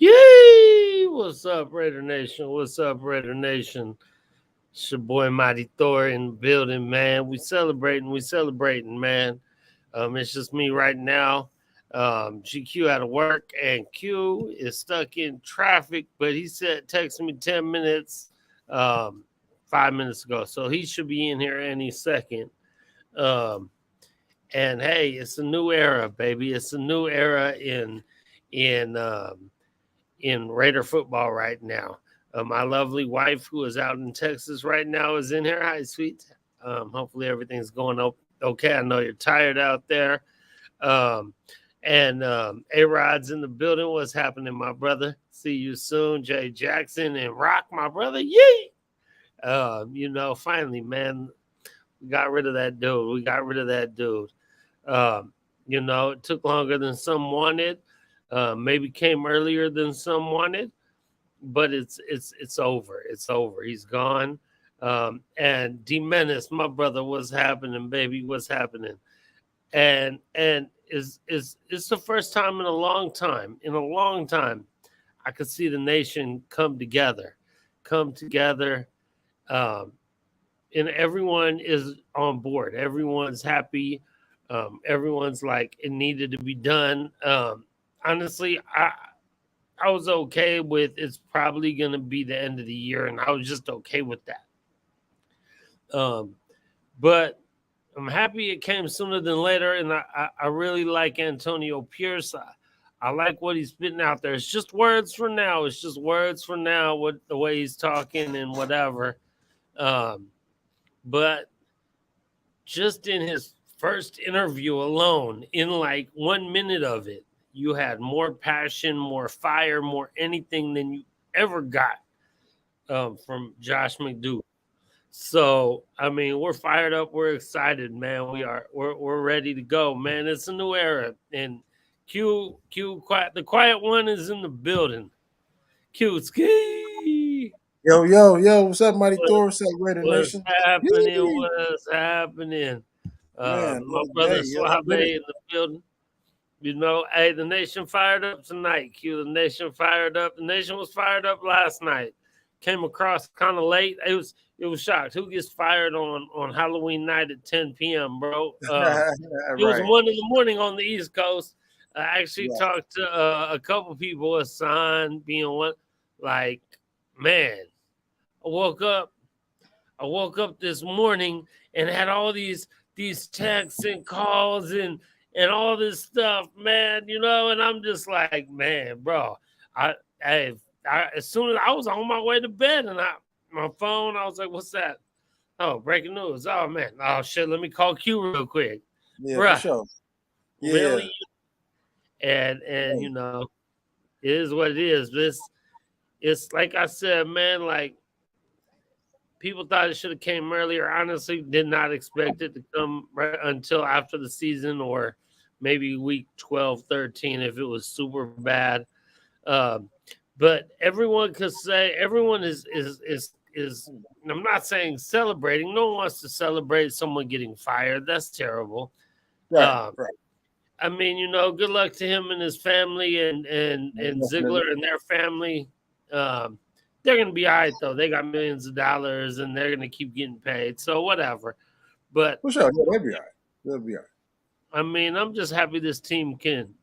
Yay! What's up, Raider Nation? What's up, Raider Nation? It's your boy Mighty Thor in the building, man. We celebrating, man. It's just me right now. GQ out of work, and Q is stuck in traffic, but he said texted me 10 minutes, 5 minutes ago, so he should be in here any second. Um, and hey, it's a new era, baby. It's a new era in in Raider football right now. My lovely wife, who is out in Texas right now, is in here. Hi, sweet. Hopefully everything's going okay. I know you're tired out there. Um, and A Rod's in the building. What's happening, my brother? See you soon, Jay Jackson and Rock, my brother. Yee! Finally, man, we got rid of that dude. Um, it took longer than some wanted. Maybe came earlier than some wanted, but it's over. It's over. He's gone. And D Menace, my brother, what's happening, baby? What's happening? And is it's the first time in a long time I could see the nation come together, um, and everyone is on board. Everyone's happy. Everyone's like it needed to be done. Honestly, I was okay with it's probably going to be the end of the year, and I was just okay with that. Um, but I'm happy it came sooner than later, and I really like Antonio Pierce. I like what he's spitting out there. It's just words for now. It's just words for now with the way he's talking and whatever. Um, but just in his first interview alone, in like 1 minute of it, you had more passion, more fire, more anything than you ever got from Josh McDougal. So I mean, we're fired up. We're excited, man. We're ready to go, man. It's a new era, and quiet. The quiet one is in the building. Q ski. Yo, yo, yo, what's up, Mighty What, Thor? What's up, Raider what's Nation? happening? Yee! What's happening? Man, My hey, brother yo, Suave did it. in the building. Hey, the nation fired up tonight. Q, the nation fired up. The nation was fired up last night. Came across kind of late. It was shocked. Who gets fired on Halloween night at 10 p.m., bro? It was Right, 1 in the morning on the East Coast. I actually right. talked to a couple people, Hassan being one. Like, man, I woke up. I woke up this morning and had all these texts and calls and all this stuff, man. And I'm just like, man, bro. I, I, as soon as I was on my way to bed and my phone, I was like, what's that? Oh, breaking news. Oh man. Oh shit. Let me call Q real quick, Yeah, for bruh. sure. Yeah. Really? And Hey, it is what it is. It's like I said, man. Like people thought it should have came earlier. Honestly, did not expect it to come right until after the season or maybe week 12, 13 if it was super bad. Um, but everyone could say everyone is. I'm not saying celebrating. No one wants to celebrate someone getting fired. That's terrible. right, Um, right. I mean, good luck to him and his family and Definitely. Ziegler and their family. Um, they're gonna be all right though. They got millions of dollars and they're gonna keep getting paid. So whatever. But For sure. Yeah, they'll be all right. They'll be all I mean, I'm just happy this team can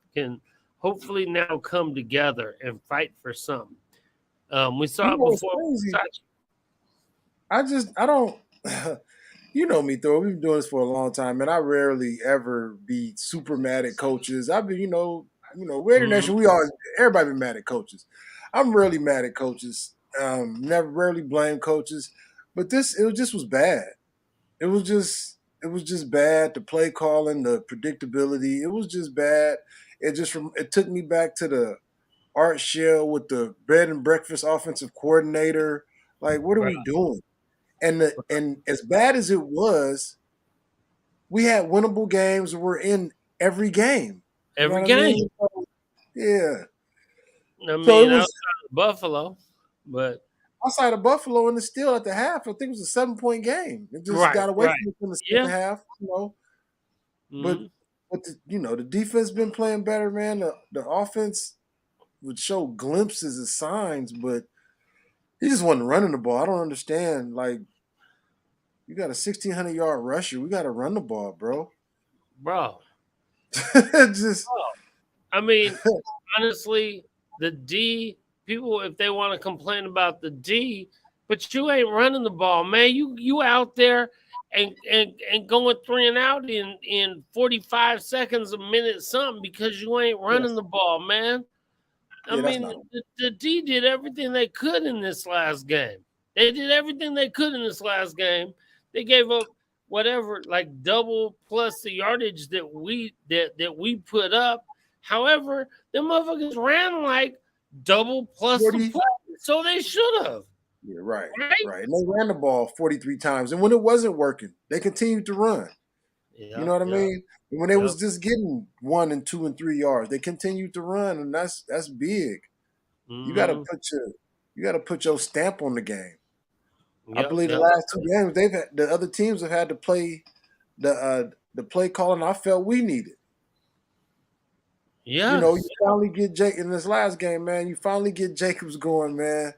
hopefully now come together and fight for something. We You saw it know what's before. crazy? I don't, you know me, Thor. We've been doing this for a long time, and I rarely ever be super mad at coaches. I've been, Raider Mhm. Nation, everybody been mad at coaches. I'm rarely mad at coaches. Never rarely blame coaches, but just was bad. It was just bad. The play calling, the predictability, it was just bad. It took me back to the Art Shell with the bed and breakfast offensive coordinator. Like, what are Right. we doing? And as bad as it was, we had winnable games. We're in every game. You know Every what I game. mean? So, yeah. I So it mean, was outside of Buffalo, but outside of Buffalo, and it's still at the half. I think it was a 7 point game. It just right, got away right. from us in the Yeah. second half. But Hmm. but the defense been playing better, man. The offense. would show glimpses of signs, but he just wasn't running the ball. I don't understand. Like, you got a 1,600-yard rusher. We got to run the ball, bro. bro. Just I mean, honestly, the D people, if they want to complain about the D, but you ain't running the ball, man. You out there and going 3 and out in 45 seconds, a minute, something because you ain't running yes. the ball, man. I Yeah, that's mean, not. the D did everything they could in this last game. They did everything they could in this last game. They gave up whatever, like double plus the yardage that we put up. However, the motherfuckers ran like double plus the 40. play, so they should have, Yeah, right, right? right. And they ran the ball 43 times. And when it wasn't working, they continued to run. You know Yep, what I yep, mean? And when they yep. was just getting 1 and 2 and 3 yards, they continued to run, and that's big. You gotta Hmm. put your you gotta put your stamp on the game. I Yep, believe the yep. last two games the other teams have had to play the play calling I felt we needed. You Yes. finally get Jake in this last game, man. You finally get Jacobs going, man.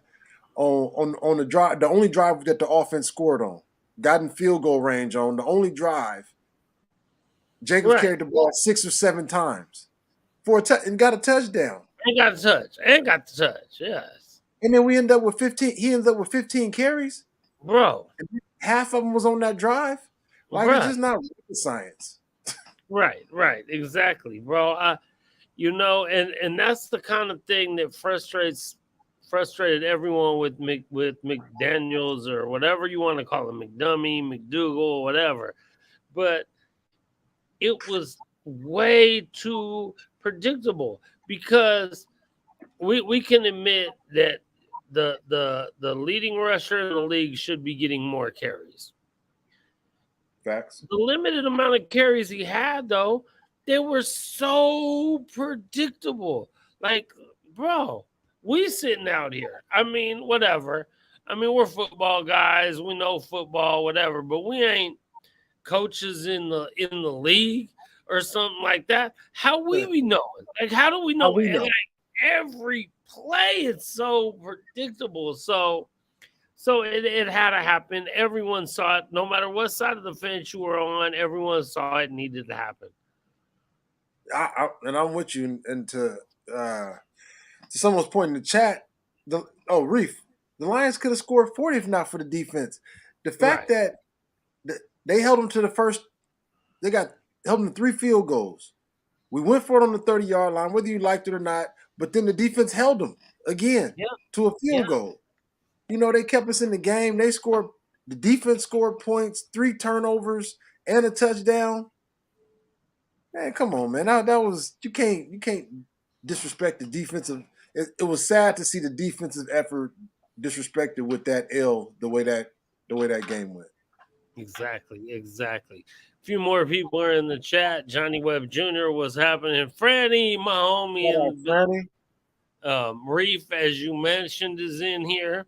On the drive, the only drive that the offense scored on, got in field goal range on the only drive. Jacobs Right. carried the ball 6 or 7 times for and got a touchdown. Ain't got the touch. Ain't got the touch. Yes. And then we end up with 15. He ends up with 15 carries. Bro. And half of them was on that drive. Like, it's Bruh. just not rocket science. Right, right, exactly, bro. And that's the kind of thing that frustrated everyone with McDaniels or whatever you want to call him, McDummy, McDougal, whatever. But it was way too predictable because we can admit that the leading rusher in the league should be getting more carries. Facts. The limited amount of carries he had, though, they were so predictable. Like, bro, we sitting out here. I mean, whatever. I mean, we're football guys. We know football, whatever. But we ain't coaches in the league or something like that. How we be knowing? Like, how do we How know? we And know? like every play, it's so predictable. So it had to happen. Everyone saw it. No matter what side of the fence you were on, everyone saw it needed to happen. And I'm with you. And to someone's point in the chat, Reef, the Lions could have scored 40 if not for the defense. The fact Right. that they held them to the first, they got held them to 3 field goals. We went for it on the 30-yard line, whether you liked it or not. But then the defense held them again Yeah. to a Yeah. field goal. They kept us in the game. They scored. The defense scored points, 3 turnovers, and a touchdown. Man, come on, man. That was you can't disrespect the defensive. It was sad to see the defensive effort disrespected with that L the way that game went. Exactly. Exactly. A few more people are in the chat. Johnny Webb Jr. was happening. Freddie, my homie All in right, the Franny. Reef, as you mentioned, is in here.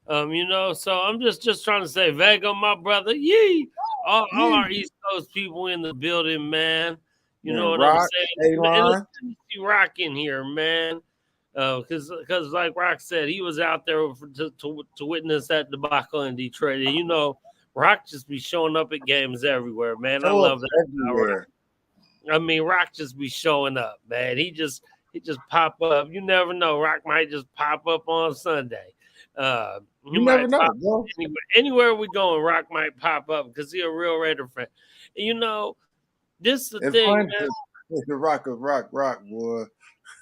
So I'm just trying to say, Vega, my brother, yee. All Yeah, our East Coast people in the building, man. You know man. what I'm Rock, saying? And let's A-Line. see Rock in here, man. Because like Rock said, he was out there to witness that debacle in Detroit. And Rock just be showing up at games everywhere, man. I Show up love that about Rock. everywhere. I mean, Rock just be showing up, man. He just pop up. You never know. Rock might just pop up on Sunday. He You never might know, pop bro. anywhere we go, and Rock might pop up because he a real Raider fan. And this is the And thing, fun, the rock, boy.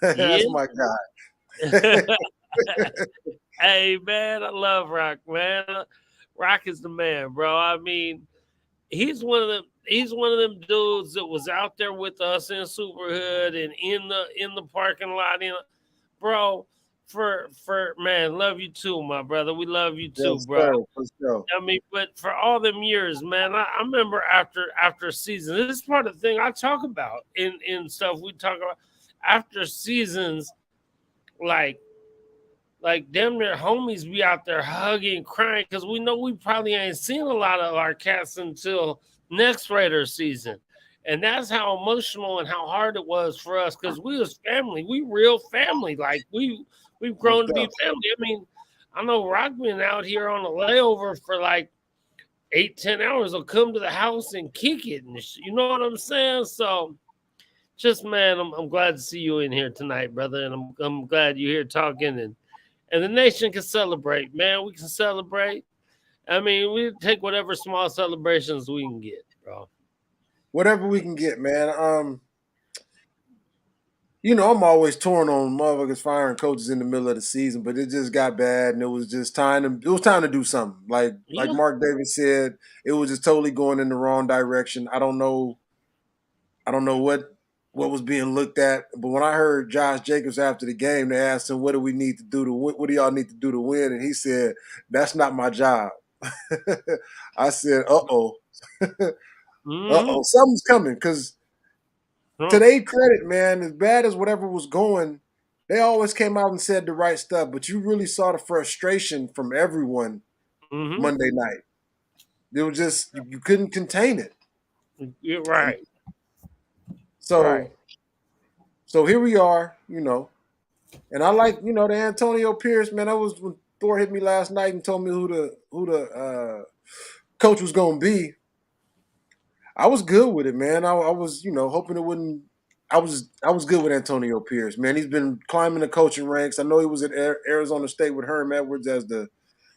man. That's my Yeah. guy. Hey, man, I love Rock, man. Rock is the man, bro. I mean, he's one of them dudes that was out there with us in Superhood and in the parking lot. Bro, for man, love you too, my brother. We love you too, Yes, bro. sir. For sure. I mean, but for all them years, man, I remember after seasons. This is part of the thing I talk about in stuff we talk about after seasons, like damn near homies be out there hugging, crying because we know we probably ain't seen a lot of our cats until next Raider season. And that's how emotional and how hard it was for us because we was family. We real family. Like we've Most grown to be definitely. family. I mean, I know Rock been out here on a layover for like 8, 10 hours. Will come to the house and kick it, and you know what I'm saying. So just man, I'm glad to see you in here tonight, brother, and I'm glad you're here talking and the nation can celebrate, man. We can celebrate. I mean, we take whatever small celebrations we can get, bro. Whatever we can get, man. I'm always torn on motherfuckers firing coaches in the middle of the season, but it just got bad, and it was just time to do something. Like Yeah. Mark Davis said, it was just totally going in the wrong direction. I don't know what was being looked at, but when I heard Josh Jacobs after the game, they asked him, "What do we need to do to win? What do y'all need to do to win?" And he said, "That's not my job." I said, "Uh oh, uh Mm-hmm. oh, something's coming." Because to Huh. their credit, man, as bad as whatever was going, they always came out and said the right stuff. But you really saw the frustration from everyone Mm-hmm. Monday night. It was just you couldn't contain it. You're And right. so Right. so here we are, and I like, the Antonio Pierce, man. That was when Thor hit me last night and told me who the coach was gonna be. I was good with it, man. I was, hoping it wouldn't. I was good with Antonio Pierce, man. He's been climbing the coaching ranks. I know he was at Arizona State with Herm Edwards as the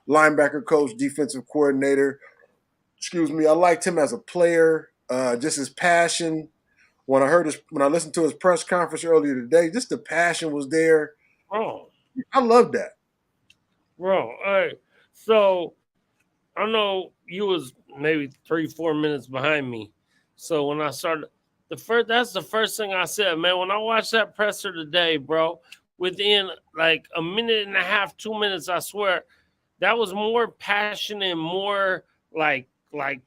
linebacker coach, defensive coordinator. Excuse me. I liked him as a player, just his passion. When I listened to his press conference earlier today, just the passion was there. Bro. I love that. Bro. Hey. So I know you was maybe 3, 4 minutes behind me. So when I started that's the first thing I said, man. When I watched that presser today, bro, within like a minute and a half, 2 minutes, I swear, that was more passion and more like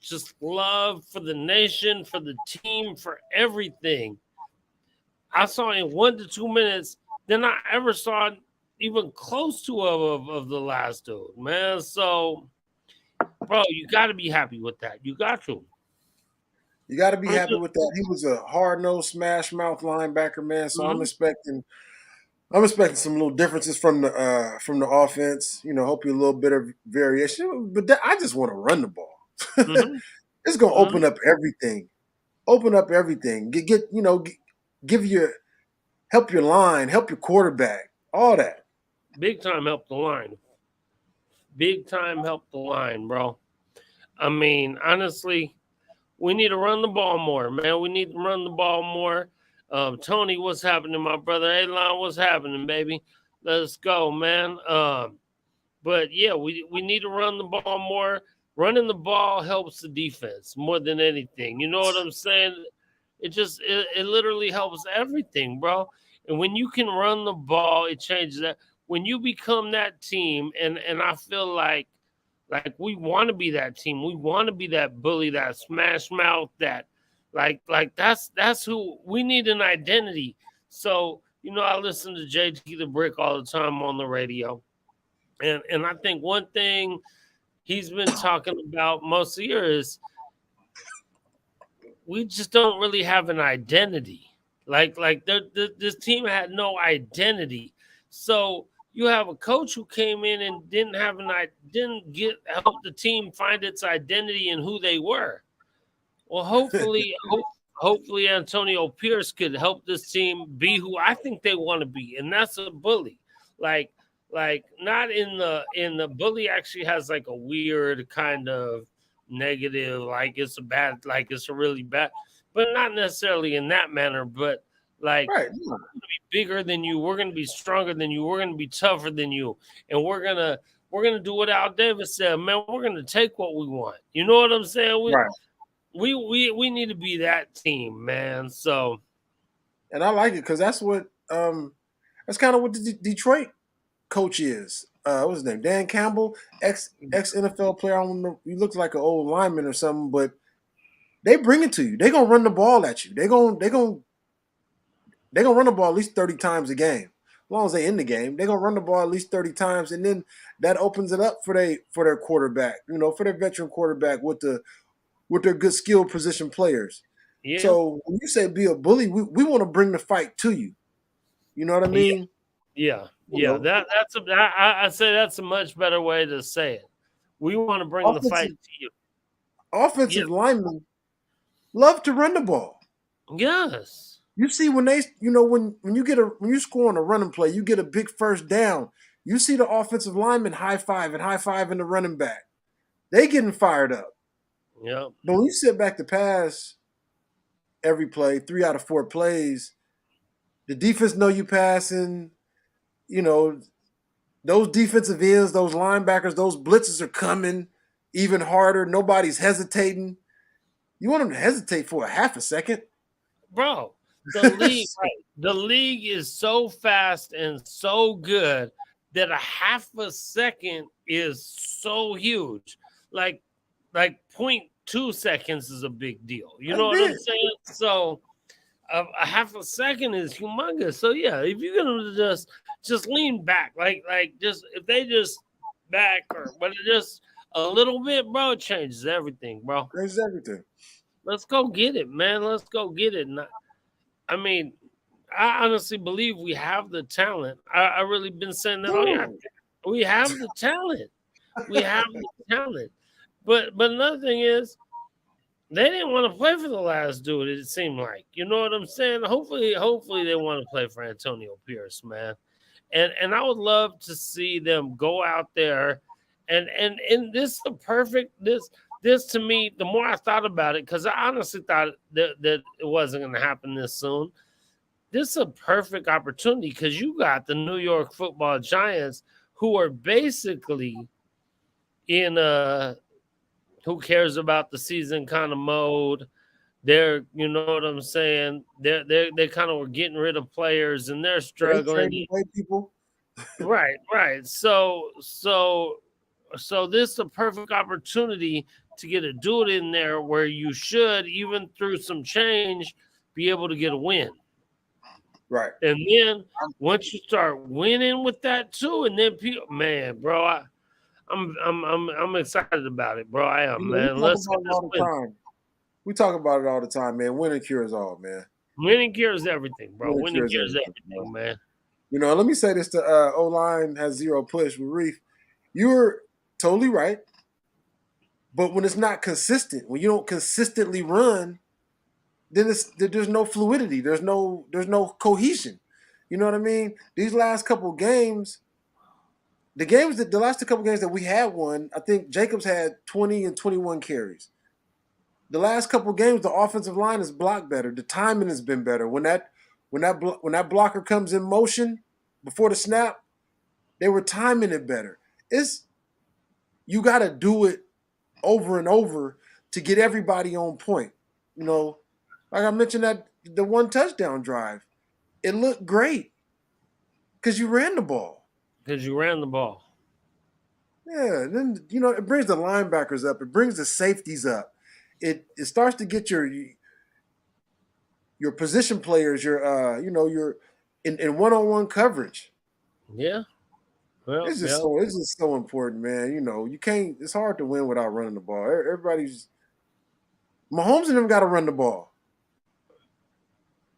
just love for the nation, for the team, for everything. I saw in 1 to 2 minutes than I ever saw even close to of the last dude, man. So bro, you got to be happy with that. You got to. You got to be I'm happy just, with that. He was a hard nosed, smash mouth linebacker, man. So I'm mhm. expecting I'm expecting some little differences from the offense. Hopefully a little bit of variation. But I just want to run the ball. Mhm. It's gonna Mhm. open up everything. Open up everything. Give your help your line, help your quarterback, all that. Big time help the line. Big time help the line, bro. I mean, honestly, we need to run the ball more, man. We need to run the ball more. Tony, what's happening, my brother? Hey, Lon, what's happening, baby? Let's go, man. But yeah, we need to run the ball more. Running the ball helps the defense more than anything. You know what I'm saying? It literally helps everything, bro. And when you can run the ball, it changes that. When you become that team, and I feel like we want to be that team. We want to be that bully, that smash mouth, that that's who we need an identity. So I listen to JT the Brick all the time on the radio, and I think one thing he's been talking about most of the year is we just don't really have an identity. This team had no identity. So you have a coach who came in and didn't get help the team find its identity and who they were. Well, hopefully Antonio Pierce could help this team be who I think they want to be, and that's a bully. Like not in the bully actually has like a weird kind of negative, like it's a bad, like it's a really bad, but not necessarily in that manner, but like Right. bigger than you, we're gonna be stronger than you, we're gonna be tougher than you, and we're gonna do what Al Davis said, man. We're gonna take what we want. You know what I'm saying? Right. We need to be that team, man. So And I like it because that's kind of what the Detroit coach is. What's his name? Dan Campbell, ex NFL player. I don't know. He looks like an old lineman or something, but they bring it to you. They gonna run the ball at you. They gonna run the ball at least 30 times a game. As long as they in the game, they gonna run the ball at least 30 times, and then that opens it up for their quarterback. For their veteran quarterback with their good skill position players. Yeah, So when you say be a bully, we want to bring the fight to you. You know what I yeah, mean? yeah, You yeah. know, I say that's a much better way to say it. We want to bring the fight offensive to you. Yeah. offensive linemen love to run the ball. Yes. You see when they, when you score on a running play, you get a big first down. You see the offensive lineman high five in the running back. They getting fired up. Yeah. But when you sit back to pass every play, 3 out of 4 plays, the defense know you passing. You know those defensive ends, those linebackers, those blitzes are coming even harder. Nobody's hesitating. You want them to hesitate for a half a second. Bro, the league, right? The league is so fast and so good that a half a second is so huge. Like like 0.2 seconds is a big deal. You That's know what I'm big. saying? So a half a second is humongous. So yeah, if you're gonna just lean back, like just if they just back or but just a little bit, bro, it changes everything, bro. That's everything. Let's go get it, man. Let's go get it. I mean, I honestly believe we have the talent. I really been saying that all year. No, We have the talent. We have the talent. But another thing is they didn't want to play for the last dude. It seemed like, you know what I'm saying. Hopefully they want to play for Antonio Pierce, man. And I would love to see them go out there, and this is a perfect this to me. The more I thought about it, because I honestly thought that it wasn't going to happen this soon. This is a perfect opportunity because you got the New York Football Giants who are basically in a who cares about the season kind of mode. They're, you know what I'm saying? They kind of were getting rid of players and they're they struggling. trading away people. Right, right. So this is a perfect opportunity to get a dude in there where you should, even through some change, be able to get a win. Right. And then once you start winning with that too, and then people, man, bro, I'm excited about it, bro. I am, We man. talk Let's about get it this all the win. time. We talk about it all the time, man. Winning cures all, man. Winning cures everything, bro. Winning Winning cures cures everything, man. everything, man. Let me say this to O line has zero push with Reef. You're totally right, but when it's not consistent, when you don't consistently run, then there's no fluidity. There's no cohesion. You know what I mean? These last couple games, the last couple games that we had won, I think Jacobs had 20 and 21 carries. The last couple games, the offensive line has blocked better. The timing has been better. When that blocker comes in motion before the snap, they were timing it better. It's You got to do it over and over to get everybody on point. You know, like I mentioned that the one touchdown drive, it looked great because you ran the ball. Because you ran the ball. Yeah, and then it brings the linebackers up. It brings the safeties up. It starts to get your position players, your in one-on-one coverage. Yeah. Well, yeah. It's just so important, man. You can't. It's hard to win without running the ball. Everybody's Mahomes and them got to run the ball.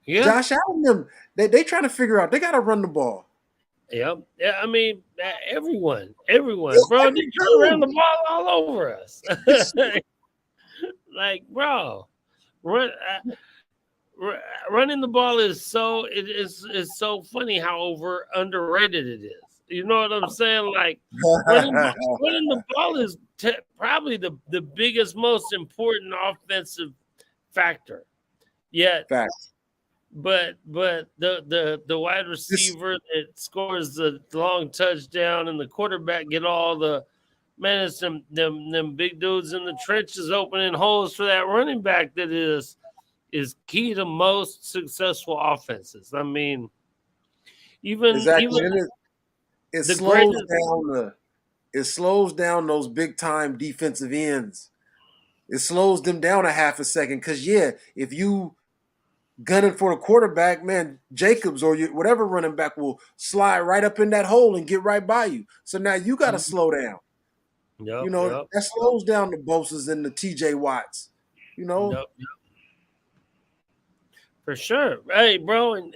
Yeah. Josh Allen them they trying to figure out they got to run the ball. Yep. Yeah, I mean, everyone, Yeah, bro, they every trying to run the dude. ball all over us. Like, bro, run, running the ball is so funny how underrated it is. You know what I'm saying? Like, running the ball is probably the biggest, most important offensive factor. Yet Facts. but the wide This receiver that scores the long touchdown and the quarterback get all the man, it's them big dudes in the trenches opening holes for that running back that is key to most successful offenses. I mean, even exactly, and it the slows greatest. down those big time defensive ends. It slows them down a half a second because if you gunning for the quarterback, man, Jacobs or whatever running back will slide right up in that hole and get right by you. So now you got to slow down. Yep, yep, That slows down the Bosa's and the TJ Watts. You know, yep. For sure. Hey, bro, and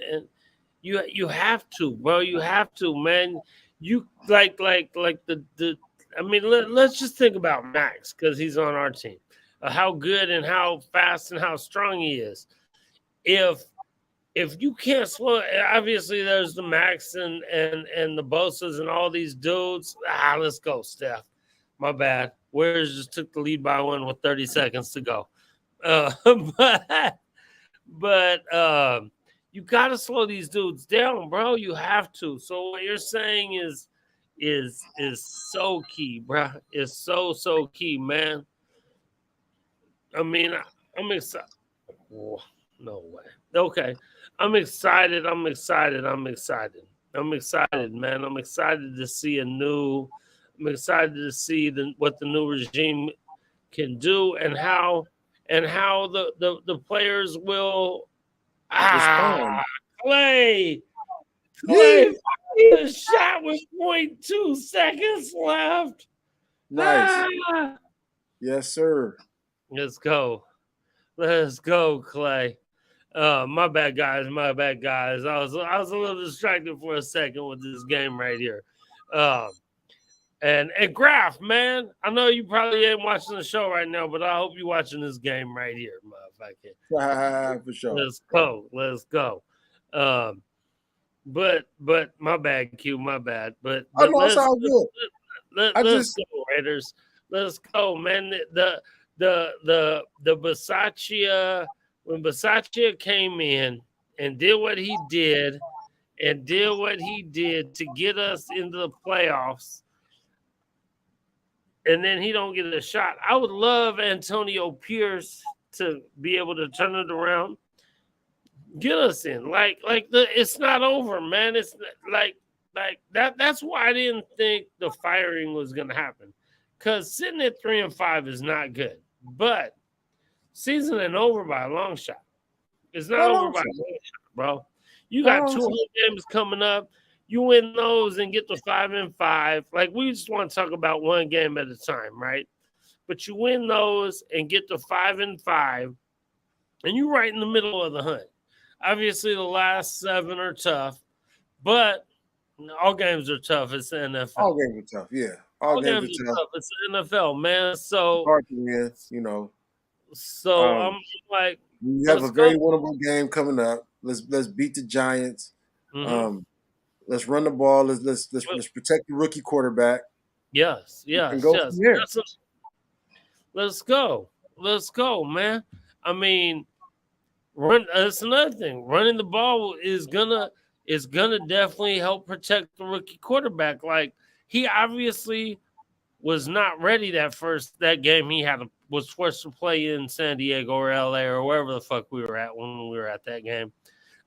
you have to, bro. You have to, man. You like the. I mean, let's just think about Max because he's on our team. How good and how fast and how strong he is. If if you can't slow, obviously there's the Max and the Bosas and all these dudes. Let's go, Steph. My bad. Warriors just took the lead by one with 30 seconds to go. Uh, but but you got to slow these dudes down, bro. You have to. So what you're saying is so key, bro. It's so key, man. I mean, I'm excited. No way. Okay, I'm excited. I'm excited. I'm excited. I'm excited, man. I'm excited to see a new. I'm excited to see what the new regime can do and how the players will. Respond. Clay, Yeah. Clay fired a shot with point 0.2 seconds left. Nice. Ah, Yes, sir. let's go. Let's go, Clay. My bad, guys. My bad, guys. I was a little distracted for a second with this game right here. Um, and Graf, man, I know you probably ain't watching the show right now, but I hope you're watching this game right here, motherfucker. For sure. Let's go. Let's go. Um, but my bad, Q, my bad. But Oh but no, it's let's all good. I let's just go, Raiders. Let's go, man. The Basaccia when Basaccia came in and did what he did to get us into the playoffs, and then he don't get a shot. I would love Antonio Pierce to be able to turn it around, get us in. It's not over, man. It's like that. That's why I didn't think the firing was gonna happen. Cause sitting at 3-5 is not good. But season ain't over by a long shot. It's not no, over no, by a long shot, bro. You got no, two home games coming up. You win those and get to 5-5. Like we just want to talk about one game at a time, right? But you win those and get to 5-5, and you're right in the middle of the hunt. Obviously, the last 7 are tough, but all games are tough. It's the all NFL. games are tough. Yeah, all All games games are are tough. tough. It's the NFL, man. It's hard to win. You know, So um, I'm like, we have a let's go. very winnable game coming up. Let's beat the Giants. Mm-hmm. Um, let's run the ball. Let's protect the rookie quarterback Yes, and yes, go from yes. there. Let's go. Let's go, man. I mean, run. That's another thing. Running the ball is gonna definitely help protect the rookie quarterback. Like he obviously was not ready that game. He was forced to play in San Diego or LA or wherever the fuck we were at when we were at that game.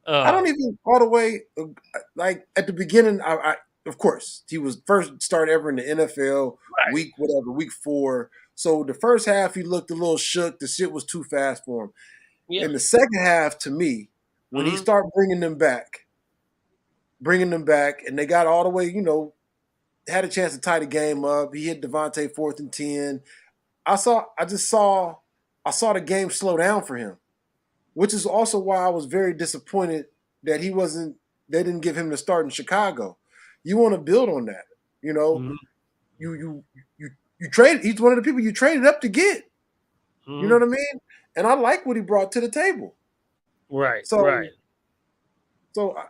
I don't Um, even all the way like at the beginning. I of course he was first start ever in the NFL right. week 4. So the first half he looked a little shook. The shit was too fast for him. Yeah. In the second half, to me, when he Mm-hmm. started bringing them back, and they got all the way, had a chance to tie the game up. He hit Devontae 4th and 10. I saw the game slow down for him, which is also why I was very disappointed that they didn't give him the start in Chicago. You want to build on that, you know. Mm-hmm. You trade. He's one of the people you traded up to get. You know Mm-hmm. what I mean? And I like what he brought to the table. Right. So Right. so you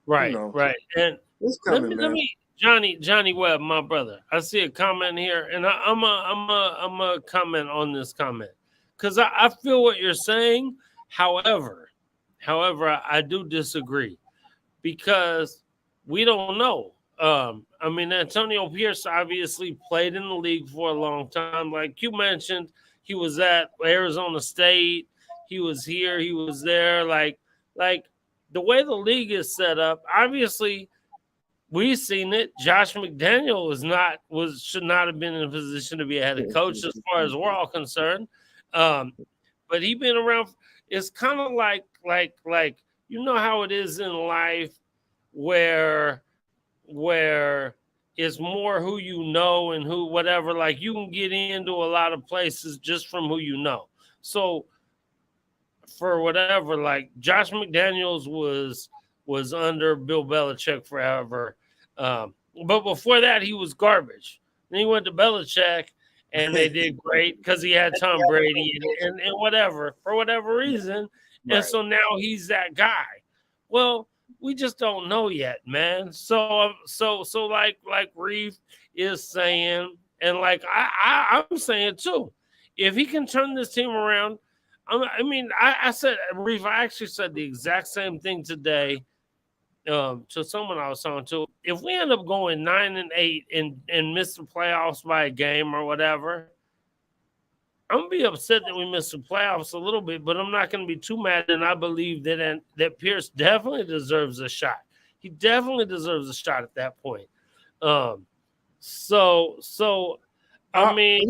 Right. know, Right. And it's let coming, me let man. me Johnny Webb, my brother. I see a comment here, and I'm a comment on this comment because I feel what you're saying. However, I do disagree because we don't know. I mean, Antonio Pierce obviously played in the league for a long time. Like you mentioned, he was at Arizona State. He was here. He was there. Like the way the league is set up, obviously we've seen it. Josh McDaniel should not have been in a position to be a head coach as far as we're all concerned. Um, but he been around. It's kind of like you know how it is in life where where it's more who you know and who whatever. Like you can get into a lot of places just from who you know. So for whatever. Like Josh McDaniels was under Bill Belichick forever, but before that he was garbage. Then he went to Belichick, and they did great because he had Tom Brady and whatever for whatever reason, and Right. so now he's that guy. Well, we just don't know yet, man. So like Reef is saying, and like I'm saying too, if he can turn this team around, I said, Reef, I actually said the exact same thing today to someone I was talking to. If we end up going 9-8 and miss the playoffs by a game or whatever, I'm gonna be upset that we missed the playoffs a little bit, but I'm not gonna be too mad. And I believe that Pierce definitely deserves a shot. He definitely deserves a shot at that point. Um, so I mean,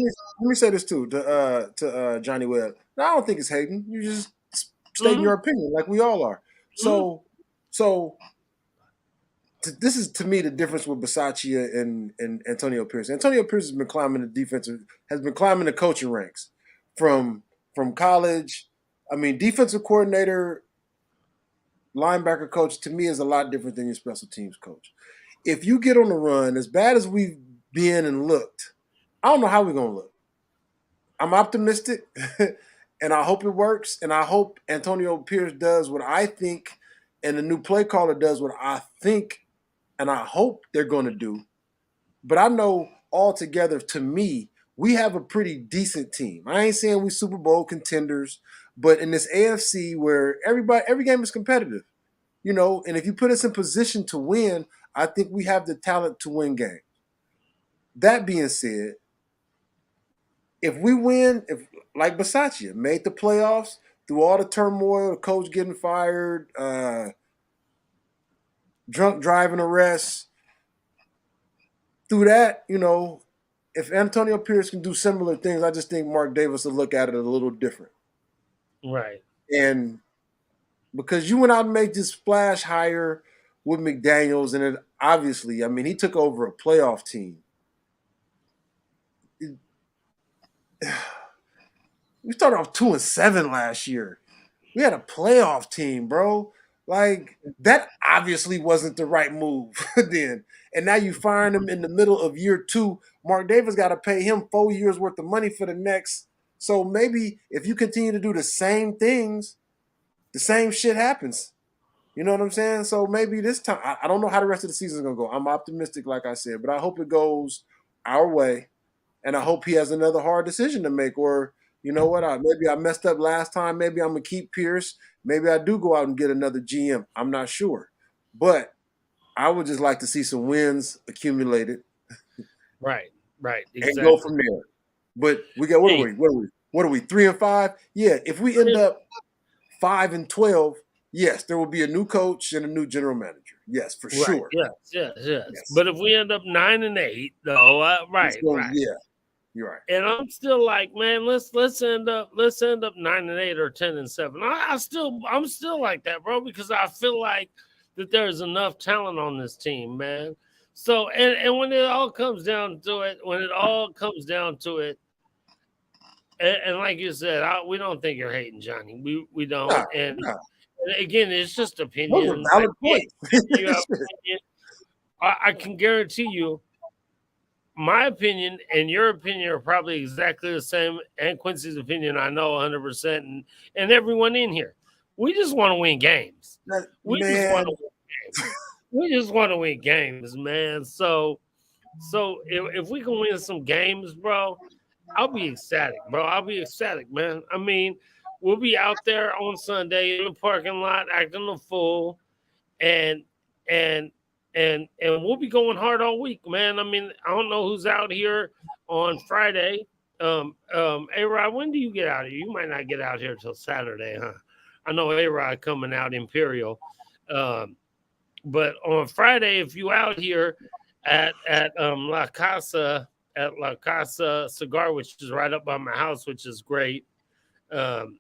Let me say this too to Johnny Webb. No, I don't think it's hating. You just stating mhm, your opinion, like we all are. mhm, So this is to me the difference with Bisaccia and Antonio Pierce. Antonio Pierce has been climbing the defensive, has been climbing the coaching ranks from college. I mean, defensive coordinator, linebacker coach to me is a lot different than your special teams coach. If you get on the run, as bad as we've been and looked, I don't know how we're gonna look. I'm optimistic, and I hope it works. And I hope Antonio Pierce does what I think, and the new play caller does what I think, and I hope they're going to do. But I know altogether, to me, we have a pretty decent team. I ain't saying we Super Bowl contenders, but in this AFC where every game is competitive, and if you put us in position to win, I think we have the talent to win games. That being said, if we win, if like Bisaccia made the playoffs through all the turmoil, the coach getting fired, drunk driving arrests, through that, if Antonio Pierce can do similar things, I just think Mark Davis will look at it a little different. right, And because you went out and made this splash hire with McDaniels, and it obviously, I mean, he took over a playoff team. We started off 2-7 last year. We had a playoff team, bro. Like that obviously wasn't the right move then. And now you firing him in the middle of year 2. Mark Davis got to pay him 4 years worth of money for the next. So maybe if you continue to do the same things, the same shit happens. You know what I'm saying? So maybe this time, I don't know how the rest of the season is gonna go. I'm optimistic, like I said, but I hope it goes our way, and I hope he has another hard decision to make. Or you know what? Maybe I messed up last time. Maybe I'm gonna keep Pierce. Maybe I do go out and get another GM. I'm not sure, but I would just like to see some wins accumulated right, right, and go exactly. from there. But we got what are Hey, we? What are we? 3-5? Yeah. If we end up 5-12, yes, there will be a new coach and a new general manager. Yes, for right, sure. yes, yes, yes. Yes. But if we end up 9-8, though, It's right, going. right. Yeah, you're right. And I'm still like, man, let's end up 9-8 or 10-7. I'm still like that, bro, because I feel like that there's enough talent on this team, man. So and when it all comes down to it, and like you said, we don't think you're hating Johnny. We don't. Nah, nah. And again, it's just Those are opinion. Like, valid yeah, points. you have opinion. I can guarantee you my opinion and your opinion are probably exactly the same, and Quincy's opinion, I know 100%, and everyone in here. We just want to win games. We just want to Man, win games. We just want to win games, man. So if we can win some games, bro, I'll be ecstatic, bro. I'll be ecstatic, man. I mean, we'll be out there on Sunday in the parking lot acting a fool, and and and we'll be going hard all week, man. I mean, I don't know who's out here on Friday. A Rod, when do you get out here? You might not get out here till Saturday, huh? I know A Rod coming out Imperial, um, but on Friday, if you out here at La Casa Cigar, which is right up by my house, which is great. Um,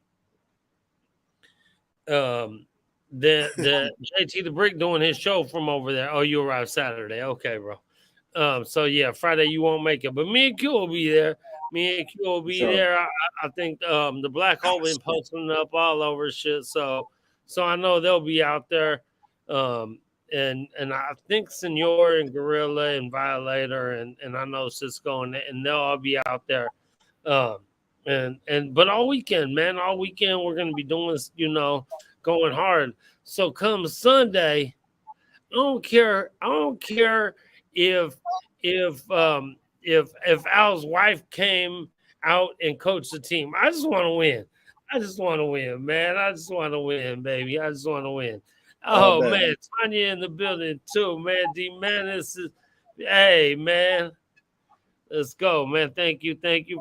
um, the JT the Brick doing his show from over there. Oh, you arrive Saturday, okay, bro. So yeah, Friday you won't make it, but me and Q will be there. Me and Q will For be sure. there. I think the Black Hole been posting up all over shit. So I know they'll be out there. Um, and I think Senor and Gorilla and Violator and I know Cisco and they'll all be out there. Um, and but all weekend, man, all weekend we're gonna be doing, going hard. So come Sunday, I don't care if if um if Al's wife came out and coached the team. I just want to win. I just want to win, man. I just want to win, baby. I just want to win. All Oh day. man, Tanya in the building too, man. D man, this is hey man. Let's go, man. Thank you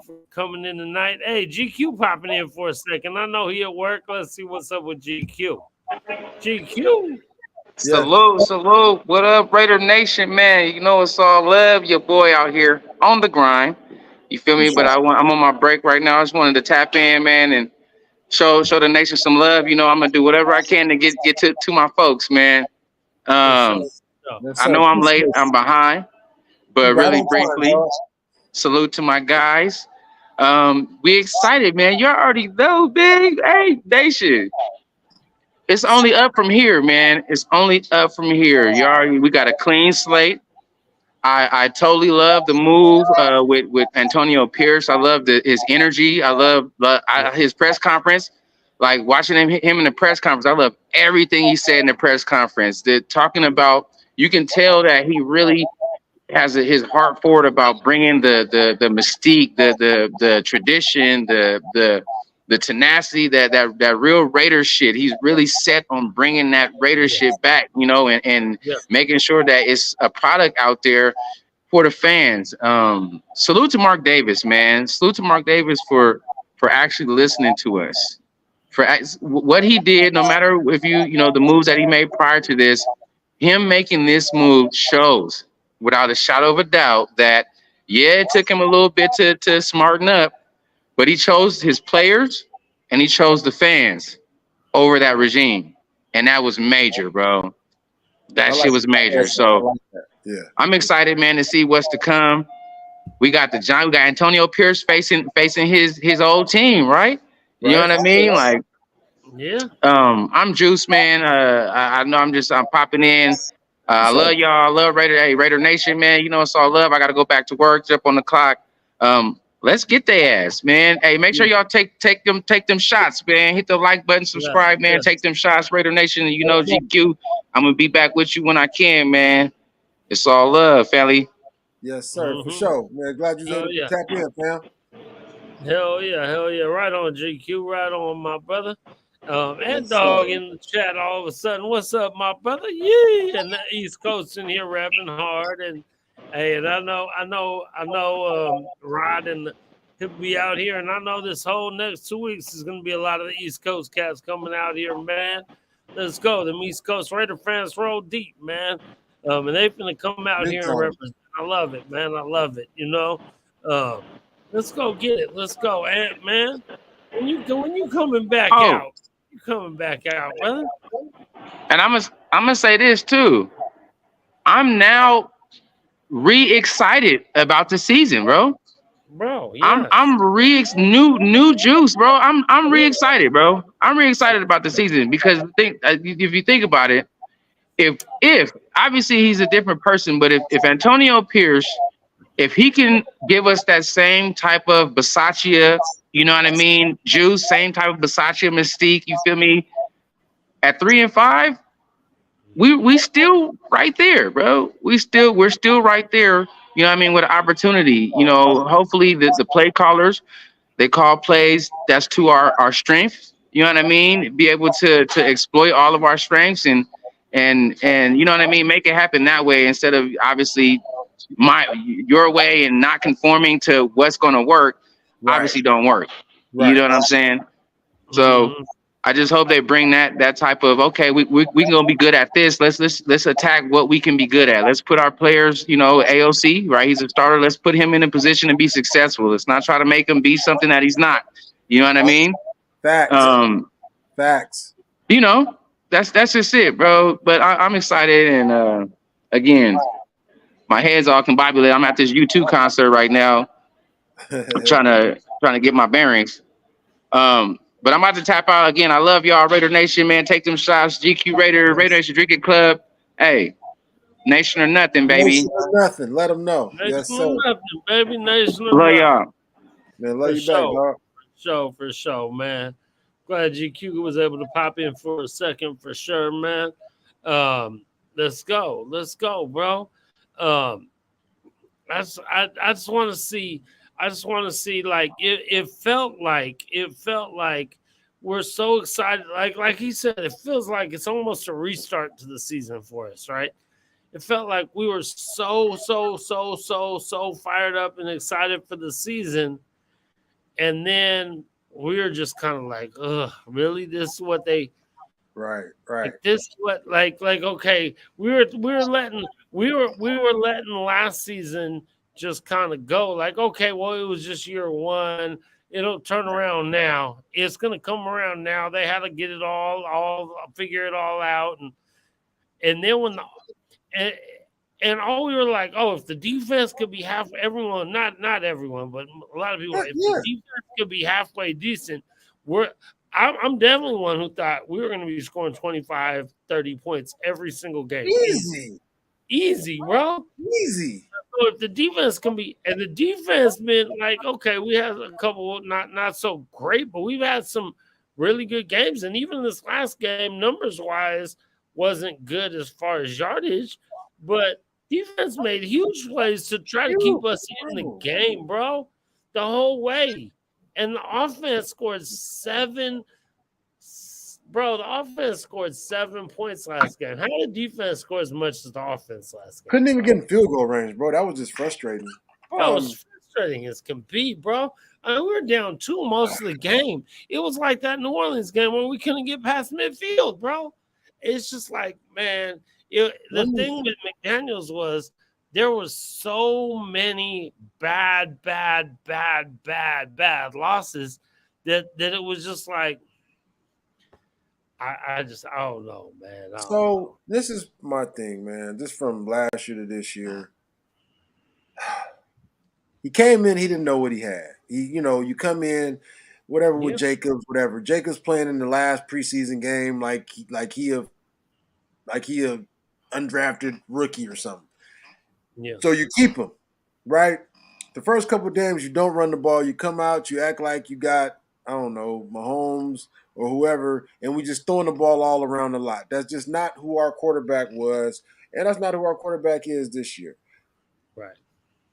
for coming in tonight. Hey, GQ popping in for a second. I know he at work. Let's see what's up with GQ. GQ. Yes. Salute, salute. What up, Raider Nation, man? You know it's all love. Your boy out here on the grind. You feel For me? But sure. I'm on my break right now. I just wanted to tap in, man, and show the nation some love. You know, I'm gonna do whatever I can to get to my folks, man. For sure. Um, Yes, I sir. know I'm late. Appreciate I'm behind, you. but Right really on time, briefly, bro. salute to my guys. We excited, man. You already know, big. Hey, nation. It's only up from here, man. It's only up from here. We got a clean slate. I totally love the move with Antonio Pierce. I love his energy. I love Yeah. his press conference. Like watching him in the press conference. I love everything he said in the press conference. Talking about, you can tell that he really has his heart forward about bringing the mystique, the tradition, the tenacity, that real Raider shit. He's really set on bringing that Raider Yes. shit back, you know, and Yes. making sure that it's a product out there for the fans. Salute to Mark Davis, man. Salute to Mark Davis for actually listening to us. What he did, no matter if you know the moves that he made prior to this, him making this move shows without a shadow of a doubt that yeah, it took him a little bit to smarten up, but he chose his players and he chose the fans over that regime, and that was major, bro. I That like shit was major. that. I So like that. Yeah. I'm excited, man, to see what's to come. We got Antonio Pierce facing his old team, right? You know Right? what I mean? Like, Yeah. I'm Juice, man. I know I'm popping in. For I sure. love y'all. I love Raider Nation, man. You know it's all love. I gotta go back to work, jump on the clock. Let's get their ass, man. Hey, make sure y'all take them shots, man. Hit the like button, Yes. subscribe, man. Yes. Take them shots, Raider Nation. You Yes, know sir. GQ. I'm gonna be back with you when I can, man. It's all love, family. Yes, sir. For Mm-hmm. sure. Man, glad you was Oh able to yeah. tap in, fam. Hell yeah. Hell yeah. Right on GQ. Right on, my brother. And Yes, sir. dog in the chat all of a sudden. What's up, my brother? Yeah. And the East Coast in here rapping hard. And hey, and I know Rod and he'll be out here. And I know this whole next 2 weeks is gonna be a lot of the East Coast cats coming out here, man. Let's go. The East Coast Raider fans roll deep, man. And they finna come out Big here and time. represent. I love it, man. I love it. Um, let's go get it. Let's go, Ant man. When you coming back Oh, out, you coming back out, brother, and I'm gonna say this too. I'm now re-excited about the season, bro. bro. I'm Yes, I'm re new juice, bro. I'm yeah, re-excited, bro. I'm re-excited about the season because if you think about it, if obviously he's a different person, but if Antonio Pierce, if he can give us that same type of Basaccia, you know what I mean, juice, same type of Basaccia mystique, you feel me? At 3-5, we still right there, bro. We're still right there. You know what I mean, with opportunity. You know, hopefully the play callers, they call plays that's to our strength. You know what I mean? Be able to exploit all of our strengths and you know what I mean, make it happen that way instead of obviously your way and not conforming to what's gonna work, Right. obviously don't work. You Right. know what I'm saying? So mm-hmm. I just hope they bring that type of okay, we gonna be good at this. Let's attack what we can be good at. Let's put our players, you know, AOC, right? He's a starter. Let's put him in a position to be successful. Let's not try to make him be something that he's not. You know what I mean? Facts. Um, Facts. you know, that's just it, bro. But I'm excited and again, my head's all combobulated. I'm at this U2 concert right now. I'm trying to get my bearings. But I'm about to tap out again. I love y'all, Raider Nation, man. Take them shots. GQ Raider Nation Drinking Club. Hey, nation or nothing, baby. Nation or nothing. Let them know. Nation Yes, or sir. nothing, baby. Nation or Love nothing. y'all. Man, love For you back, sure. dog. For sure, man. Glad GQ was able to pop in for a second for sure, man. Um, let's go. Let's go, bro. Um, I just want to see. I just want to see like it felt like we're so excited. Like he said, it feels like it's almost a restart to the season for us, right? It felt like we were so fired up and excited for the season, and then we were just kind of like, ugh, really? This is what they Right, right. like this what like okay, we were letting last season just kind of go like okay, well it was just year one. It'll turn around now. It's gonna come around now. They had to get it all figure it all out and then when the and, and all we were like, oh, if the defense could be half everyone, not everyone, but a lot of people, Yeah, if the yeah. defense could be halfway decent, we're I'm definitely one who thought we were going to be scoring 25, 30 points every single game. Easy. Easy. Easy, bro. Easy. So if the defense can be and the defense been like, okay, we had a couple not so great, but we've had some really good games. And even this last game, numbers wise, wasn't good as far as yardage, but defense made huge plays to try to keep You, us in the bro. game, bro, the whole way. And the offense scored seven. Bro, the offense scored 7 points last game. How did defense score as much as the offense last game, Couldn't even bro? get in field goal range, bro. That was just frustrating. That Um, was frustrating as can be, bro. I mean, we were down two most of the game. It was like that New Orleans game where we couldn't get past midfield, bro. It's just like, man, the let me thing with McDaniels was there was so many bad losses that it was just like I don't know, man. I don't know. So this is my thing, man. Just from last year to this year, he came in. He didn't know what he had. You come in, whatever with Yeah, Jacobs, whatever. Jacobs playing in the last preseason game, like he a undrafted rookie or something. yeah, So you keep him, right? The first couple of games, you don't run the ball. You come out, you act like you got, I don't know, Mahomes or whoever, and we just throwing the ball all around a lot. That's just not who our quarterback was, and that's not who our quarterback is this year. right.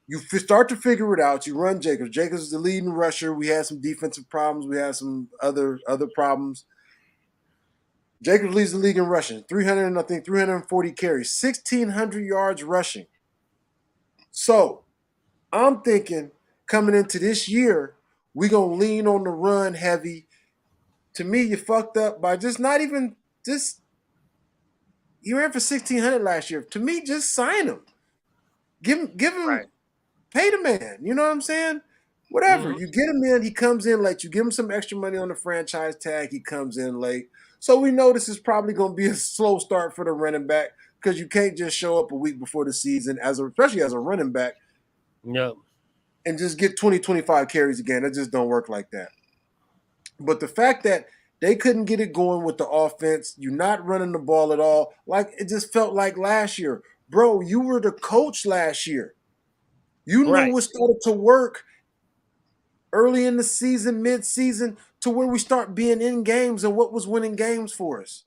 You start to figure it out. You run Jacobs. Jacobs is the leading rusher. We had some defensive problems. We had some other problems. Jacobs leads the league in rushing. 300, I think 340 carries, 1,600 yards rushing. So I'm thinking coming into this year, we gonna lean on the run heavy. To me, you fucked up by just not even just he ran for 1,600 last year. To me, just sign him. Give him Right. pay the man. You know what I'm saying? Whatever. Mm-hmm. You get him in, he comes in late. You give him some extra money on the franchise tag, he comes in late. So we know this is probably gonna be a slow start for the running back because you can't just show up a week before the season especially as a running back Yep. and just get 20, 25 carries again. That just don't work like that. But the fact that they couldn't get it going with the offense, you're not running the ball at all, like it just felt like last year. Bro, you were the coach last year. You knew Right. what started to work early in the season, mid-season, to where we start being in games and what was winning games for us.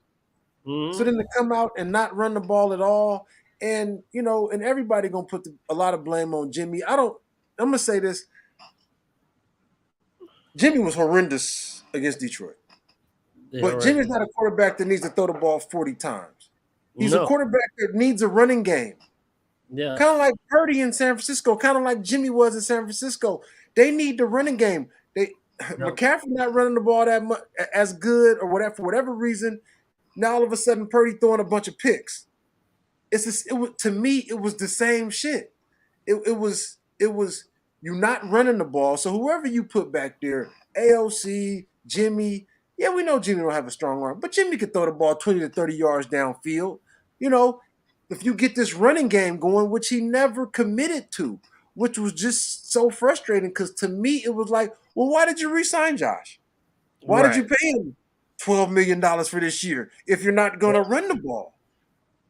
So Mm-hmm. then to come out and not run the ball at all, and everybody gonna put a lot of blame on Jimmy. I'm gonna say this: Jimmy was horrendous against Detroit. Yeah. But Right. Jimmy's not a quarterback that needs to throw the ball 40 times. He's a No. quarterback that needs a running game. Yeah. Kind of like Purdy in San Francisco, kind of like Jimmy was in San Francisco. They need the running game. They Yep. McCaffrey not running the ball that much as good or whatever for whatever reason. Now all of a sudden Purdy throwing a bunch of picks. To me it was the same shit. It was you not running the ball. So whoever you put back there, AOC, Jimmy, yeah, we know Jimmy don't have a strong arm, but Jimmy could throw the ball 20 to 30 yards downfield. You know, if you get this running game going, which he never committed to. which was just so frustrating because to me it was like, well, why did you re-sign Josh? Why did you Right. pay him $12 million for this year if you're not going to run the ball?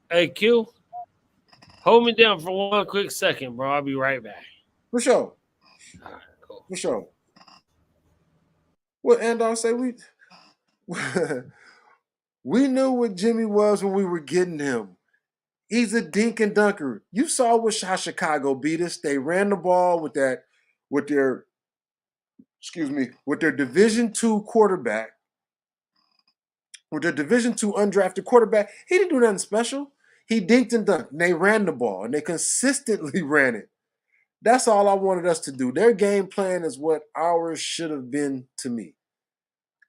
Hey, Q, hold me down for one quick second, bro. I'll be right back. For sure, All right, cool. for sure. Well, and I'll say we knew what Jimmy was when we were getting him. He's a dink and dunker. You saw how Chicago beat us. They ran the ball with their with their Division II quarterback, with their Division II undrafted quarterback. He didn't do nothing special. He dinked and dunked. And they ran the ball and they consistently ran it. That's all I wanted us to do. Their game plan is what ours should have been to me.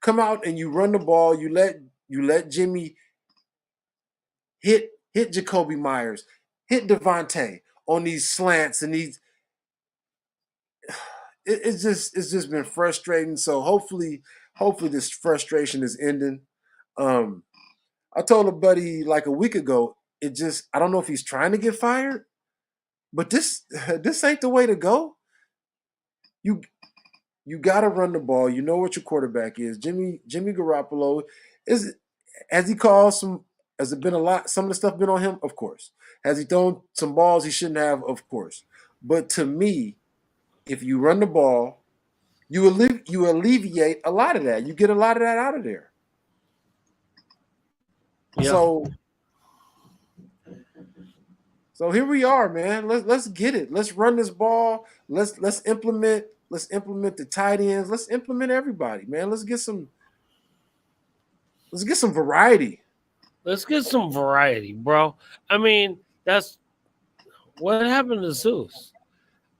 Come out and you run the ball. You let Jimmy hit Jacoby Myers, hit Devontae on these slants and these. It's just been frustrating. So hopefully this frustration is ending. Um, I told a buddy like a week ago. I don't know if he's trying to get fired, but this ain't the way to go. You you got to run the ball. You know what your quarterback is. Jimmy Garoppolo is has he called some has it been a lot some of the stuff been on him? Of course. Has he thrown some balls he shouldn't have? Of course. But to me, if you run the ball, you alleviate a lot of that. You get a lot of that out of there. Yeah. So so here we are, man. Let's get it. Let's run this ball. Let's implement the tight ends. Let's implement everybody, man. Let's get some variety. Let's get some variety, bro. I mean, that's what happened to Zeus.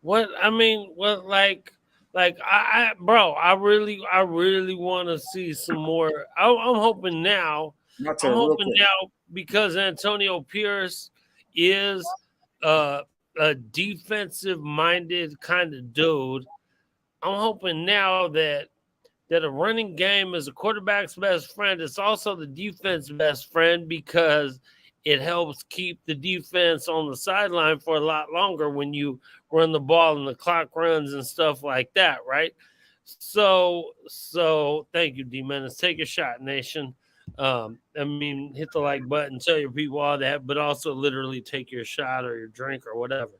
What I mean, what bro, I really want to see some more. I'm hoping now. My I'm turn, real hoping quick. now because Antonio Pierce is uh, a defensive minded kind of dude. I'm hoping now that a running game is a quarterback's best friend. It's also the defense best friend because it helps keep the defense on the sideline for a lot longer when you run the ball and the clock runs and stuff like that, right? So thank you, D-Menace. Take a shot, nation. I mean, hit the like button, tell your people all that, but also literally take your shot or your drink or whatever.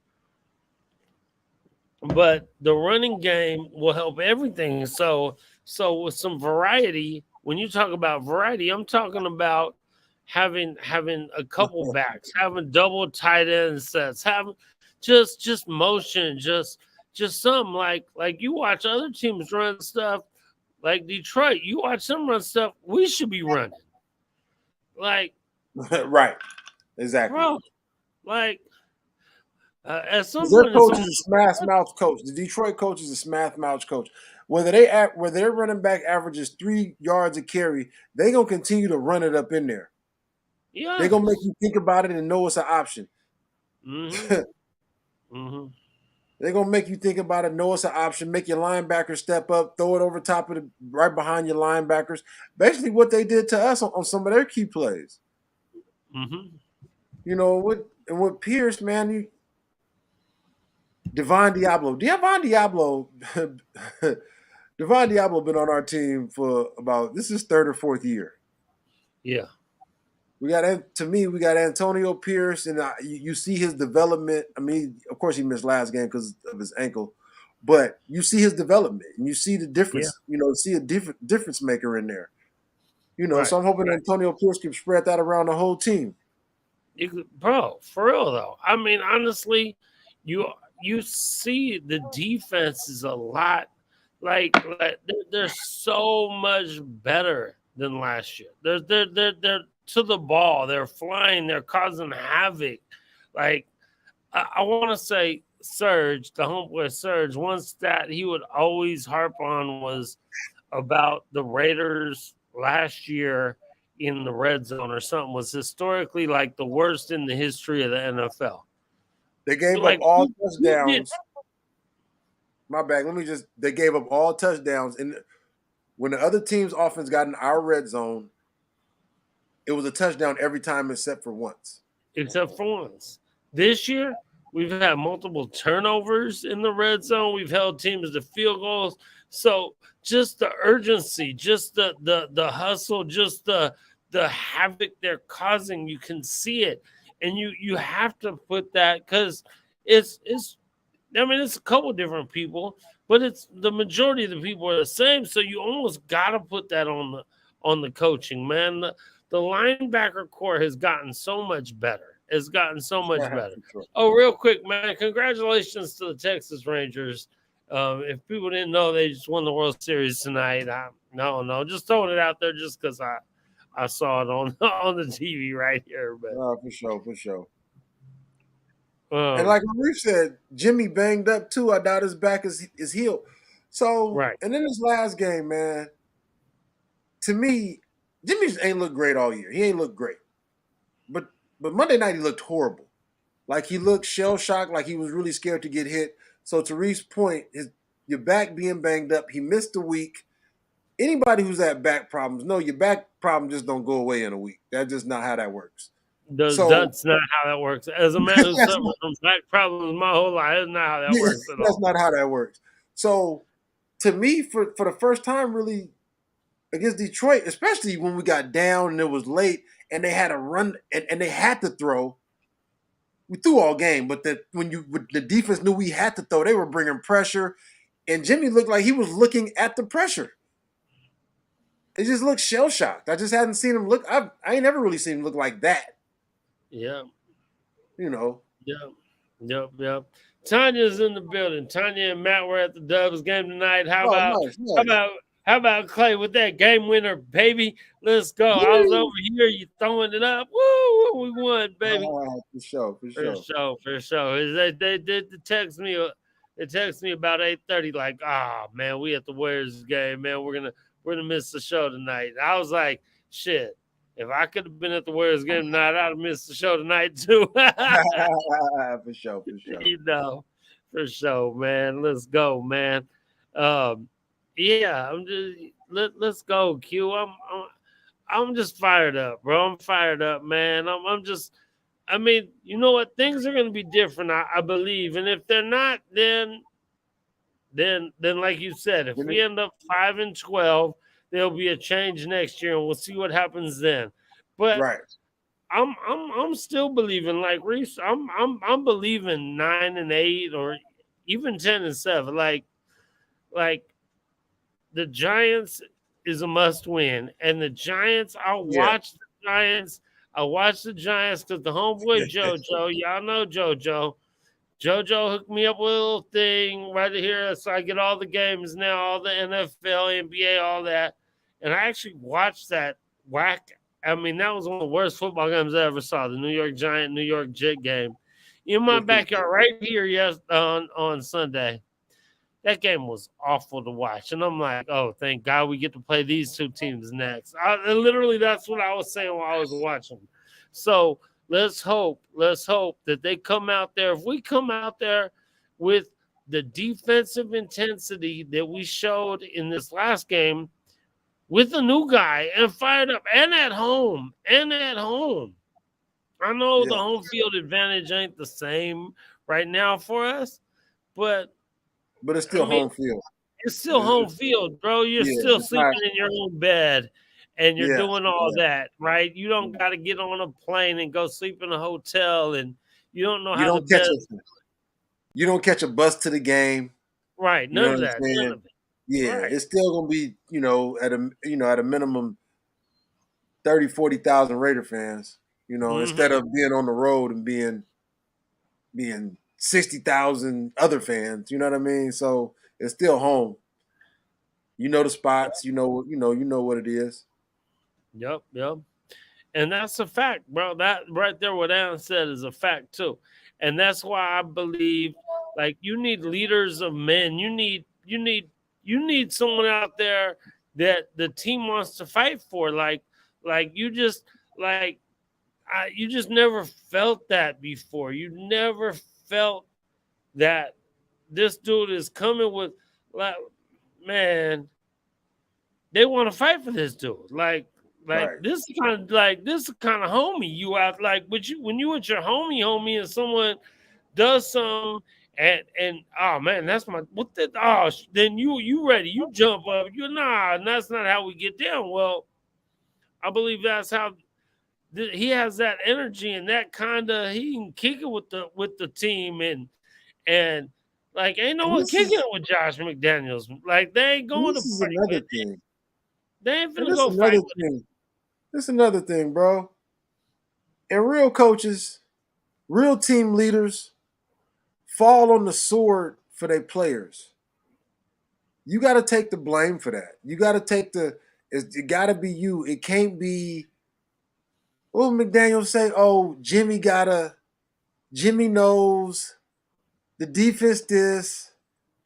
But the running game will help everything. So with some variety, when you talk about variety, I'm talking about having a couple backs, having double tight end sets, having just motion, just something like you watch other teams run stuff like Detroit. You watch them run stuff we should be running. Like, Right. Exactly. bro, like at some Because their point in coach some is a smash mouth coach. The Detroit coach is a smash mouth coach. Whether their running back averages 3 yards a carry, they gonna continue to run it up in there. They gonna make yes. you think about it and know it's an option. Mm-hmm. Mm-hmm. They're gonna make you think about it, know it's an option, make your linebackers step up, throw it over top of right behind your linebackers. Basically, what they did to us on some of their key plays. Mm-hmm. With Pierce, man, Devon Diablo, Devon Diablo been on our team for about this is third or fourth year. Yeah. We got Antonio Pierce, and you see his development. I mean, of course, he missed last game because of his ankle, but you see his development, and you see the Yeah. difference. See a difference maker in there. Right. So I'm hoping Right. Antonio Pierce can spread that around the whole team. Bro, for real though. I mean, honestly, you you see the defense is a lot like they're so much better than last year. They're to the ball. They're flying. They're causing havoc. Like I want to say Serge, the homeboy Serge. One stat he would always harp on was about the Raiders last year in the red zone or something was historically like the worst in the history of the NFL. They gave up Like all who did? touchdowns. My bad. They gave up all touchdowns, and when the other team's offense got in our red zone, it was a touchdown every time except for once. Except for once. This year, We've had multiple turnovers in the red zone. We've held teams to field goals. So just the urgency, just the hustle, just the havoc they're causing, you can see it, and you have to put that because it's. I mean, it's a couple different people, but it's the majority of the people are the same. So you almost got to put that on the coaching, man. The linebacker core has gotten so much better. It's gotten so much better. For sure. Oh, real quick, man! Congratulations to the Texas Rangers. If people didn't know, they just won the World Series tonight. No, just throwing it out there just because I saw it on on the TV right here. But For sure, for sure. And um, like Reef said, Jimmy banged up too. I doubt his back is healed. So, right, and then this last game, man, to me, Jimmy just ain't looked great all year. He ain't looked great. But Monday night he looked horrible. Like he looked shell shocked, like he was really scared to get hit. So to Reef's point, your back being banged up, he missed a week. Anybody who's had back problems, no, your back problem just don't go away in a week. That's just not how that works. So that's not how that works. As a man who that's suffered from back problems my whole life, that's not how that Yeah, works at that's all. not how that works. So to me, for the first time, really against Detroit, especially when we got down and it was late, and they had a run and they had to throw. We threw all game, but when the defense knew we had to throw, they were bringing pressure, and Jimmy looked like he was looking at the pressure. It just looked shell shocked. I just hadn't seen him look. I ain't never really seen him look like that. Yeah, You know. yep. Tanya's in the building. Tanya and Matt were at the Dubs game tonight. How Oh, about nice, how nice. about how about Clay with that game winner, baby? Let's go. I was over Woo! here, you throwing it up. Woo, we won, baby. For sure, for sure. For sure. They did text me. They text me about 8:30, like, ah, man, we at the Warriors game, man. We're gonna miss the show tonight. I was like, shit. If I could have been at the Warriors game tonight, I'd have missed the show tonight too. For sure, for sure. You know, for sure, man. Let's go, man. Um, yeah, let's go, Q. I'm just fired up, bro. I'm fired up, man. I'm just. I mean, you know what? Things are going to be different, I believe, and if they're not, then like you said, if we end up 5-12, there'll be a change next year, and we'll see what happens then. But Right. I'm still believing, like Reese. I'm believing 9-8 or even 10-7. Like the Giants is a must win, and the Giants. Yeah. I watch the Giants because the homeboy JoJo, y'all know JoJo. JoJo hooked me up with a little thing right here, so I get all the games now, all the NFL, NBA, all that. And I actually watched that whack. I mean, that was one of the worst football games I ever saw. The New York Giant, New York Jet game in my backyard right here. Yes, on Sunday. That game was awful to watch, and I'm like, oh, thank God we get to play these two teams next. Literally, that's what I was saying while I was watching. So let's hope that they come out there. If we come out there with the defensive intensity that we showed in this last game with a new guy and fired up and at home. I know the home field advantage ain't the same right now for us, but it's still home field. It's still home field, bro. You're still sleeping in your own bed and you're doing all that, right? You don't got to get on a plane and go sleep in a hotel, and you don't know how you don't catch a bus to the game. Right, none of that. None of it. Yeah, right. It's still gonna be, at a minimum 30,000-40,000 Raider fans, instead of being on the road and being 60,000 other fans, you know what I mean? So it's still home. You know the spots, you know what it is. Yep. And that's a fact, bro. That right there, what Alan said is a fact too. And that's why I believe, like, you need leaders of men. You need someone out there that the team wants to fight for. You just never felt that before. You never felt that this dude is coming with, like, man, they want to fight for this dude. Right. This is kind of homie you out, like, when you with your homie and someone does some, and oh man, that's my what the then you ready, you jump up, you nah, and that's not how we get down. Well, I believe that's how he has that energy and that kind of he can kick it with the team and like ain't no and one kicking it with Josh McDaniels. Like they ain't going to this is fight another with thing. they ain't And finna go fight with it. this is another thing, bro. And real coaches, real team leaders fall on the sword for their players. You got to take the blame for that. You got to take it got to be you. It can't be. What would McDaniel say? Oh, Jimmy knows the defense. This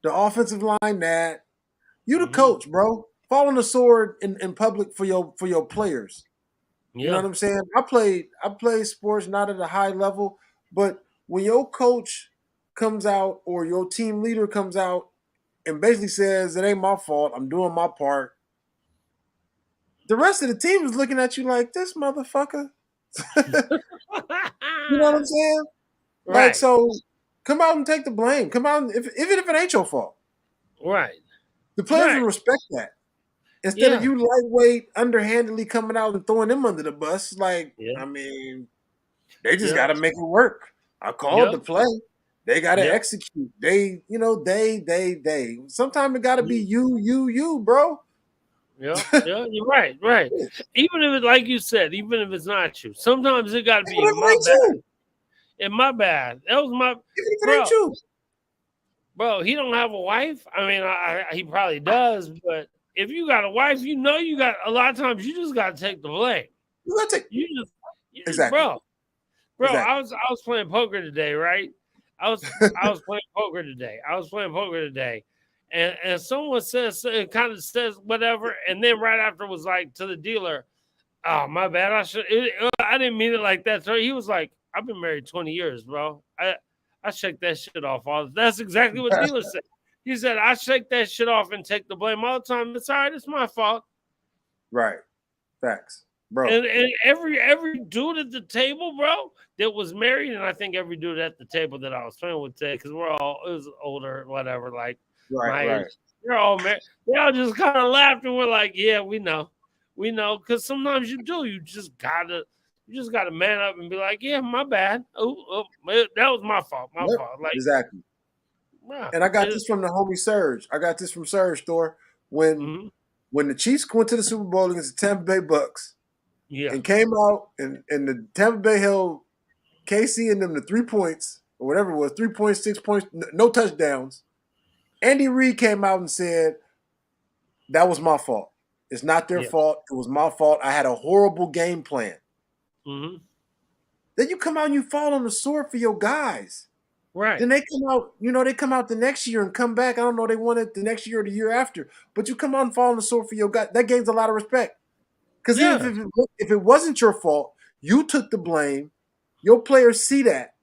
the offensive line. That you the Hmm. coach, bro. Fall on the sword in public for your players. You know Yeah. what I'm saying? I played sports not at a high level, but when your coach comes out or your team leader comes out and basically says it ain't my fault, I'm doing my part, the rest of the team is looking at you like this motherfucker. You know what I'm saying? Like Right. so, come out and take the blame. Come out, even if it ain't your fault. Right. The players will Right. respect that instead of Yeah. you lightweight, underhandedly coming out and throwing them under the bus. Like Yeah. I mean, they just got Yep. to make it work. I called the Yep. play. They got to Yep. execute. They. Sometimes it got to be you, bro. Yeah, yeah, you're right, right. Even Even if it's like you said, even if it's not you, sometimes it got to if be it my ain't bad. you. And my bad. That was my Even if it ain't bro, you. bro. He don't have a wife. I mean, he probably does, but if you got a wife, you know you got a lot of times you just got to take the blame. You got to take You just, exactly, bro. exactly. I was playing poker today, right? I was playing poker today. I was playing poker today, and someone says it kind of says whatever, and then right after was like to the dealer. Oh, my bad. I didn't mean it like that. So he was like, I've been married 20 years, bro. I shake that shit off all. That's exactly what dealer said. He said, I shake that shit off and take the blame all the time. It's all right. It's my fault. Right. Facts, bro. And every dude at the table, bro, that was married, and I think every dude at the table that I was playing with today, because we're all it was older, whatever, like Right, my age. right. They're all married. They all just kind of laughed and we're like, yeah, we know, because sometimes you just gotta man up and be like, yeah, my bad. That was my Yep. fault. Like, Exactly. wow, And I got this from the homie Serge. I got this from Serge Thor when mm-hmm. when the Chiefs went to the Super Bowl against the Tampa Bay Bucks Yeah, and came out and the Tampa Bay held KC and them to 3 points or whatever it was, 3 points, 6 points, no touchdowns. Andy Reid came out and said, that was my fault. It's not their yeah, fault. It was my fault. I had a horrible game plan. mm-hmm. Then you come out and you fall on the sword for your guys. Right, Then they come out, they come out the next year and come back. I don't know, they won it the next year or the year after. But you come out and fall on the sword for your guy. That gains a lot of respect. Because even yeah, if it wasn't your fault, you took the blame. Your players see that,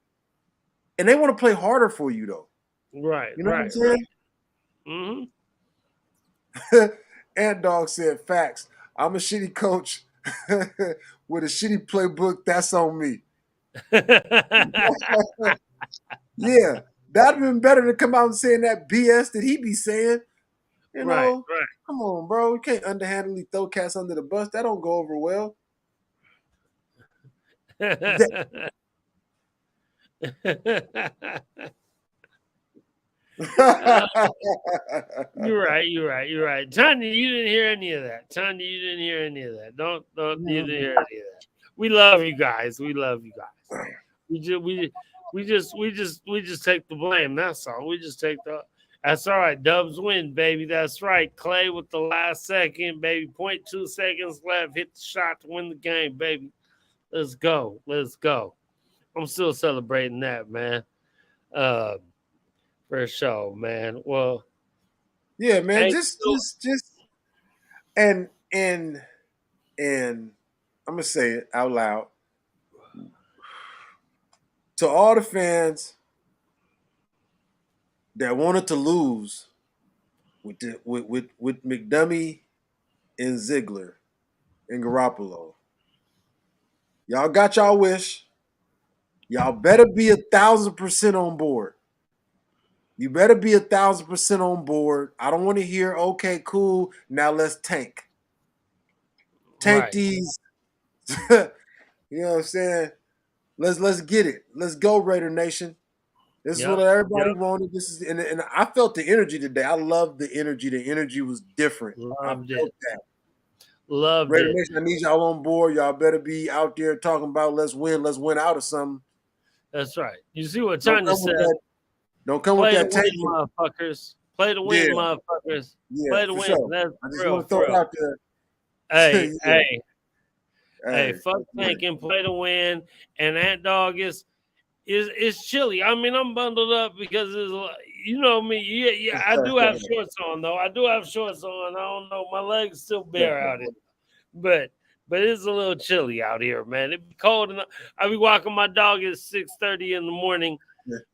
and they want to play harder for you, though. right, You know what I'm right, right. saying? Mm-hmm. Ant Dog said, "Facts. I'm a shitty coach with a shitty playbook. That's on me." Yeah, that'd have been better to come out and saying that BS that he be saying. You Right, know, come on, bro. You can't underhandedly throw cats under the bus. That don't go over well. That, right. You're right. You're right. You're right. Tanya, you didn't hear any of that. Tanya, you didn't hear any of that. Don't, you didn't hear any of that. We love you guys. We love you guys. We just, we just take the blame. That's all. We just take the. That's all right. Dubs win, baby. That's right. Clay with the last second, baby. 0.2 seconds left. Hit the shot to win the game, baby. Let's go. Let's go. I'm still celebrating that, man. Uh, for sure, man. Well, yeah, man. hey, Just, and and and I'm gonna say it out loud to all the fans that wanted to lose with McDummy and Ziegler and Garoppolo. Y'all got y'all wish. Y'all better be 1,000% on board. You better be 1,000% on board. I don't want to hear, okay, cool. Now let's tank. Tank Right. these. You know what I'm saying? Let's get it. Let's go, Raider Nation. This is what Yep. everybody Yep. wanted. This is and I felt the energy today. I love the energy. The energy was different. I Loved felt it. that. Loved Raider it. Nation, I need y'all on board. Y'all better be out there talking about let's win out of something. That's right. You see what Don't Tanya come with said? that. Don't come with Play to that win, tanking. motherfuckers. Play to Yeah, win, motherfuckers. yeah, Play to for win. sure. That's I just real, want to for throw it real. out there. Hey, Yeah, hey, hey, hey, fuck tanking, play to win. And that dog is chilly. I mean, I'm bundled up because it's you know me. Yeah, yeah. I do have shorts on though. I do have shorts on. I don't know. My legs still bare out here, but it's a little chilly out here, man. It be cold enough. I be walking my dog at 6:30 in the morning,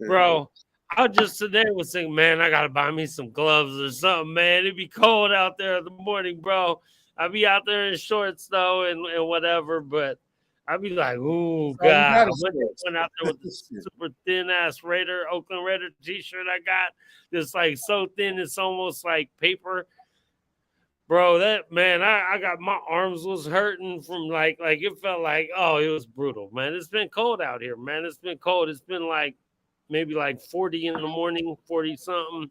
bro. I just today was thinking, man, I gotta buy me some gloves or something, man. It'd be cold out there in the morning, bro. I be out there in shorts though and whatever, but I'd be like, oh all you God. got is sports. Went out there with the super thin ass Oakland Raider t-shirt I got. It's like so thin, it's almost like paper. Bro, that man, I got my arms was hurting from like it felt like, oh, it was brutal, man. It's been cold out here, man. It's been cold. It's been like maybe like 40 in the morning, 40 something.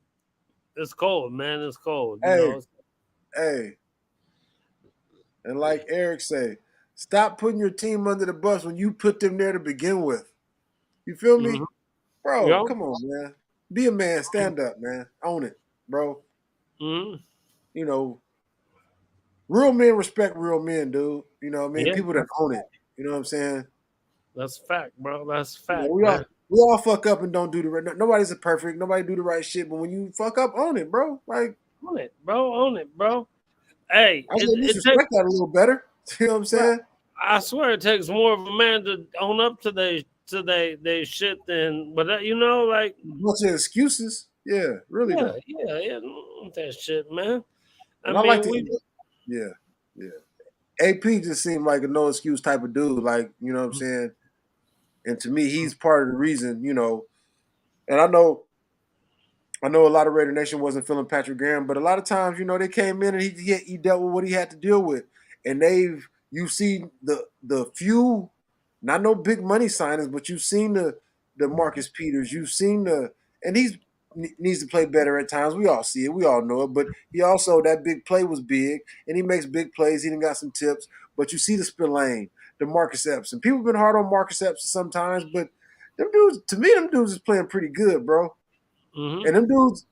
It's cold, man. It's cold, you Hey, know. hey, and like Eric say, stop putting your team under the bus when you put them there to begin with. You feel Mm-hmm. me, bro? Yep. Come on, man. Be a man. Stand up, man. Own it, bro. Mm-hmm. You know, real men respect real men, dude. You know what I mean? Yeah, People that own it. You know what I'm saying? that's fact, bro. That's You know, fact, man. we all fuck up and don't do the right. Nobody's a perfect. Nobody do the right shit. But when you fuck up, own it, bro. Like Own it, bro. Own it, bro. Hey, I say, at least it takes. respect that a little better. You know what I'm Right. saying? I swear it takes more of a man to own up to they shit than, but you know, like Bunch of excuses. Yeah, really yeah, though. yeah, that shit, man. I And I like mean, to. we. Yeah, yeah. AP just seemed like a no excuse type of dude. Like you know what I'm saying. And to me, he's part of the reason. You know, and I know a lot of Raider Nation wasn't feeling Patrick Graham, but a lot of times, you know, they came in and he dealt with what he had to deal with, and you've seen the few, not no big money signings, but you've seen the Marcus Peters, you've seen and he's needs to play better at times. We all see it, we all know it, but he also that big play was big, and he makes big plays. He done got some tips, but you see the Spillane, the Marcus Epps, and people have been hard on Marcus Epps sometimes, but them dudes, to me, them dudes is playing pretty good, bro. Mm-hmm. And them dudes,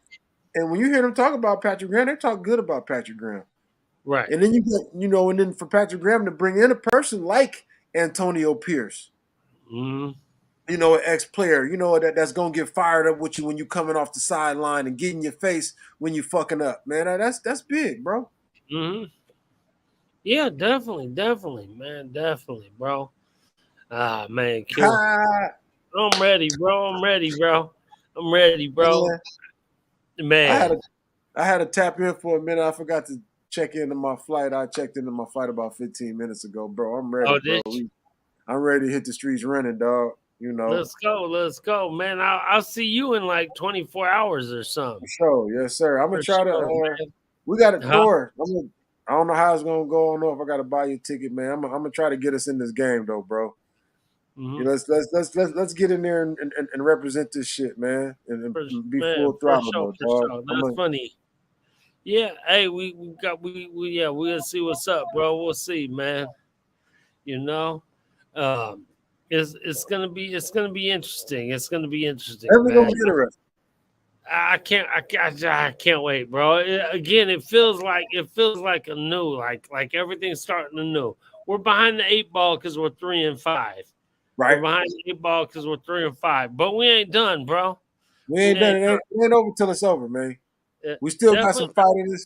and when you hear them talk about Patrick Graham, they talk good about Patrick Graham. Right. And then you get, you know, and then for Patrick Graham to bring in a person like Antonio Pierce, Mm-hmm. you know, an ex-player, you know, that's gonna get fired up with you when you coming off the sideline and get in your face when you fucking up, man. That's big, bro. Mm-hmm. Yeah, definitely, man, definitely, bro. Ah, man, Q. Ha, I'm ready, bro. I'm ready, bro. I'm ready, bro. man. I had Man. a I had to tap in for a minute. I forgot to check into my flight. I checked into my flight about 15 minutes ago, bro. I'm ready, Oh, bro. did you? I'm ready to hit the streets running, dog. You know. Let's go, man. I'll see you in like 24 hours or For something. sure, yes, sir. I'm gonna For try to. sure, man. We got a Huh? tour. I don't know how it's gonna go. I don't know if I got to buy you a ticket, man. I'm gonna try to get us in this game, though, bro. You Mm-hmm. know, let's get in there and represent this shit, man, and be Man, full throttle, though, for dog. sure. I'm That's gonna, funny. Yeah, hey, we yeah, we'll see what's up, bro. We'll see, man. You know, um, it's gonna be interesting. It's gonna be interesting, definitely gonna man. be interesting. I can't wait, bro. Again, it feels like a new, like everything's starting anew. We're behind the eight ball because we're 3-5. We're Right? behind the eight ball because we're 3-5, but we ain't done, bro. We We ain't done ain't it. done. It ain't over till it's over, man. We It's still got definitely some fight in this.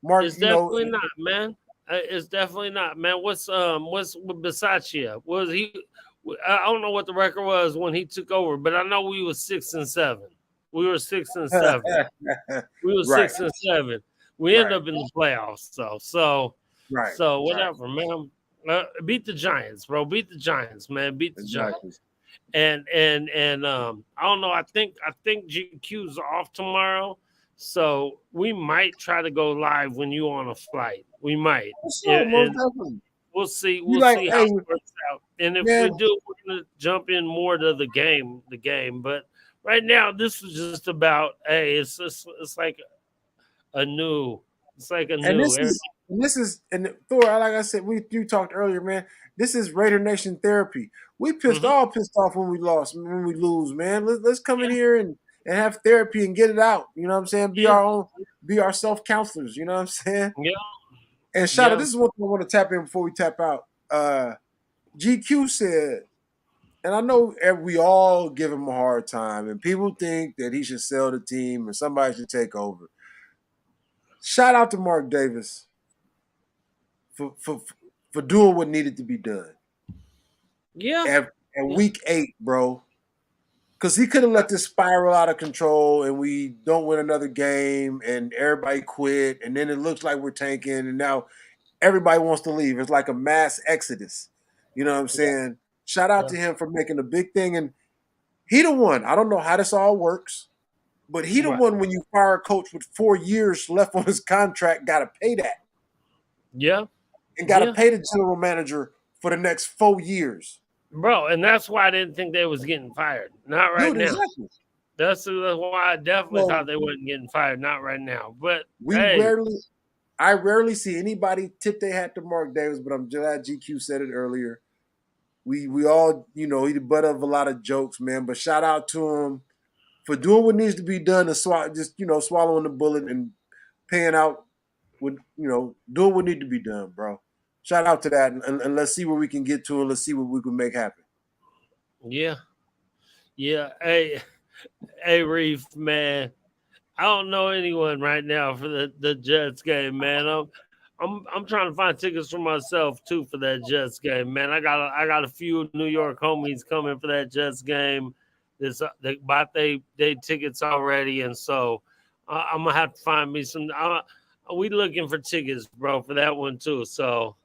Mark, It's you know, definitely not, man. It's definitely not, man. What's with Bisaccia? Was he? I don't know what the record was when he took over, but I know we was 6-7. We were 6-7. We were right, 6-7. We end right, up in the playoffs, right, so right. whatever, man. Beat the Giants, bro. Beat the Giants, man. Beat the Exactly. Giants. and I don't know. I think GQ's off tomorrow, so we might try to go live when you on a flight. We might, For sure, most and definitely. we'll see. You We'll like, see how hey, it works out. And if we man, do, we're gonna jump in more to the game. The game, but right now this is just about. Hey, it's like a new. It's like a and new. and Thor, like I said, you talked earlier, man. This is Raider Nation therapy. We Mm-hmm. pissed off when we lose, man. Let's come in Yeah, here and have therapy and get it out. You know what I'm saying? yeah, Be our self counselors. You know what I'm saying? yeah, And Shada, yeah. this is what I want to tap in before we tap out. GQ said, and I know we all give him a hard time, and people think that he should sell the team or somebody should take over. Shout out to Mark Davis for for for doing what needed to be done Yeah, at yeah, week 8, bro. Because he could have let this spiral out of control and we don't win another game and everybody quit and then it looks like we're tanking and now everybody wants to leave. It's like a mass exodus. You know what I'm yeah, saying? Shout out yeah. to him for making a big thing. And he the one. I don't know how this all works, but he the Right. one when you fire a coach with 4 years left on his contract, got to pay that Yeah, and got to yeah. pay the general manager for the next 4 years. Bro, and that's why I didn't think they was getting fired. Not right Dude, now. exactly. That's why I definitely So thought they wasn't getting fired. Not right now. But we hey, rarely, I rarely see anybody tip their hat to Mark Davis, but I'm glad GQ said it earlier. We all, he the butt of a lot of jokes, man. But shout out to him for doing what needs to be done and swallowing the bullet and paying out with doing what need to be done, bro. Shout out to that, and let's see where we can get to, and let's see what we can make happen. yeah, yeah. Hey, Reef, man. I don't know anyone right now for the Jets game, man. I'm trying to find tickets for myself too for that Jets game, man. I got a few New York homies coming for that Jets game. They bought they tickets already, and so I'm gonna have to find me some. We looking for tickets, bro, for that one too. So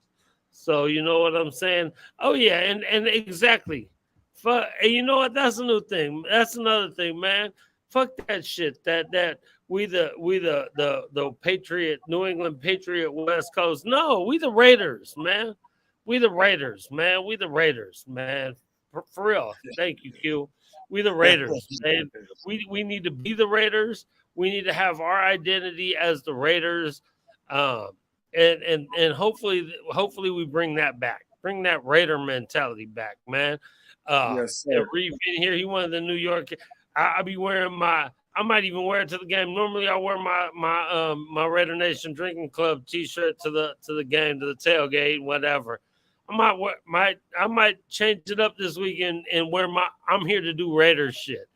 you know what I'm saying? Oh yeah, and exactly. Fuck, and you know what? That's a new thing. That's another thing, man. Fuck that shit. That we the Patriot New England Patriot West Coast. No, we the Raiders, man. We the Raiders, man. We the Raiders, man. For real. Thank you, Q. We the Raiders, man. We need to be the Raiders. We need to have our identity as the Raiders. Um, and hopefully we bring that back. Bring that Raider mentality back, man. Yes, And sir. Reeve in here, he one of the New York. I be wearing my. I might even wear it to the game. Normally, I wear my Raider Nation Drinking Club T-shirt to the game, to the tailgate, whatever. I might change it up this weekend and wear my. I'm here to do Raiders shit.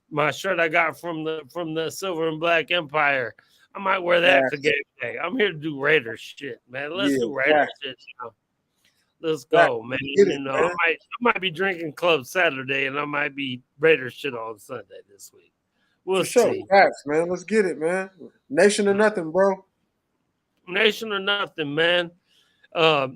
My shirt I got from the Silver and Black Empire. I might wear that to Facts. game day. I'm here to do Raiders shit, man. Let's Yeah, do Raiders facts. shit. Let's Facts. go, man. Let's get it, I man. might be drinking club Saturday and I might be Raiders shit on Sunday this week. For We'll sure. see. Facts, man. Let's get it, man. Nation or nothing, bro. Nation or nothing, man.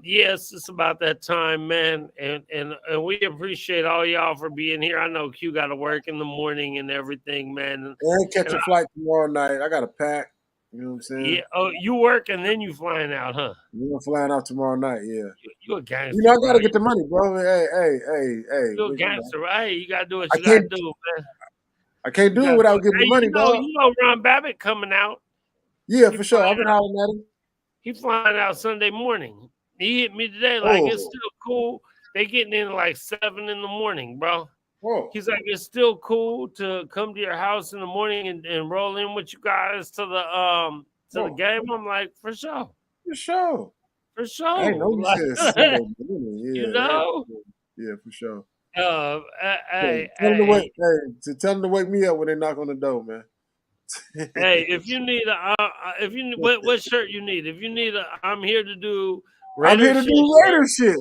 Yes, it's about that time, man. And we appreciate all y'all for being here. I know Q got to work in the morning and everything, man. I ain't And catching flight tomorrow night. I got a pack. You know what I'm yeah, saying? oh, you work and then you flying out, huh? We're flying out tomorrow night. Yeah. You a gangster, I bro. gotta get the money, bro. Hey. You a gangster, right? Hey, you gotta do what I you gotta can't. do, man. I can't You do it gotta do without it. getting the Hey, money, dog. Ron Babbitt coming out. Yeah, He for sure. I've flying been out. hollering at him. He flying out Sunday morning. He hit me today like it's Oh, still cool. They getting in like 7 in the morning, bro. whoa, He's like, it's still cool to come to your house in the morning and roll in with you guys to the whoa, game. I'm like, for sure. for sure. For I didn't sure. know you said Like, Sunday morning. you Yeah, that's know? cool. Yeah, for sure. Hey, Tell them to wake. hey, Tell them to wake me up when they knock on the door, man. hey, if you need if you what shirt you need, if you need I'm here to do I'm here Raider to shit do shirt. Raider shit.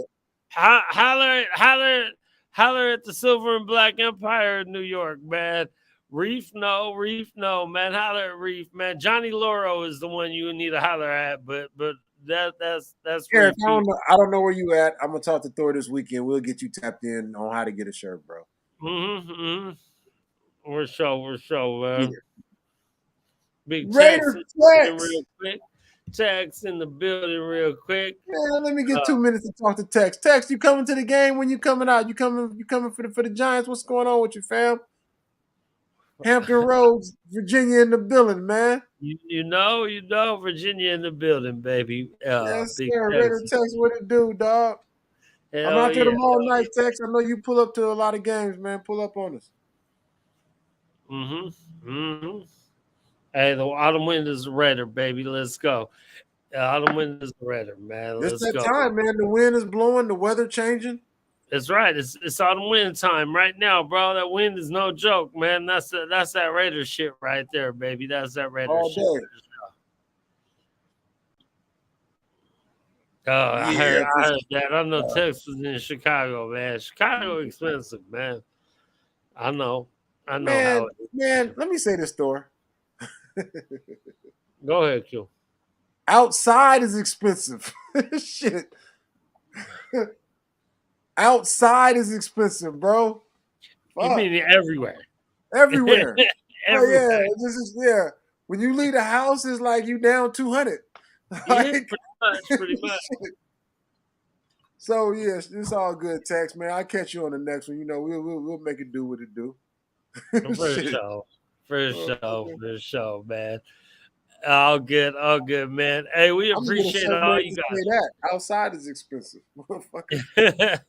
Holler at the Silver and Black Empire in New York, man. Reef, no, man. Holler at Reef, man. Johnny Loro is the one you need to holler at, but that's Eric, Reef P. I don't know where you at. I'm gonna talk to Thor this weekend. We'll get you tapped in on how to get a shirt, bro. Mm-hmm. We're sure, Yeah. man. Big Tex Raider in the building Tex. real quick. Tex in the building real quick. Man, let me Uh, get 2 minutes to talk to Tex. Tex, you coming to the game? When you coming out? You coming for the Giants? What's going on with you, fam? Hampton Roads, Virginia in the building, man. you know, Virginia in the building, baby. Yes, Big sir. Raider Texas. Tex, what it do, dog? I'm Hell out there yeah. tomorrow night, Tex. I know you pull up to a lot of games, man. Pull up on us. Mm-hmm. Mm-hmm. Hey, the autumn wind is redder, baby. Let's go. Autumn wind is redder, man. This Let's that go. time, man. The wind is blowing, the weather changing. That's right. It's autumn wind time right now, bro. That wind is no joke, man. That's that Raider shit right there, baby. That's that Raider All shit. day. Oh, I heard Yeah, I heard that. I know Texas and Chicago, man. Chicago expensive, man. I know. I know how man, it is. man. Let me say this, store. Go ahead, Q. Outside is expensive. Shit. Outside is expensive, bro. You Fuck. mean everywhere. Everywhere. Oh yeah, Everywhere. this is yeah. When you leave the house, it's like you down 200. Yeah, Like, pretty much, pretty much. shit. So yes, it's all good, Tex, man. I'll catch you on the next one. You know, we'll make it do what it do. For Shit. sure. For sure. Okay. For sure, man. All good, man. Hey, we I'm gonna get a appreciate shirt all made you to say that. Outside is expensive, motherfucker. guys.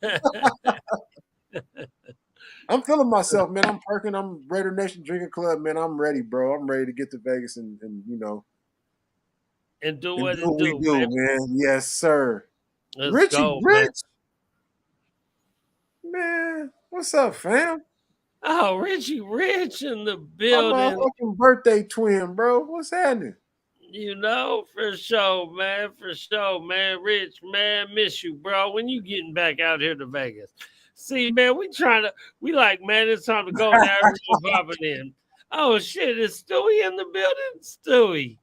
I'm feeling myself, man. I'm perking. I'm Raider Nation Drinking Club, man. I'm ready, bro. I'm ready to get to Vegas and And do and what do it what we do, do, baby. man. Yes, sir. Let's Richie go, man. Rich, man. What's up, fam? Oh, Richie Rich in the My building. motherfucking birthday twin, bro. What's happening? For sure, man. For sure, man. Rich, man, miss you, bro. When you getting back out here to Vegas? See, man, we like, man, it's time to go now. Everyone popping in. Oh shit, is Stewie in the building?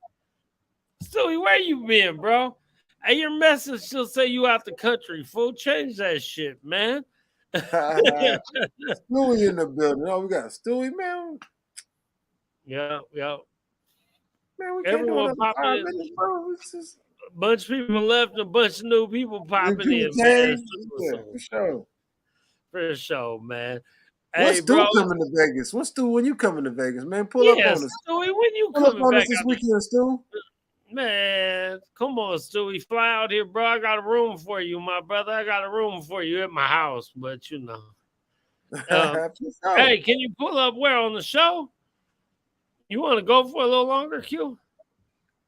Stewie, where you been, bro? Hey, your message still say you out the country. Fool, change that shit, man. Stewie in the building. Oh, we got Stewie, man. Yeah, yeah. Man, we can't do Everyone another popping 5 minutes, in. bro. It's just A bunch of people left and a bunch of new people when popping people in, man. came, Super yeah, soon. for sure. For sure, man. What's Hey, Stu bro. coming to Vegas? What's Stu when you coming to Vegas, man? Pull up Yeah, on us. Stewie, when you Pull up coming on us back this out? weekend, Stu. Man, come on, Stewie. Fly out here, bro. I got a room for you, my brother. I got a room for you at my house, but you know. Um, For sure. hey, can you pull up where on the show? You want to go for a little longer, Q?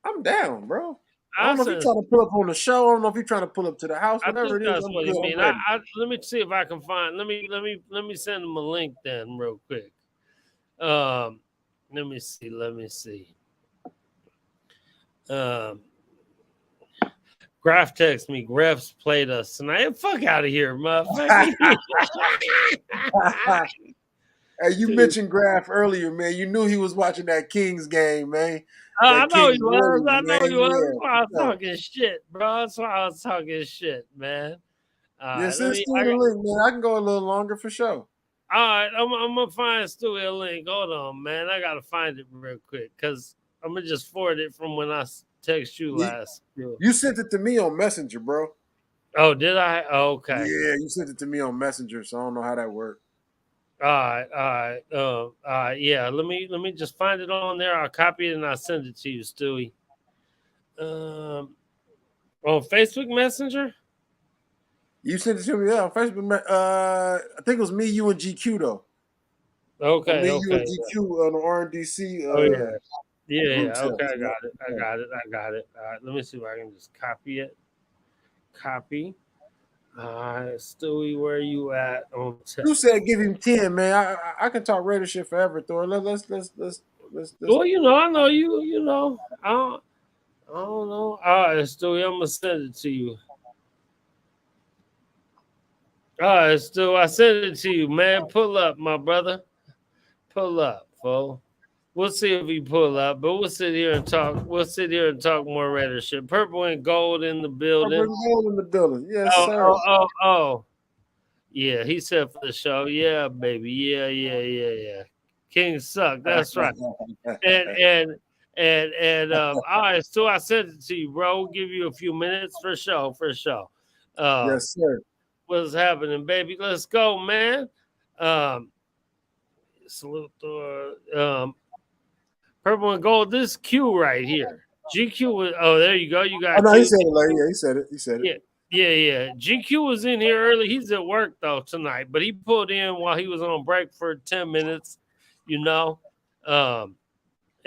I'm down, bro. I I don't know if you're said, trying to pull up on the show. I don't know if you're trying to pull up to the house. I Whatever think it is, that's I'm what he good. I'm mean. ready. Let me see if I can find. Let me send him a link then, real quick. Um, let me see. Let me see. Um, Graf text me. Graf's played us tonight. Fuck out of here, motherfucker. Hey, you Dude, mentioned Graf earlier, man. You knew he was watching that Kings game, man. I That know Kings he was. Warriors, I know man. he was. Yeah, That's why I was for sure. talking shit, bro. That's why I was talking shit, man. All Yeah, right, let send me. Stu the link, man. I can go a little longer for sure. All right, I'm gonna find Stewie a link. Hold on, man. I gotta find it real quick because I'm gonna just forward it from when I text you You, last. you sent it to me on Messenger, bro. Oh, did I? Oh, okay. Yeah, you sent it to me on Messenger, so I don't know how that worked. All right, all right. Yeah. Let me just find it on there. I'll copy it and I'll send it to you, Stewie. Um, on Facebook Messenger. You sent it to me, yeah, on Facebook. I think it was me, you, and GQ though. Or Okay, me, you, and okay. GQ on the RNDC Oh yeah, yeah. group Okay, text. I got it. I got it. I got it. All right. Let me see if I can just copy it. Copy. All right, Stewie, where you at on You text? said give him 10, man. I can talk Raider shit forever, Thor. Let's Well, I know you. I don't know. All right, Stewie, I'm gonna send it to you. All right, Stewie, I sent it to you, man. Pull up, my brother. Pull up, fool. We'll see if he pull up, but we'll sit here and talk. We'll sit here and talk more Raider shit. Purple and gold in the Purple building. and gold in the building. Yes, Oh, sir. oh, oh, oh. Yeah, he said for the show. Yeah, baby. Yeah. Kings suck. That's right. And all right, so I sent it to you, bro. We'll give you a few minutes for sure, for sure. Yes, sir. What's happening, baby? Let's go, man. Um, salute purple and gold. This Q right here. GQ was there you go. You Oh got no, he Q. said it, Larry. Yeah, he said it. He said it. Yeah. GQ was in here early. He's at work though tonight, but he pulled in while he was on break for 10 minutes, you know. Um,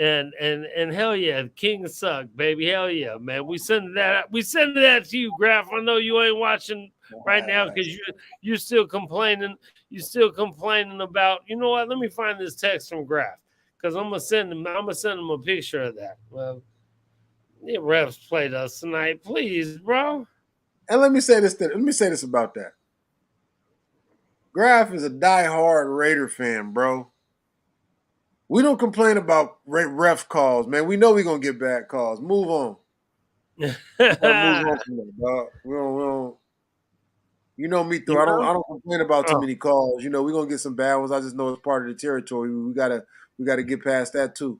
and hell yeah, the Kings suck, baby. Hell yeah, man. We send that to you, Graf. I know you ain't watching right now because you're still complaining. You're still complaining about, you know what? Let me find this text from Graf. Because I'm gonna send him a picture of that. Well, the refs played us tonight. Please, bro. And let me say this. Let me say this about that. Graf is a diehard Raider fan, bro. We don't complain about ref calls, man. We know we're gonna get bad calls. Move on. Move on from that, dog. We don't. You know me, though. I don't complain about too many calls. You know, we're gonna get some bad ones. I just know it's part of the territory. We gotta get past that too.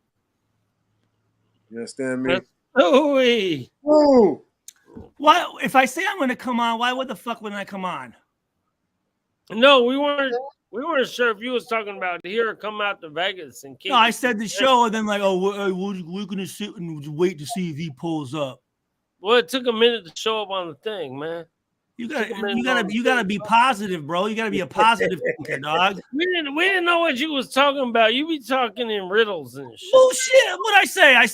You understand me? Ooh. Why? If I say I'm gonna come on, why the fuck wouldn't I come on? No, we weren't sure if you was talking about here or come out to Vegas and No, I said the show, and then like, we're gonna sit and wait to see if he pulls up. Well, it took a minute to show up on the thing, man. You gotta be positive, bro. You gotta be a positive thinker, dog. We didn't know what you was talking about. You be talking in riddles and shit. Bullshit. What'd I say? I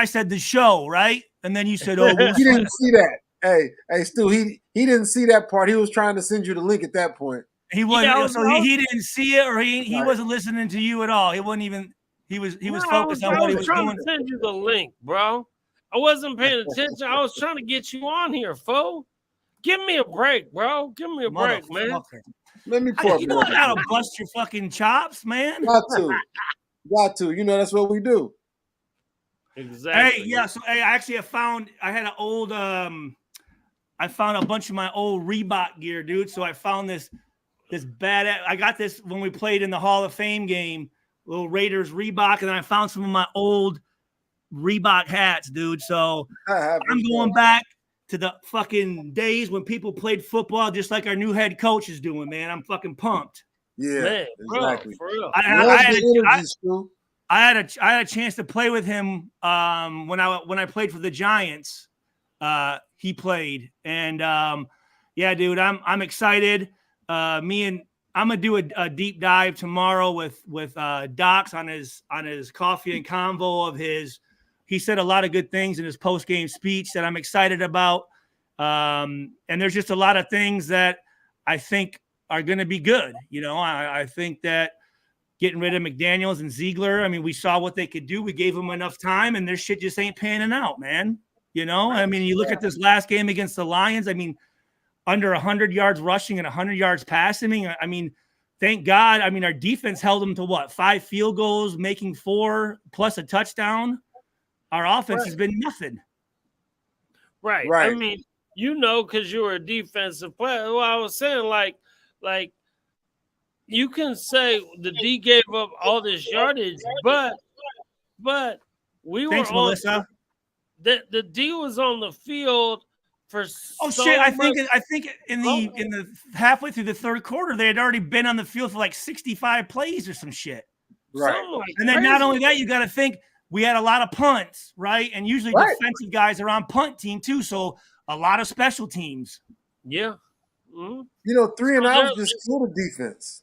said the show, right? And then you said, "Oh, he didn't see that." Hey, Stu. He didn't see that part. He was trying to send you the link at that point. He wasn't. He didn't see it, or he wasn't listening to you at all. He wasn't even. He was focused on what he was doing. I was trying to send you the link, bro. I wasn't paying attention. I was trying to get you on here, fool. Give me a break, bro. Give me a break, man. Let me pour. You know how to bust your fucking chops, man. Got to. You know that's what we do. Exactly. Hey, yeah. So, I actually I had an old. I found a bunch of my old Reebok gear, dude. So I found this bad. I got this when we played in the Hall of Fame game, little Raiders Reebok, and then I found some of my old Reebok hats, dude. So I'm going back to the fucking days when people played football just like our new head coach is doing, man. I'm fucking pumped. Yeah, man, exactly. Bro, for real. I had a chance to play with him when I played for the Giants. He played, and yeah, dude, I'm excited. I'm gonna do a deep dive tomorrow with Docs on his coffee and convo of his. He said a lot of good things in his post-game speech that I'm excited about. And there's just a lot of things that I think are going to be good. You know, I think that getting rid of McDaniels and Ziegler, I mean, we saw what they could do. We gave them enough time, and their shit just ain't panning out, man. You know, I mean, you look at this last game against the Lions, I mean, under 100 yards rushing and 100 yards passing. I mean, thank God. I mean, our defense held them to what? 5 field goals, making 4 plus a touchdown. Our offense has been nothing. Right. I mean, you know, because you were a defensive player. Well, I was saying, like you can say the D gave up all this yardage, but we were on Melissa. The D was on the field for I think in the halfway through the third quarter, they had already been on the field for like 65 plays or some shit. Right. And then not only that, you got to think we had a lot of punts, right? And usually defensive guys are on punt team too, so a lot of special teams. Yeah. Mm-hmm. You know, 3 and outs just kill the defense.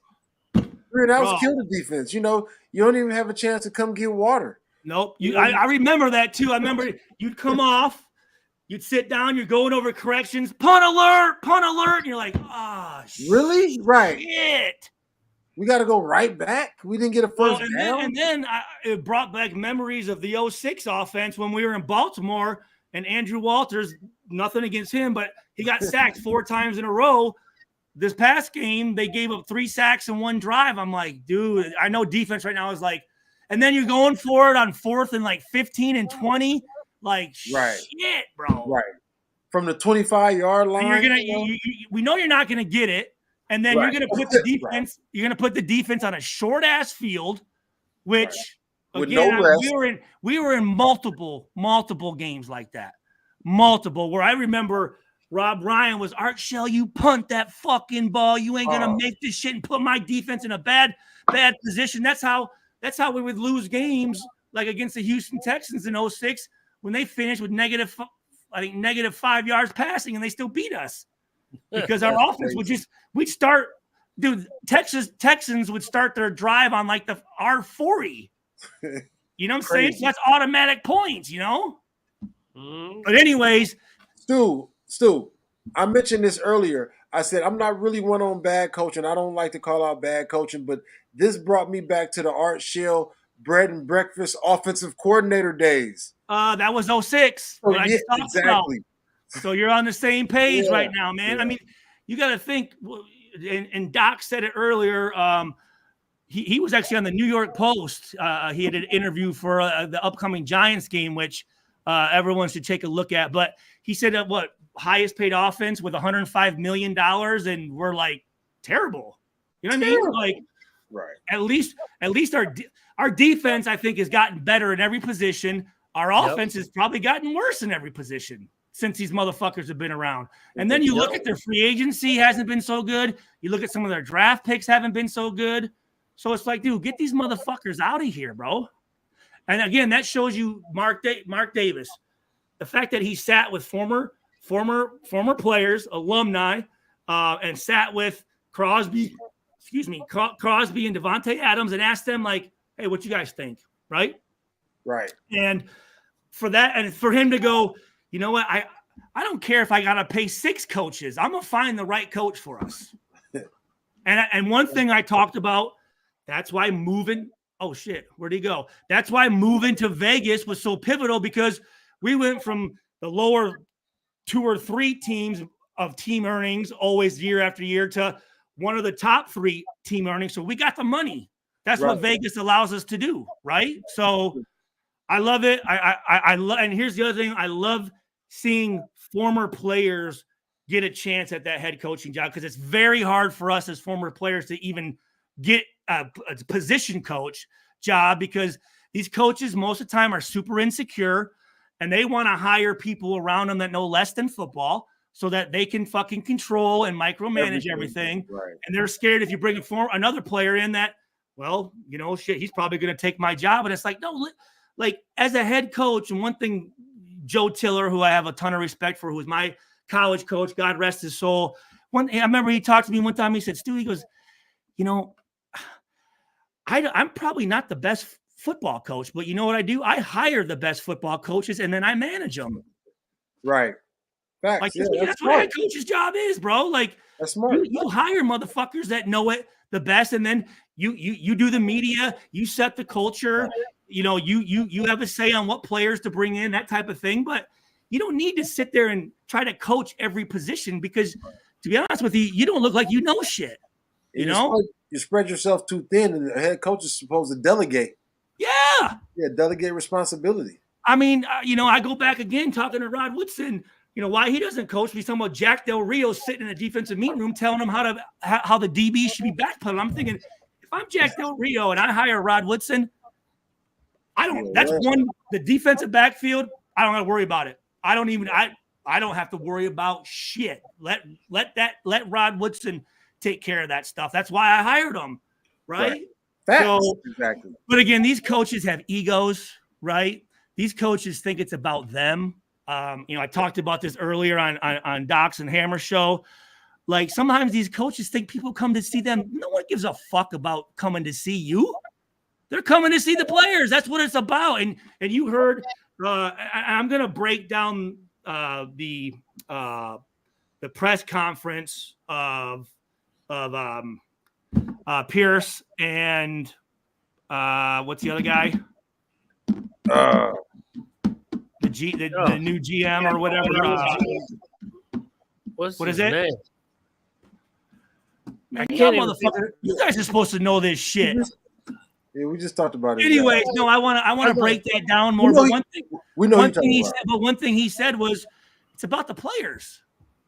3 and outs kill the defense. You know, you don't even have a chance to come get water. Nope. I remember that too. I remember you'd come off, you'd sit down, you're going over corrections, punt alert, and you're like, really? Right. Shit. We got to go right back. We didn't get a first down. And then it brought back memories of the 06 offense when we were in Baltimore and Andrew Walters, nothing against him, but he got sacked 4 times in a row. This past game, they gave up 3 sacks in 1 drive. I'm like, dude, I know defense right now is like, and then you're going for it on 4th and like 15 and 20. Like, shit, bro. Right. From the 25-yard line. And we know you're not going to get it. And then you're going to put the defense. You're going to put the defense on a short ass field, which again we were in multiple games like that, where I remember Rob Ryan was, Art Shell, you punt that fucking ball. You ain't gonna make this shit and put my defense in a bad position. That's how we would lose games, like against the Houston Texans in 2006 when they finished with negative 5 yards passing and they still beat us because our offense we'd start, dude. Texans would start their drive on like the R40. You know what I'm saying? So that's automatic points, you know. But anyways, Stu, I mentioned this earlier. I said I'm not really one on bad coaching. I don't like to call out bad coaching, but this brought me back to the Art Shell bread and breakfast offensive coordinator days. That was 2006. Oh, yeah, exactly. So you're on the same page right now, man. Yeah. I mean, you got to think, and Doc said it earlier. He was actually on the New York Post. He had an interview for the upcoming Giants game, which everyone should take a look at. But he said highest paid offense with $105 million, and we're like terrible. You know what I mean? Like, right. At least our defense, I think, has gotten better in every position. Our offense has probably gotten worse in every position since these motherfuckers have been around. And then you look at their free agency hasn't been so good. You look at some of their draft picks haven't been so good. So it's like, dude, get these motherfuckers out of here, bro. And again, that shows you Mark Davis, the fact that he sat with former players, alumni, and sat with Crosby and Devontae Adams and asked them like, hey, what you guys think? Right. And for that, and for him to go, you know what? I don't care if I got to pay 6 coaches. I'm going to find the right coach for us. And one thing I talked about, that's why moving – oh, shit, where'd he go? That's why moving to Vegas was so pivotal, because we went from the lower 2 or 3 teams of team earnings always year after year to one of the top 3 team earnings. So we got the money. That's what Vegas allows us to do, right? So I love it. I love – and here's the other thing. I love seeing former players get a chance at that head coaching job, because it's very hard for us as former players to even get a position coach job, because these coaches most of the time are super insecure and they want to hire people around them that know less than football so that they can fucking control and micromanage everything. Right. And they're scared if you bring another player in that, well, you know, shit, he's probably going to take my job. And it's like, no, like as a head coach, and one thing, Joe Tiller, who I have a ton of respect for, who was my college coach, God rest his soul. I remember he talked to me one time. He said, Stu, he goes, you know, I'm probably not the best football coach, but you know what I do? I hire the best football coaches and then I manage them. Right. Facts. Like, that's what a coach's job is, bro. Like, that's smart. You hire motherfuckers that know it the best, and then you do the media, you set the culture. You know, you have a say on what players to bring in, that type of thing. But you don't need to sit there and try to coach every position, because, to be honest with you, you don't look like you know shit. You know? You spread yourself too thin, and the head coach is supposed to delegate. Yeah. Yeah, delegate responsibility. I mean, you know, I go back again talking to Rod Woodson, you know, why he doesn't coach. He's talking about Jack Del Rio sitting in a defensive meeting room telling him how the DB should be backpedaling. I'm thinking, if I'm Jack Del Rio and I hire Rod Woodson, the defensive backfield, I don't have to worry about it. I don't have to worry about shit. Let Rod Woodson take care of that stuff. That's why I hired him, right? So, exactly. But again, these coaches have egos, right? These coaches think it's about them. You know, I talked about this earlier on Doc's and Hammer show. Like, sometimes these coaches think people come to see them. No one gives a fuck about coming to see you. They're coming to see the players. That's what it's about. And you heard, I'm going to break down the press conference of Pierce and what's the other guy? The new GM or whatever. What is it? Name? Man, motherfucker, you guys are supposed to know this shit. Yeah, we just talked about it. Anyways, no, I want to break that down more. But one thing he said was, it's about the players.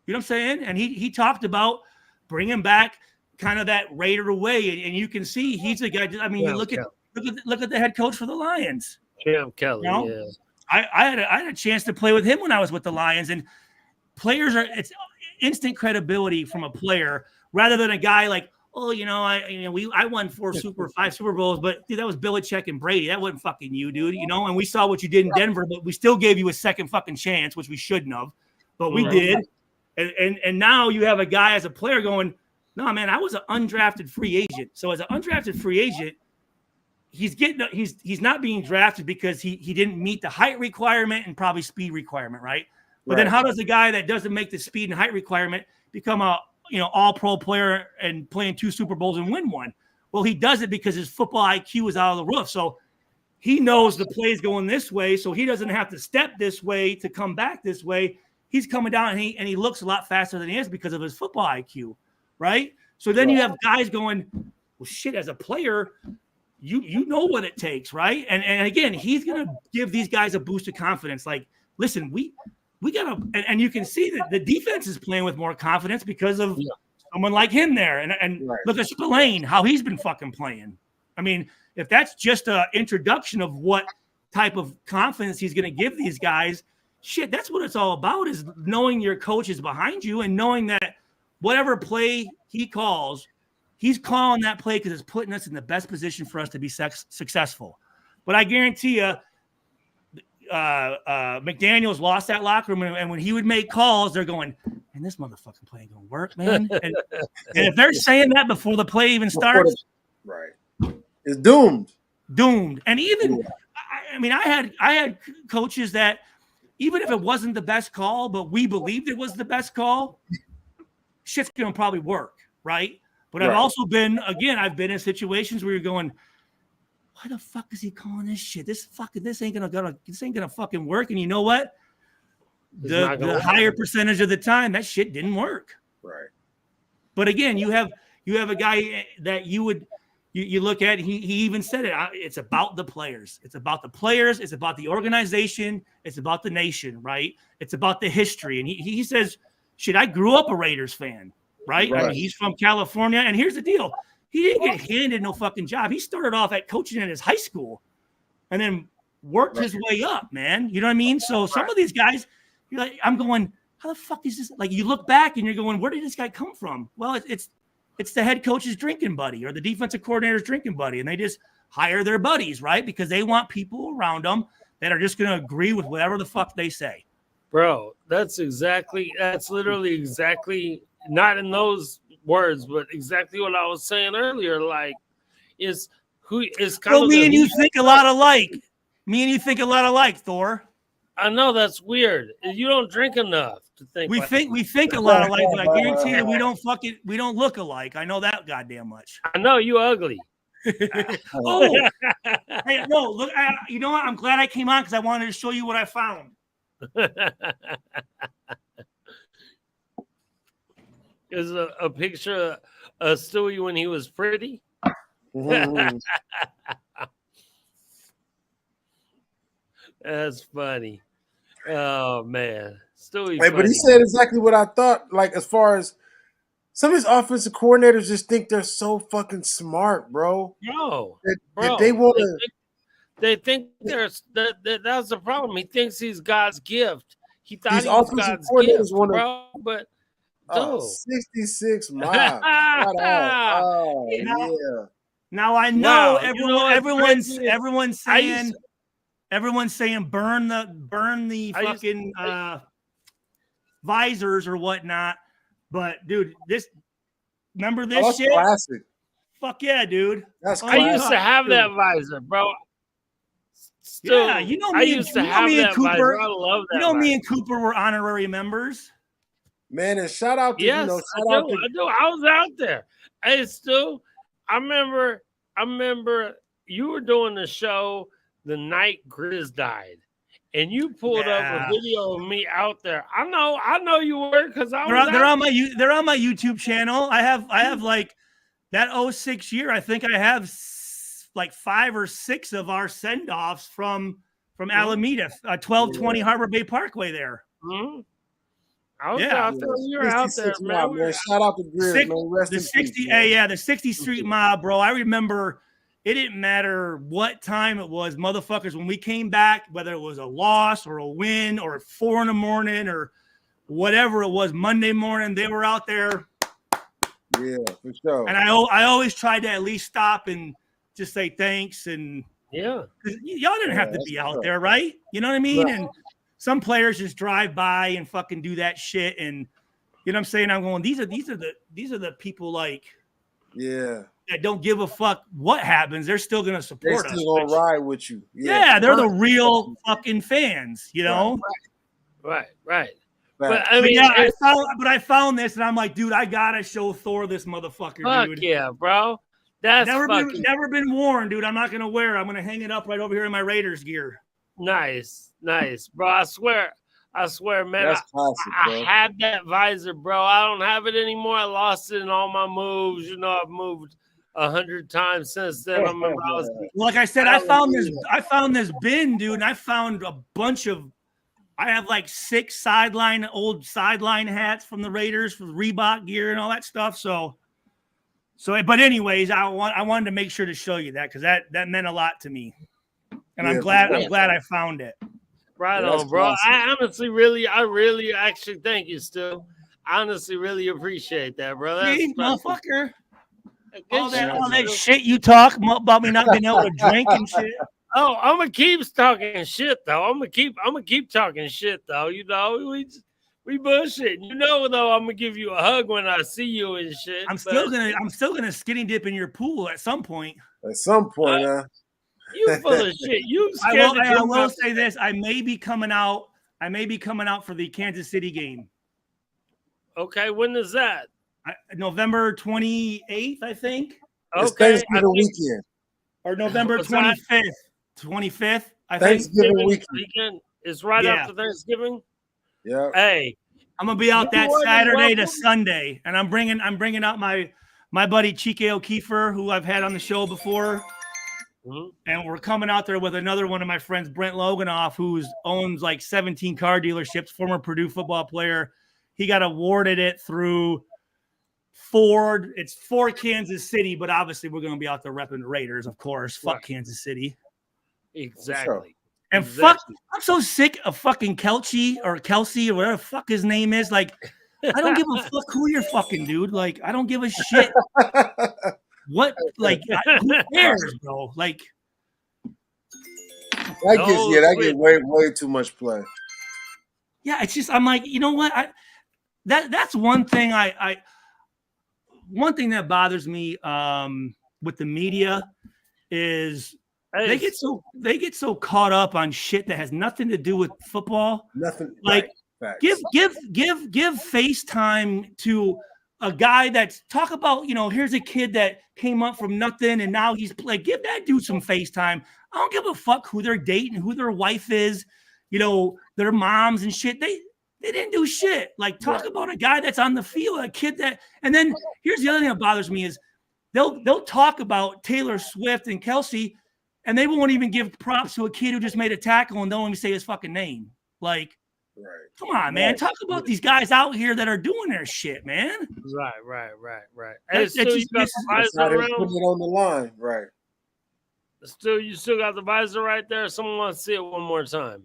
You know what I'm saying? And he talked about bringing back kind of that Raider way, and you can see he's a guy. I mean, you look at the head coach for the Lions, Cam Kelly. You know? Yeah, I had a chance to play with him when I was with the Lions, and it's instant credibility from a player rather than a guy like, oh, I won 5 Super Bowls, but dude, that was Belichick and Brady. That wasn't fucking you, dude. And we saw what you did in Denver, but we still gave you a second fucking chance, which we shouldn't have, but we did. And now you have a guy as a player going, no, man, I was an undrafted free agent. So as an undrafted free agent, he's not being drafted because he didn't meet the height requirement and probably speed requirement, right? But then how does a guy that doesn't make the speed and height requirement become a all-pro player and playing 2 Super Bowls and win one? Well, he does it because his football IQ is out of the roof. So he knows the play is going this way, so he doesn't have to step this way to come back this way. He's coming down and he looks a lot faster than he is because of his football IQ, right? So then you have guys going, well, shit, as a player, you know what it takes, right? And again, he's going to give these guys a boost of confidence. Like, listen, we got to, and you can see that the defense is playing with more confidence because of someone like him there. And look at Spillane, how he's been fucking playing. I mean, if that's just an introduction of what type of confidence he's going to give these guys, shit, that's what it's all about, is knowing your coach is behind you and knowing that whatever play he calls, he's calling that play because it's putting us in the best position for us to be successful. But I guarantee you, McDaniels lost that locker room, and when he would make calls, they're going, "Man, this motherfucking play ain't gonna work, man." And if they're saying that before the play even starts, it's doomed. And even, I mean, I had coaches that even if it wasn't the best call, but we believed it was the best call, shit's gonna probably work, right? But I've also been in situations where you're going, why the fuck is he calling this shit? This ain't gonna fucking work. And you know what? The higher percentage of the time, that shit didn't work. Right. But again, you have a guy that you look at. He even said it. It's about the players. It's about the players. It's about the organization. It's about the nation. Right. It's about the history. And he says, shit, I grew up a Raiders fan. Right. I mean, he's from California. And here's the deal. He didn't get handed no fucking job. He started off at coaching in his high school and then worked his way up, man. You know what I mean? So some of these guys, you're like, I'm going, how the fuck is this? Like, you look back and you're going, where did this guy come from? Well, it's the head coach's drinking buddy or the defensive coordinator's drinking buddy. And they just hire their buddies, right? Because they want people around them that are just going to agree with whatever the fuck they say. Bro, that's literally exactly, not in those words, but exactly what I was saying earlier. Like, is kind of me and you think a lot alike. Me and you think a lot alike, Thor. I know that's weird. You don't drink enough to think. We think a lot alike, but I guarantee you we don't look alike. I know that goddamn much. I know you ugly. Oh, hey, no, look. You know what? I'm glad I came on because I wanted to show you what I found. Is a picture of Stewie when he was pretty. That's funny. Oh man, Stewie. Hey, but he said exactly what I thought. Like, as far as some of his offensive coordinators just think they're so fucking smart, bro. No, that they want to. They think that's the problem. He thinks he's God's gift. He thought he was God's gift, bro. But 66 miles. Oh, yeah. Now I know everyone's saying burn the fucking visors or whatnot. But dude, remember this shit? Classic. Fuck yeah, dude. That's classic. I used to have that visor, bro. Still, yeah, you know me. I used to have that Cooper. Visor. I love that. You know me and Cooper were honorary members. Man, and shout out to I do. I was out there. Hey, Stu, I remember you were doing the show the night Grizz died, and you pulled up a video of me out there. I know you were because they're on my YouTube channel. I have like that 06 year. I think I have like 5 or 6 of our send-offs from Alameda, 1220 Harbor Bay Parkway there. Mm-hmm. I was Yeah. out there. You were out there, 66 Mob, man. man. Shout out to Grizz, man. Rest The in 60, peace, man. yeah, the 60th Street Mob, bro. I remember it didn't matter what time it was, motherfuckers. When we came back, whether it was a loss or a win or 4 a.m. or whatever it was, Monday morning, they were out there. Yeah, for sure. And I always tried to at least stop and just say thanks. And Yeah, y'all didn't have to be out there, right? You know what I mean? Right. And some players just drive by and fucking do that shit. And you know what I'm saying? I'm going, these are the people like, yeah, that don't give a fuck what happens. They're still gonna support us. They're still gonna ride with you. Yeah, they're the real fucking fans, you know. right. But I mean, I found this, and I'm like, dude, I gotta show Thor this motherfucker, fuck dude. yeah, bro. That's never been worn, dude. I'm not gonna wear it. I'm gonna hang it up right over here in my Raiders gear. Nice, bro. I swear, man. That's classic, I bro. had that visor, bro. I don't have it anymore. I lost it in all my moves. You know, I've moved 100 times since then. I remember like I said, I found this bin, dude, and I found a bunch of. I have like 6 old sideline hats from the Raiders for Reebok gear and all that stuff. So, but anyways, I wanted to make sure to show you that because that meant a lot to me, and I'm glad I found it. Right on, bro. Awesome. I really actually thank you, Stu. I honestly really appreciate that, bro. That's motherfucker. All that shit you talk about me not being able to drink and shit. Oh, I'm gonna keep talking shit though. I'm gonna keep talking shit though. You know, we bullshit. You know though, I'm gonna give you a hug when I see you and shit. I'm still gonna skinny dip in your pool at some point. At some point, You full of shit. You scared I will say this. I may be coming out for the Kansas City game. Okay, when is that? November 28th, I think. It's Thanksgiving weekend. Or November 25th. 25th, I think. Thanksgiving weekend. It's right after Thanksgiving. Yeah. Hey, I'm gonna be out that Saturday to Sunday, and I'm bringing out my buddy Chike O'Keefer, who I've had on the show before. Mm-hmm. And we're coming out there with another one of my friends, Brent Loganoff, who owns like 17 car dealerships, former Purdue football player. He got awarded it through Ford. It's for Kansas City, but obviously we're going to be out there repping the Raiders, of course. Fuck Kansas City. Exactly. And fuck, I'm so sick of fucking Kelsey or whatever the fuck his name is. Like, I don't give a fuck who you're fucking, dude. Like, I don't give a shit. What, like, who cares, bro? Like, that gets way too much play. Yeah, it's just, I'm like, you know what? That's one thing one thing that bothers me with the media is they get so caught up on shit that has nothing to do with football. Nothing. Like, right. give FaceTime to a guy that's talk about, you know, here's a kid that came up from nothing and now he's like, give that dude some FaceTime. I don't give a fuck who they're dating, who their wife is, you know, their moms and shit. They didn't do shit. Like, talk about a guy that's on the field, a kid that, and then here's the other thing that bothers me is they'll talk about Taylor Swift and Kelsey, and they won't even give props to a kid who just made a tackle and don't even say his fucking name. Like, come on, man. Talk about these guys out here that are doing their shit, man. Right. Hey, Stu, you got the visor around? Put it on the line, right? Stu, you still got the visor right there? Someone wants to see it one more time.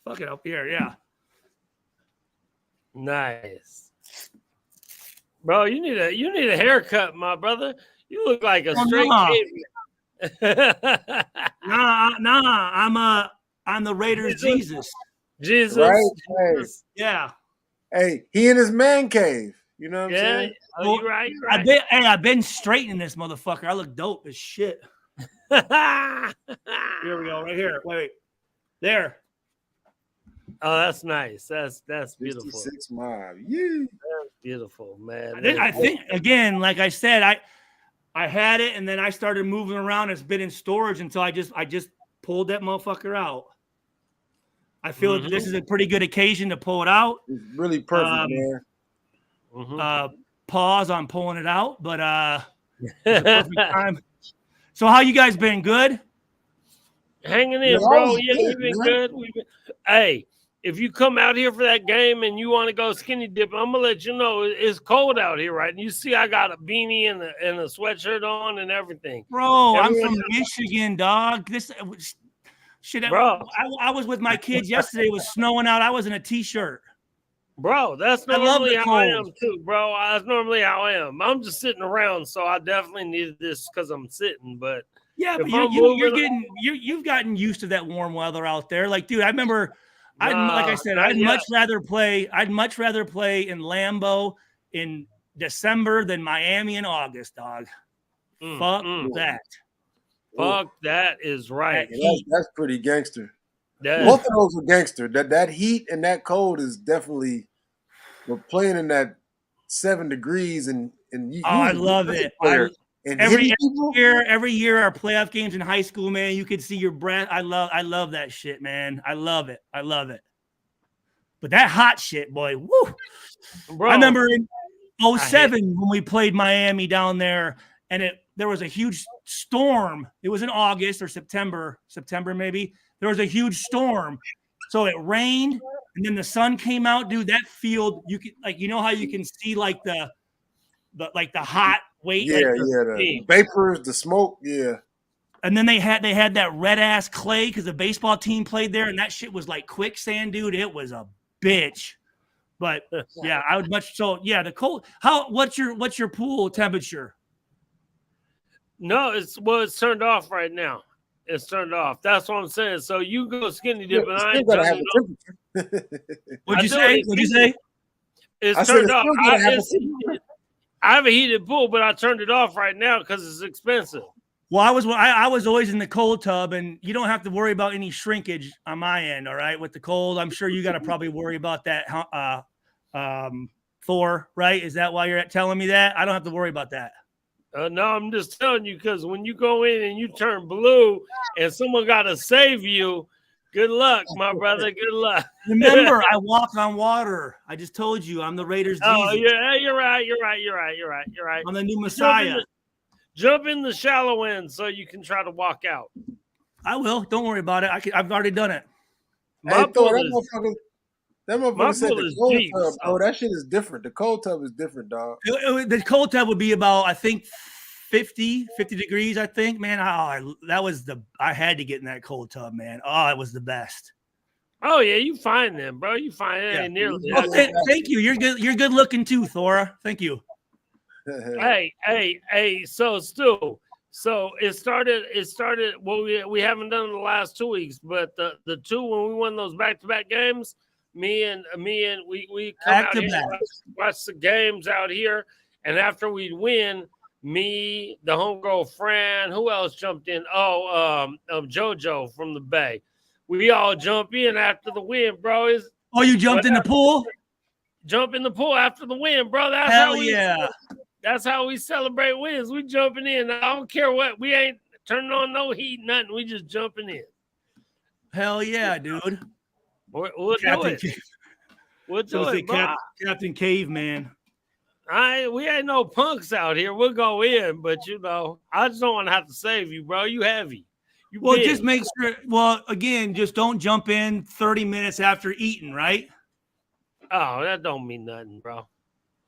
Fuck it up here, yeah. Nice, bro. You need a haircut, my brother. You look like a straight caveman. Nah. I'm the Raiders Jesus. Right? Jesus. Yeah. Hey, he in his man cave. You know what I'm saying? Oh, you're right. I've been straightening this motherfucker. I look dope as shit. Here we go, right here. Wait. There. Oh, that's nice. That's beautiful. 56 Mob. Yeah. That's beautiful, man. I think again, like I said, I had it and then I started moving around. It's been in storage until I just pulled that motherfucker out. I feel that this is a pretty good occasion to pull it out. It's really perfect, man. Pause on pulling it out, but it's a perfect time. So how you guys been? Good? Hanging in, bro. Yeah, we've been good. Hey, if you come out here for that game and you want to go skinny dipping, I'm gonna let you know it's cold out here, right? And you see, I got a beanie and a sweatshirt on and everything. Bro, I'm from Michigan, dog. This shit, bro. I was with my kids yesterday. It was snowing out. I was in a t-shirt. Bro, that's normally how I am too, bro. That's normally how I am. I'm just sitting around, so I definitely needed this because I'm sitting. But yeah, but you've gotten used to that warm weather out there. Like, dude, I remember. Like I said, I'd much rather play in Lambeau in December than Miami in August, dog. Fuck that. Fuck that is right. That's pretty gangster. Both of those are gangster. That heat and that cold is definitely. We're playing in that 7 degrees and I love it. Every year our playoff games in high school, man, you could see your breath. I love that shit, man. I love it. But that hot shit, boy, woo! Bro, I remember in 2007 when we played Miami down there, and there was a huge storm. It was in August or September maybe. There was a huge storm, so it rained, and then the sun came out, dude. That field, you could how you can see like the hot weight, the vapors, the smoke, And then they had that red ass clay because the baseball team played there, and that shit was like quicksand, dude. It was a bitch. But yeah, I would the cold. What's your pool temperature? No, it's turned off right now. It's turned off. That's what I'm saying. So you go skinny dip, and I ain't gotta have a temperature. What'd you say? It's turned off. I have a heated pool, but I turned it off right now because it's expensive. Well, I was always in the cold tub, and you don't have to worry about any shrinkage on my end. All right, with the cold, I'm sure you got to probably worry about that. Thor, right? Is that why you're telling me that? I don't have to worry about that. No, I'm just telling you because when you go in and you turn blue, and someone got to save you, good luck, my brother. Good luck. Remember, I walk on water. I just told you I'm the Raiders. Oh, Jesus. yeah, you're right. I'm the new Messiah. Jump in the shallow end so you can try to walk out. I will. Don't worry about it. I've already done it. That motherfucker said the cold tub. Oh, that shit is different. The cold tub is different, dog. The cold tub would be about, I think, 50 degrees, I think, man. I had to get in that cold tub, man. Oh, it was the best. Oh yeah, you find them, bro. You find it. Ain't nearly. Thank you. You're good looking too, Thora. Thank you. Hey. So Stu. So it started. Well, we haven't done it in the last 2 weeks, but the two when we won those back-to-back games, me and we come out here and watch the games out here, and after we'd win. Me, the homegirl Fran, who else jumped in? JoJo from the Bay. We all jump in after the win, bro. You jumped in the pool? Jump in the pool after the win, bro. That's how we celebrate wins. We jumping in. I don't care what. We ain't turning on no heat, nothing. We just jumping in. Hell yeah, dude. We'll do it. We'll do it, bro. Captain Caveman. We ain't no punks out here. We'll go in, but I just don't want to have to save you, bro. You heavy. Big. Just make sure. Well, again, just don't jump in 30 minutes after eating, right? Oh, that don't mean nothing, bro.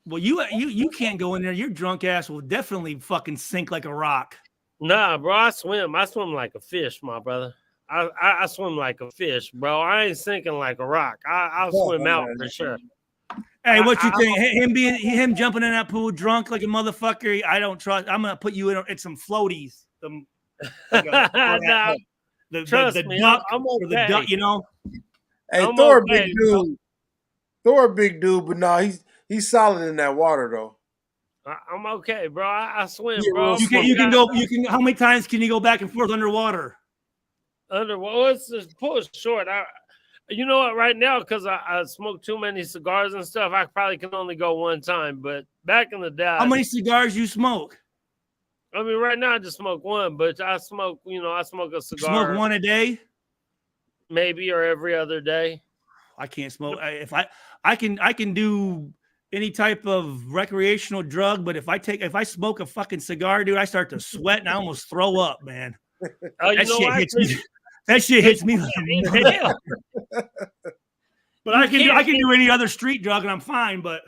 Well, you can't go in there. Your drunk ass will definitely fucking sink like a rock. Nah, bro. I swim like a fish, my brother. I swim like a fish, bro. I ain't sinking like a rock. I'll swim out for sure. Hey, what you think? Him jumping in that pool drunk like a motherfucker? I don't trust. I'm gonna put you in some floaties. Trust me, duck, I'm okay. The duck, Hey, Thor, big dude. Thor, big dude, but no, he's solid in that water though. I'm okay, bro. I swim, bro. You can go. How many times can you go back and forth underwater? It's just pull short. You know what? Right now, because I smoke too many cigars and stuff, I probably can only go one time. But back in the day, how many cigars you smoke? I mean, right now I just smoke one, but I smoke. I smoke a cigar. You smoke one a day, maybe, or every other day. I can't smoke. If I can do any type of recreational drug, but if I smoke a fucking cigar, dude, I start to sweat and I almost throw up, man. That shit hits me like hell. But I can do any other street drug and I'm fine. But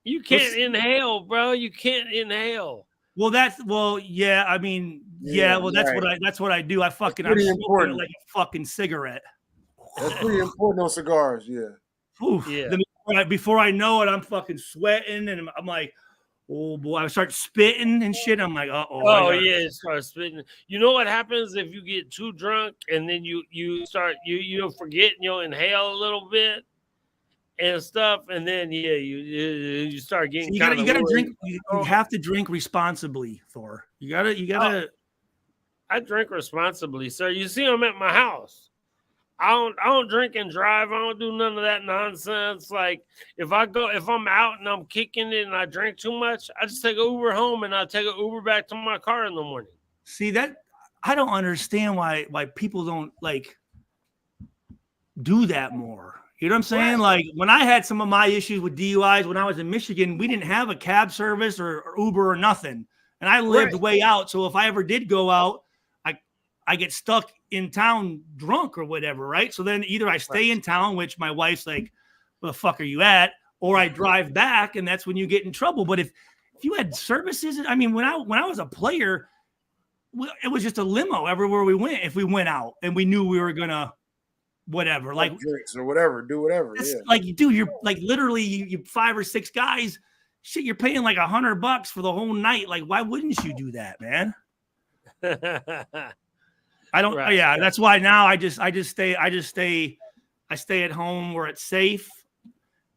you can't inhale, bro. You can't inhale. Well, yeah. I mean, yeah. Well, that's right. that's what I do. I'm smoking it like a fucking cigarette. That's pretty important on cigars. Yeah. Oof. Yeah. Before I know it, I'm fucking sweating, and I'm like, oh boy, I start spitting and shit. I'm like, oh yeah, start spitting. You know what happens if you get too drunk and then you start you forget and you'll inhale a little bit and stuff, and then you start getting. So you gotta drink. You have to drink responsibly, Thor. You gotta. I drink responsibly, sir. You see, I'm at my house. I don't drink and drive. I don't do none of that nonsense. Like if I'm out and I'm kicking it and I drink too much, I just take an Uber home and I take an Uber back to my car in the morning. See that? I don't understand why people don't like do that more. You know what I'm saying? Right. Like when I had some of my issues with DUIs when I was in Michigan, we didn't have a cab service or Uber or nothing. And I lived way out. So if I ever did go out, I get stuck in town drunk or whatever, right? So then either I stay in town, which my wife's like, where the fuck are you at? Or I drive back, and that's when you get in trouble. But if you had services, I mean, when I was a player, it was just a limo everywhere we went. If we went out and we knew we were gonna whatever, like drinks or whatever, do whatever. Yeah. Like you do, you're like literally you 5 or 6 guys, shit, you're paying like $100 for the whole night. Like, why wouldn't you do that, man? I don't. Right, yeah, that's why now I stay at home where it's safe,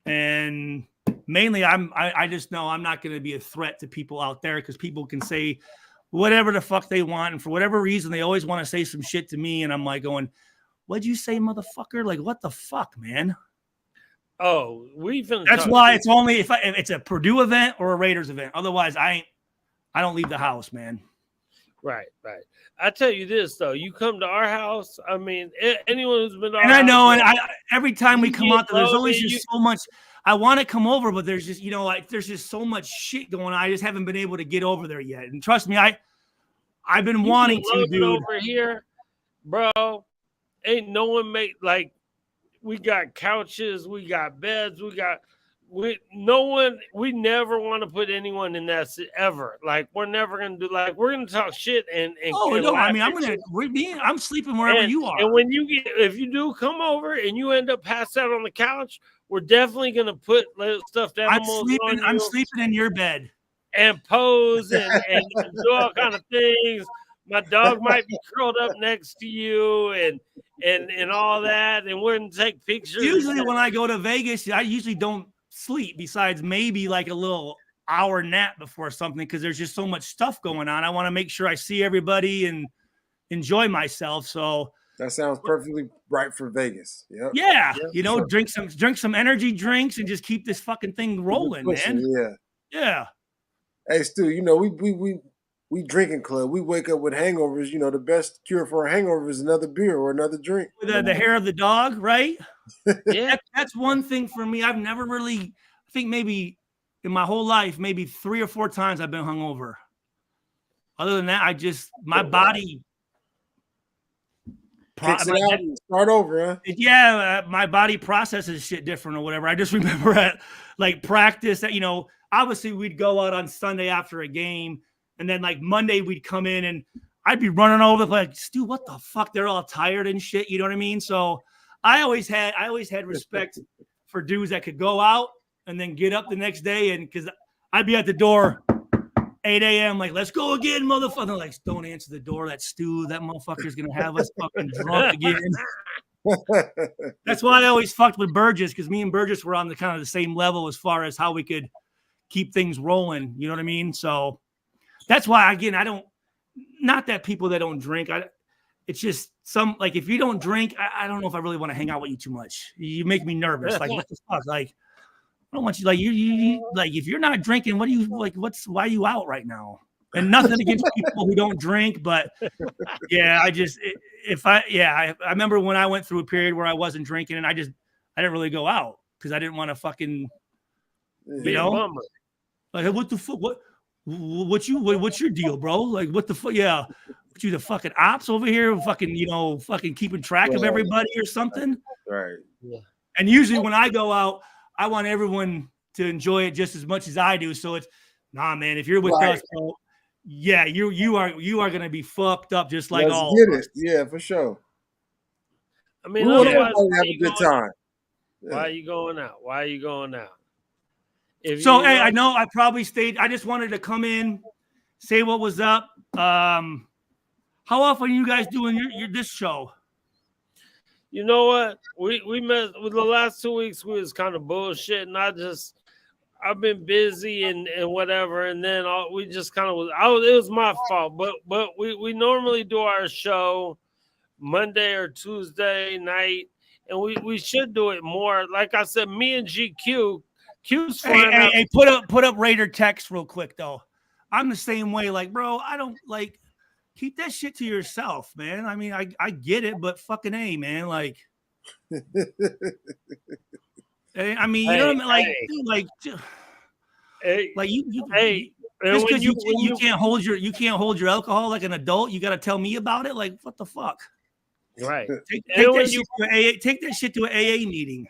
and mainly I just know I'm not going to be a threat to people out there because people can say whatever the fuck they want, and for whatever reason they always want to say some shit to me, and I'm like going, "What'd you say, motherfucker? Like what the fuck, man?" Oh, That's why it's only if it's a Purdue event or a Raiders event. Otherwise, I don't leave the house, man. Right. I tell you this though, you come to our house. I mean, anyone who's been to our and I house, know, and every time we come out, there's always just so much. I want to come over, but there's just there's just so much shit going on. I just haven't been able to get over there yet. And trust me, I've been wanting to, dude. Over here, bro, ain't no one like. We got couches, we got beds, we never want to put anyone in that ever. Like we're never gonna do we're gonna talk shit and no, I mean I'm sleeping wherever you are. And when if you do come over and you end up passed out on the couch, we're definitely gonna put stuffed animals. I'm sleeping in your bed and pose and do all kind of things. My dog might be curled up next to you and all that, and we're gonna take pictures. Usually when I go to Vegas, I usually don't sleep besides maybe like a little hour nap before something because there's just so much stuff going on. I want to make sure I see everybody and enjoy myself. So that sounds perfectly right for Vegas. Yep. Yeah. Drink some energy drinks and just keep this fucking thing rolling, man. Yeah. Hey, Stu, we drinking club. We wake up with hangovers. The best cure for a hangover is another beer or another drink. The hair of the dog, right? Yeah, that's one thing for me. I've never really, I think maybe in my whole life, maybe 3 or 4 times I've been hungover. Other than that, my body kicks it out and start over, huh? Yeah, my body processes shit different or whatever. I just remember at practice that obviously we'd go out on Sunday after a game. And then Monday we'd come in and I'd be running over Stu, what the fuck? They're all tired and shit. You know what I mean? So I always had respect for dudes that could go out and then get up the next day. And cause I'd be at the door 8 a.m. let's go again, motherfucker. They're don't answer the door. That's Stu. That motherfucker's going to have us fucking drunk again. That's why I always fucked with Burgess. Cause me and Burgess were on the kind of the same level as far as how we could keep things rolling. You know what I mean? So that's why, again, not that people that don't drink, it's just if you don't drink, I don't know if I really want to hang out with you too much. You make me nervous. What the fuck? I don't want you, you if you're not drinking, what do you, why are you out right now? And nothing against people who don't drink, but yeah, I remember when I went through a period where I wasn't drinking and I didn't really go out because I didn't want to fucking, what the fuck, what's your deal, bro? What the fuck? Yeah. What you the fucking ops over here? Fucking keeping track of everybody or something? Right. Yeah. And usually when I go out, I want everyone to enjoy it just as much as I do. So it's nah, man. If you're with us, bro, yeah, you are gonna be fucked up just like Let's all get of it. us. Yeah, for sure. I mean, We want otherwise, everybody to have a good time. Why are you going out? Why are you going out? If So, you hey, I know I probably stayed. I just wanted to come in, say what was up. How often are you guys doing your this show? You know what? We met with the last 2 weeks. We was kind of bullshit, and I've been busy and whatever, and then we just kind of was. It was my fault, but we normally do our show Monday or Tuesday night, and we should do it more. Like I said, me and Q's flying out. Hey, put up Raider text real quick though. I'm the same way. Like, bro, I don't like keep that shit to yourself, man. I mean, I get it, but fucking A, man. Like, I mean, you know what I mean? Like just because you can't hold your alcohol like an adult, you got to tell me about it. Like, what the fuck? Right. Take that shit to an AA meeting.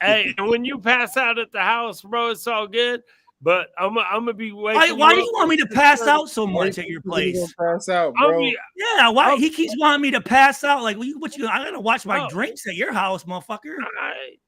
Hey, and when you pass out at the house, bro, it's all good. But I'm gonna be waiting. Why do you want me to pass out so much at your place? Pass out, bro. Why he keeps wanting me to pass out? Like, what you? I gotta watch my drinks at your house, motherfucker.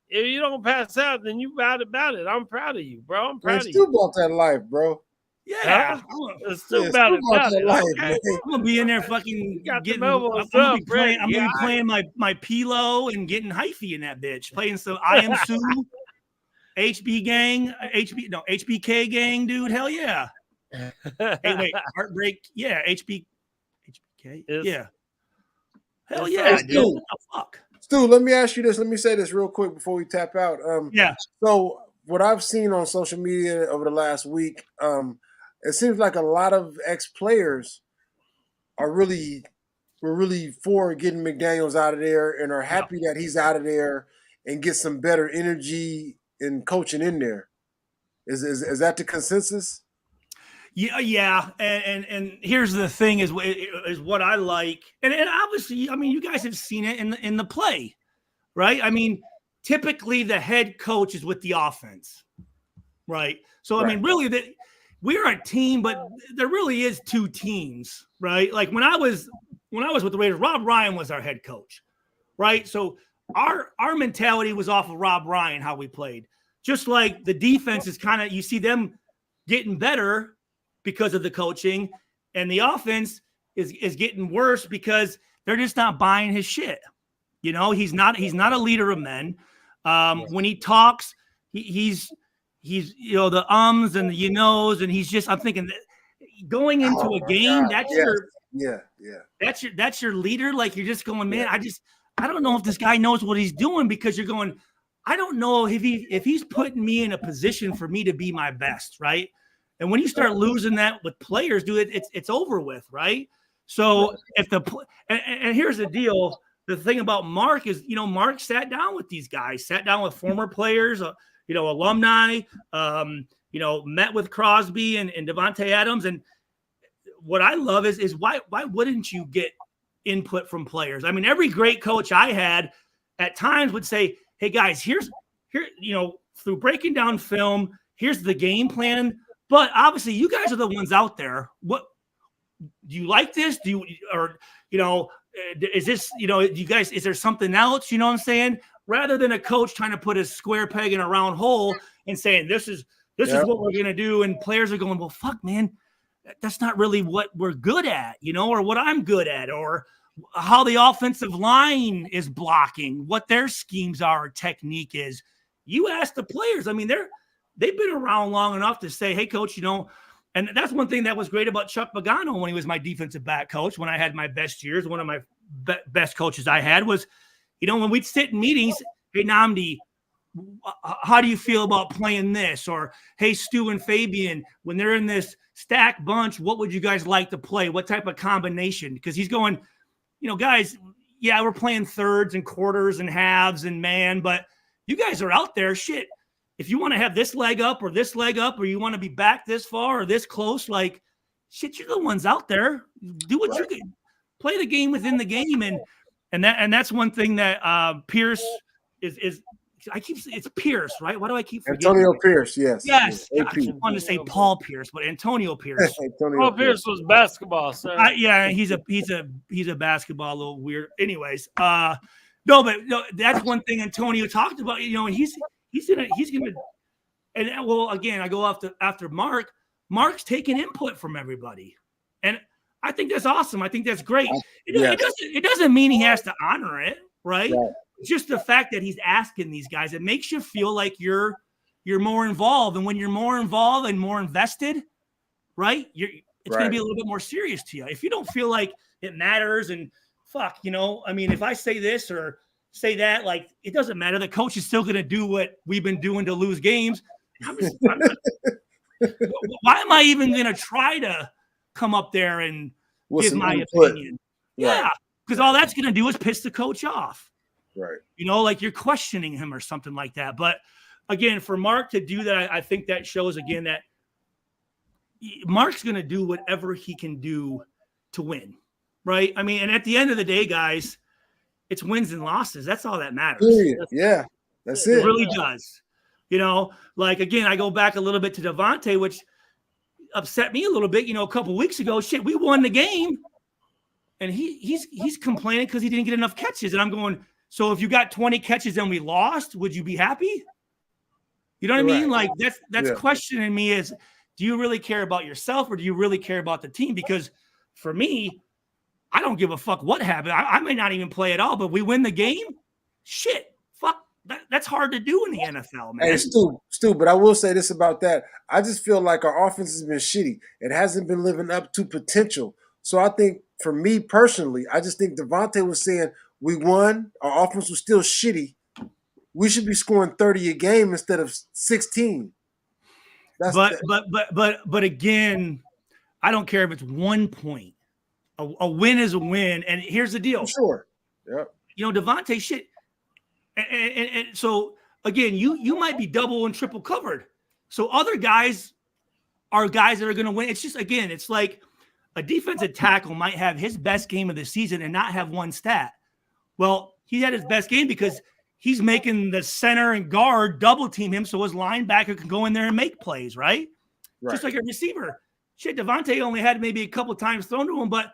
If you don't pass out, then you about it. I'm proud of you, bro. I'm proud of you. Still about that life, bro. Yeah, it's still about it. Life, okay. I'm gonna be in there fucking getting. I'm gonna be playing my Pilo and getting hyphy in that bitch. Playing some I Am Sue. HBK gang, dude. Hell yeah. Hey, wait, Heartbreak. Yeah, HBK. Yeah. Hell yeah, dude. What the fuck? Stu, let me ask you this. Let me say this real quick before we tap out. Yeah. So what I've seen on social media over the last week, it seems like a lot of ex-players were really for getting McDaniels out of there and are happy that he's out of there and get some better energy and coaching in there. Is that the consensus? Yeah. And here's the thing is what I like. And obviously, I mean, you guys have seen it in the play, right? I mean, typically the head coach is with the offense, right? So, I mean, really, we're a team, but there really is two teams, right? Like when I was with the Raiders, Rob Ryan was our head coach, right? So our mentality was off of Rob Ryan, how we played. Just like the defense is kind of, you see them getting better because of the coaching, and the offense is getting worse because they're just not buying his shit. You know, he's not a leader of men. When he talks, he's you know, the ums and the you knows, and he's just, I'm thinking that going into a game, that's your leader. Like, you're just going, man, I don't know if this guy knows what he's doing, because you're going, I don't know if he's putting me in a position for me to be my best, right? And when you start losing that with players, dude, it's over with, right? So and here's the deal. The thing about Mark is, you know, Mark sat down with these guys, sat down with former players, you know, alumni, you know, met with Crosby and Devontae Adams. And what I love is why wouldn't you get input from players? I mean, every great coach I had at times would say, hey guys, here, you know, through breaking down film, here's the game plan. But obviously, you guys are the ones out there. What do you like this? Is this, you know, you guys, is there something else? You know what I'm saying? Rather than a coach trying to put a square peg in a round hole and saying, this is what we're going to do. And players are going, well, fuck, man, that's not really what we're good at, you know, or what I'm good at, or how the offensive line is blocking, what their schemes are, or technique is. You ask the players. I mean, they've been around long enough to say, hey, coach, you know, and that's one thing that was great about Chuck Pagano when he was my defensive back coach, when I had my best years. One of my best coaches I had was, you know, when we'd sit in meetings, hey, Nnamdi, how do you feel about playing this? Or, hey, Stu and Fabian, when they're in this stack bunch, what would you guys like to play? What type of combination? Because he's going, you know, guys, yeah, we're playing thirds and quarters and halves and man, but you guys are out there, shit. If you want to have this leg up, or you want to be back this far or this close, like, shit, you're the ones out there. Do what you can. Play the game within the game. And And that's one thing that Pierce is. I keep saying it's Pierce, right? Why do I keep forgetting? Antonio Pierce, yes. Yes. AP. I wanted to say Paul Pierce, but Antonio Pierce. Paul Pierce was basketball, sir. Yeah, he's a basketball, a little weird. Anyways, no, that's one thing Antonio talked about. You know, he's gonna, and well, again, I go after Mark. Mark's taking input from everybody, and I think that's awesome. I think that's great. It doesn't mean he has to honor it, right? Just the fact that he's asking these guys, it makes you feel like you're more involved. And when you're more involved and more invested, right, it's going to be a little bit more serious to you. If you don't feel like it matters and fuck, you know, I mean, if I say this or say that, like, it doesn't matter. The coach is still going to do what we've been doing to lose games. Why am I even going to try to come up there and give my opinion? Yeah, because all that's going to do is piss the coach off. Right. You know, like you're questioning him or something like that. But again, for Mark to do that, I think that shows again that Mark's going to do whatever he can do to win. Right. I mean, and at the end of the day, guys, it's wins and losses. That's all that matters. Yeah. That's it. It really does. You know, like, again, I go back a little bit to Devontae, which upset me a little bit. You know, a couple of weeks ago, shit, we won the game. And he's complaining because he didn't get enough catches. And I'm going, so if you got 20 catches and we lost, would you be happy? You know what I mean? Like that's questioning me is, do you really care about yourself or do you really care about the team? Because for me, I don't give a fuck what happened. I may not even play at all, but we win the game. Shit, fuck. That's hard to do in the NFL, man. Hey, Stu, but I will say this about that. I just feel like our offense has been shitty. It hasn't been living up to potential. So I think for me personally, I just think Devontae was saying, we won. Our offense was still shitty. We should be scoring 30 a game instead of 16. But again, I don't care if it's 1 point. A win is a win. And here's the deal. Sure. Yeah. You know, Devontae shit. And so again, you might be double and triple covered. So other guys are guys that are going to win. It's just, again, it's like a defensive tackle might have his best game of the season and not have one stat. Well, he had his best game because he's making the center and guard double team him so his linebacker can go in there and make plays, right? Just like a receiver. Shit, Devontae only had maybe a couple times thrown to him, but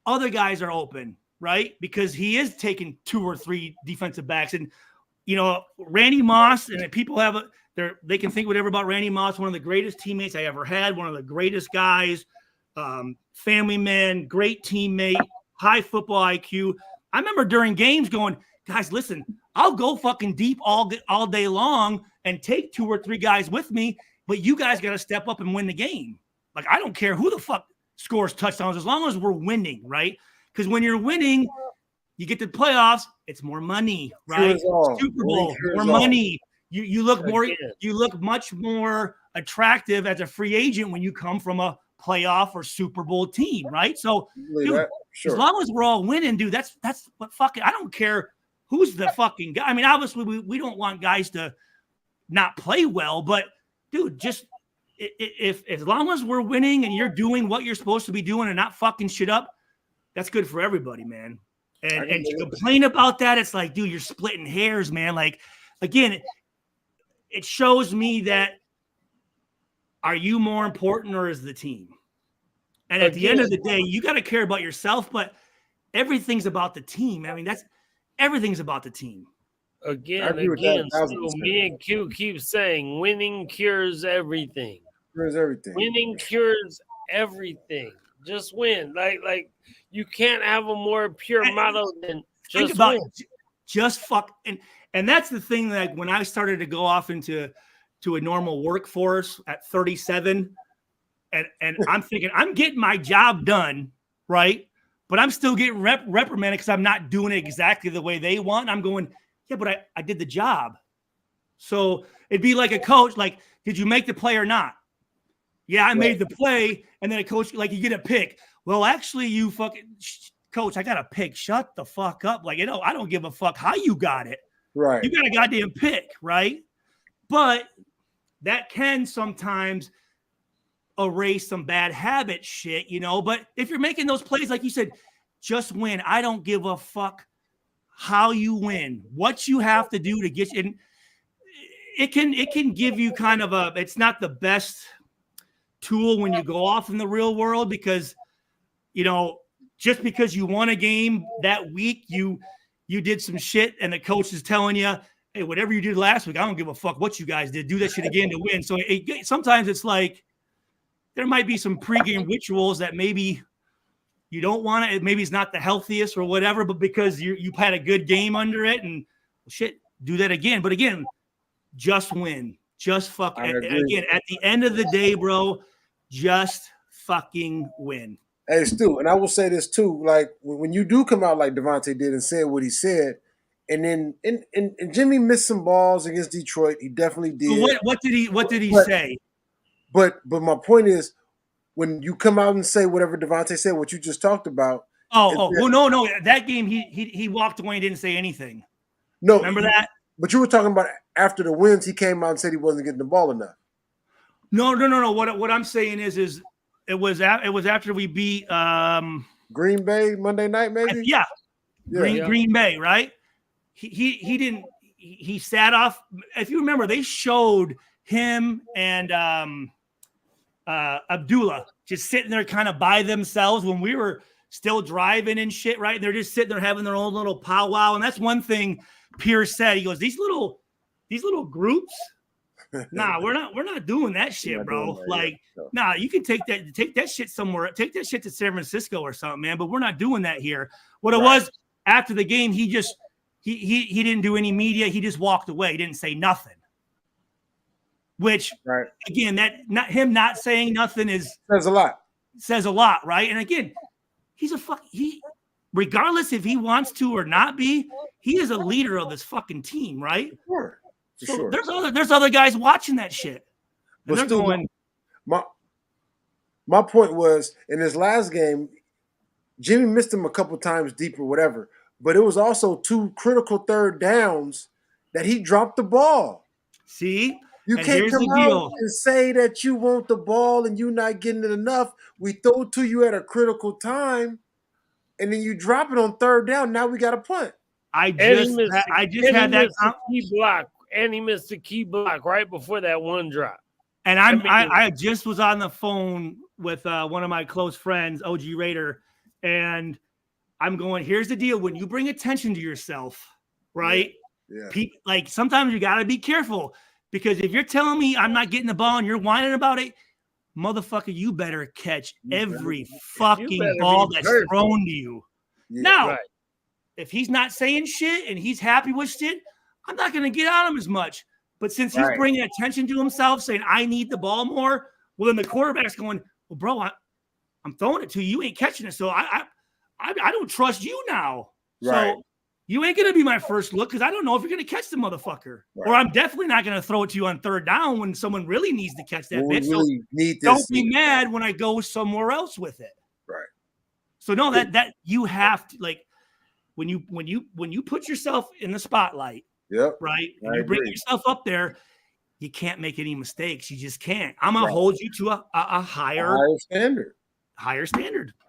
other guys are open, right? Because he is taking 2 or 3 defensive backs. And, you know, Randy Moss, and people have they can think whatever about Randy Moss, one of the greatest teammates I ever had, one of the greatest guys, family man, great teammate, high football IQ. I remember during games going, guys, listen, I'll go fucking deep all day long and take 2 or 3 guys with me, but you guys got to step up and win the game. Like, I don't care who the fuck scores touchdowns as long as we're winning, right? Because when you're winning, you get to the playoffs, it's more money, right? Super Bowl, more money. You look more, you look much more attractive as a free agent when you come from a playoff or Super Bowl team, right? So, dude, as long as we're all winning, dude, that's what fucking, I don't care who's the fucking guy. I mean, obviously we don't want guys to not play well, but dude, just if as long as we're winning and you're doing what you're supposed to be doing and not fucking shit up, that's good for everybody, man. And to complain about that, it's like, dude, you're splitting hairs, man. Like, again, it shows me that are you more important or is the team? And at the end of the day, you got to care about yourself, but everything's about the team. I mean, everything's about the team. Again, so me and Q keep saying winning cures everything. Winning cures everything. Just win. Like you can't have a more pure motto than just win. Just fuck. And that's the thing, that when I started to go off into a normal workforce at 37, and I'm thinking I'm getting my job done, right? But I'm still getting reprimanded because I'm not doing it exactly the way they want. I'm going, yeah, but I did the job. So it'd be like a coach, like, did you make the play or not? Yeah, I made the play. And then a coach, like, you get a pick. Well, actually, you fucking coach, I got a pick. Shut the fuck up. Like, I don't give a fuck how you got it. Right. You got a goddamn pick, right? But that can sometimes erase some bad habit shit, But if you're making those plays, like you said, just win. I don't give a fuck how you win, what you have to do to get in. It can give you kind of it's not the best tool when you go off in the real world because, just because you won a game that week, you did some shit and the coach is telling you, hey, whatever you did last week, I don't give a fuck what you guys did. Do that shit again to win. So sometimes it's like there might be some pregame rituals that maybe you don't want to. Maybe it's not the healthiest or whatever, but because you've had a good game under it and shit, do that again. But again, just win. Just fuck. Again, at the end of the day, bro, just fucking win. Hey, Stu, and I will say this too. Like when you do come out like Devontae did and said what he said, and then and Jimmy missed some balls against Detroit. He definitely did. What did he say? But my point is, when you come out and say whatever Devontae said, what you just talked about. No. That game he walked away and didn't say anything. No, remember that? But you were talking about after the wins, he came out and said he wasn't getting the ball enough. No. What I'm saying is it was after we beat Green Bay Monday night, maybe. Yeah. Green Bay, right? He didn't. He sat off. If you remember, they showed him and Abdullah just sitting there kind of by themselves when we were still driving and shit, right? And they're just sitting there having their own little powwow. And that's one thing Pierce said. He goes, these little groups. Nah, we're not doing that shit, bro. Like, nah, you can take that shit somewhere. Take that shit to San Francisco or something, man. But we're not doing that here. What it was after the game, he didn't do any media. He just walked away. He didn't say nothing. Which again, not saying nothing says a lot. Right? And again, regardless if he wants to or not be, he is a leader of this fucking team, right? For sure. There's other guys watching that shit. But still, going. My point was in his last game, Jimmy missed him a couple times deep or whatever, but it was also 2 critical third downs that he dropped the ball. See, you can't come out and say that you want the ball and you're not getting it enough. We throw it to you at a critical time, and then you drop it on third down. Now we got a punt. I just had that key block. And he missed a key block right before that one drop. And I just was on the phone with one of my close friends, OG Raider, and I'm going, here's the deal. When you bring attention to yourself, right? Yeah. Like sometimes you got to be careful because if you're telling me I'm not getting the ball and you're whining about it, motherfucker, you better catch every fucking ball that's thrown to you. Yeah, now, if he's not saying shit and he's happy with shit, I'm not going to get on him as much. But since he's bringing attention to himself, saying, I need the ball more, well, then the quarterback's going, well, bro, I'm throwing it to you. You ain't catching it. So I don't trust you now. Right. So you ain't going to be my first look because I don't know if you're going to catch the motherfucker. Right. Or I'm definitely not going to throw it to you on third down when someone really needs to catch that bitch. Really so don't be mad when I go somewhere else with it. Right. So no, that you have to, like, when you put yourself in the spotlight, right. And you bring yourself up there, you can't make any mistakes. You just can't. I'm gonna hold you to a higher standard.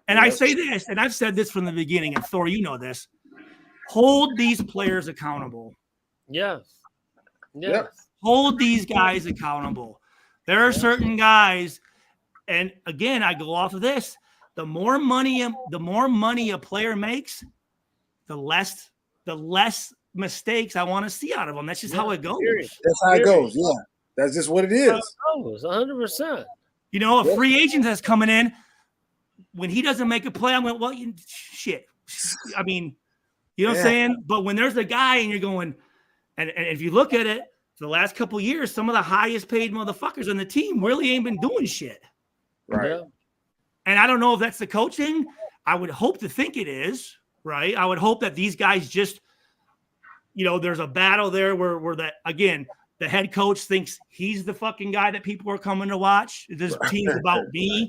And I say this, and I've said this from the beginning, and Thor, you know this. Hold these players accountable. Yes. Hold these guys accountable. There are certain guys, and again, I go off of this. The more money a player makes, the less mistakes I want to see out of them. That's just how it goes. That's how it goes. Yeah, that's just what it is. 100%. You know, a free agent that's coming in, when he doesn't make a play, I'm going, well, shit. I mean, you know what I'm saying? But when there's a guy and you're going, and if you look at it, for the last couple of years, some of the highest paid motherfuckers on the team really ain't been doing shit. Right. Yeah. And I don't know if that's the coaching. I would hope to think it is, right? I would hope that these guys just, there's a battle there where that, again, the head coach thinks he's the fucking guy that people are coming to watch. This team's about me.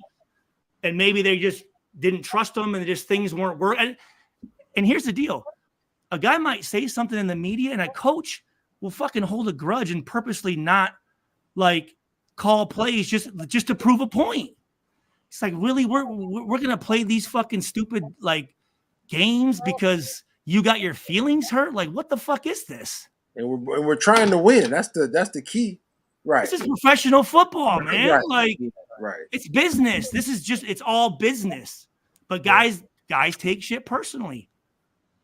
And maybe they just didn't trust him and just things weren't working. And here's the deal. A guy might say something in the media and a coach will fucking hold a grudge and purposely not call plays just to prove a point. It's like, really, we're going to play these fucking stupid games because you got your feelings hurt. Like, what the fuck is this? And we're trying to win. That's the key. Right. This is professional football, man. Right. Like, it's business. This is it's all business. But guys take shit personally.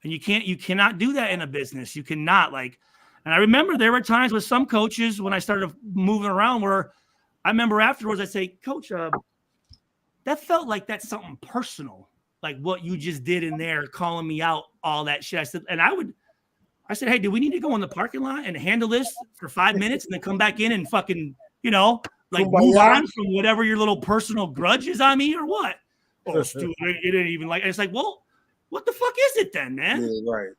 And you cannot do that in a business. You cannot, like, and I remember there were times with some coaches when I started moving around where I remember afterwards I'd say, Coach, that felt like that's something personal, like what you just did in there, calling me out, all that shit. I said, hey, do we need to go in the parking lot and handle this for 5 minutes and then come back in and fucking, like move on from whatever your little personal grudge is on me or what? Oh, Stu, it didn't even like. It's like, well, what the fuck is it then, man? Yeah, right.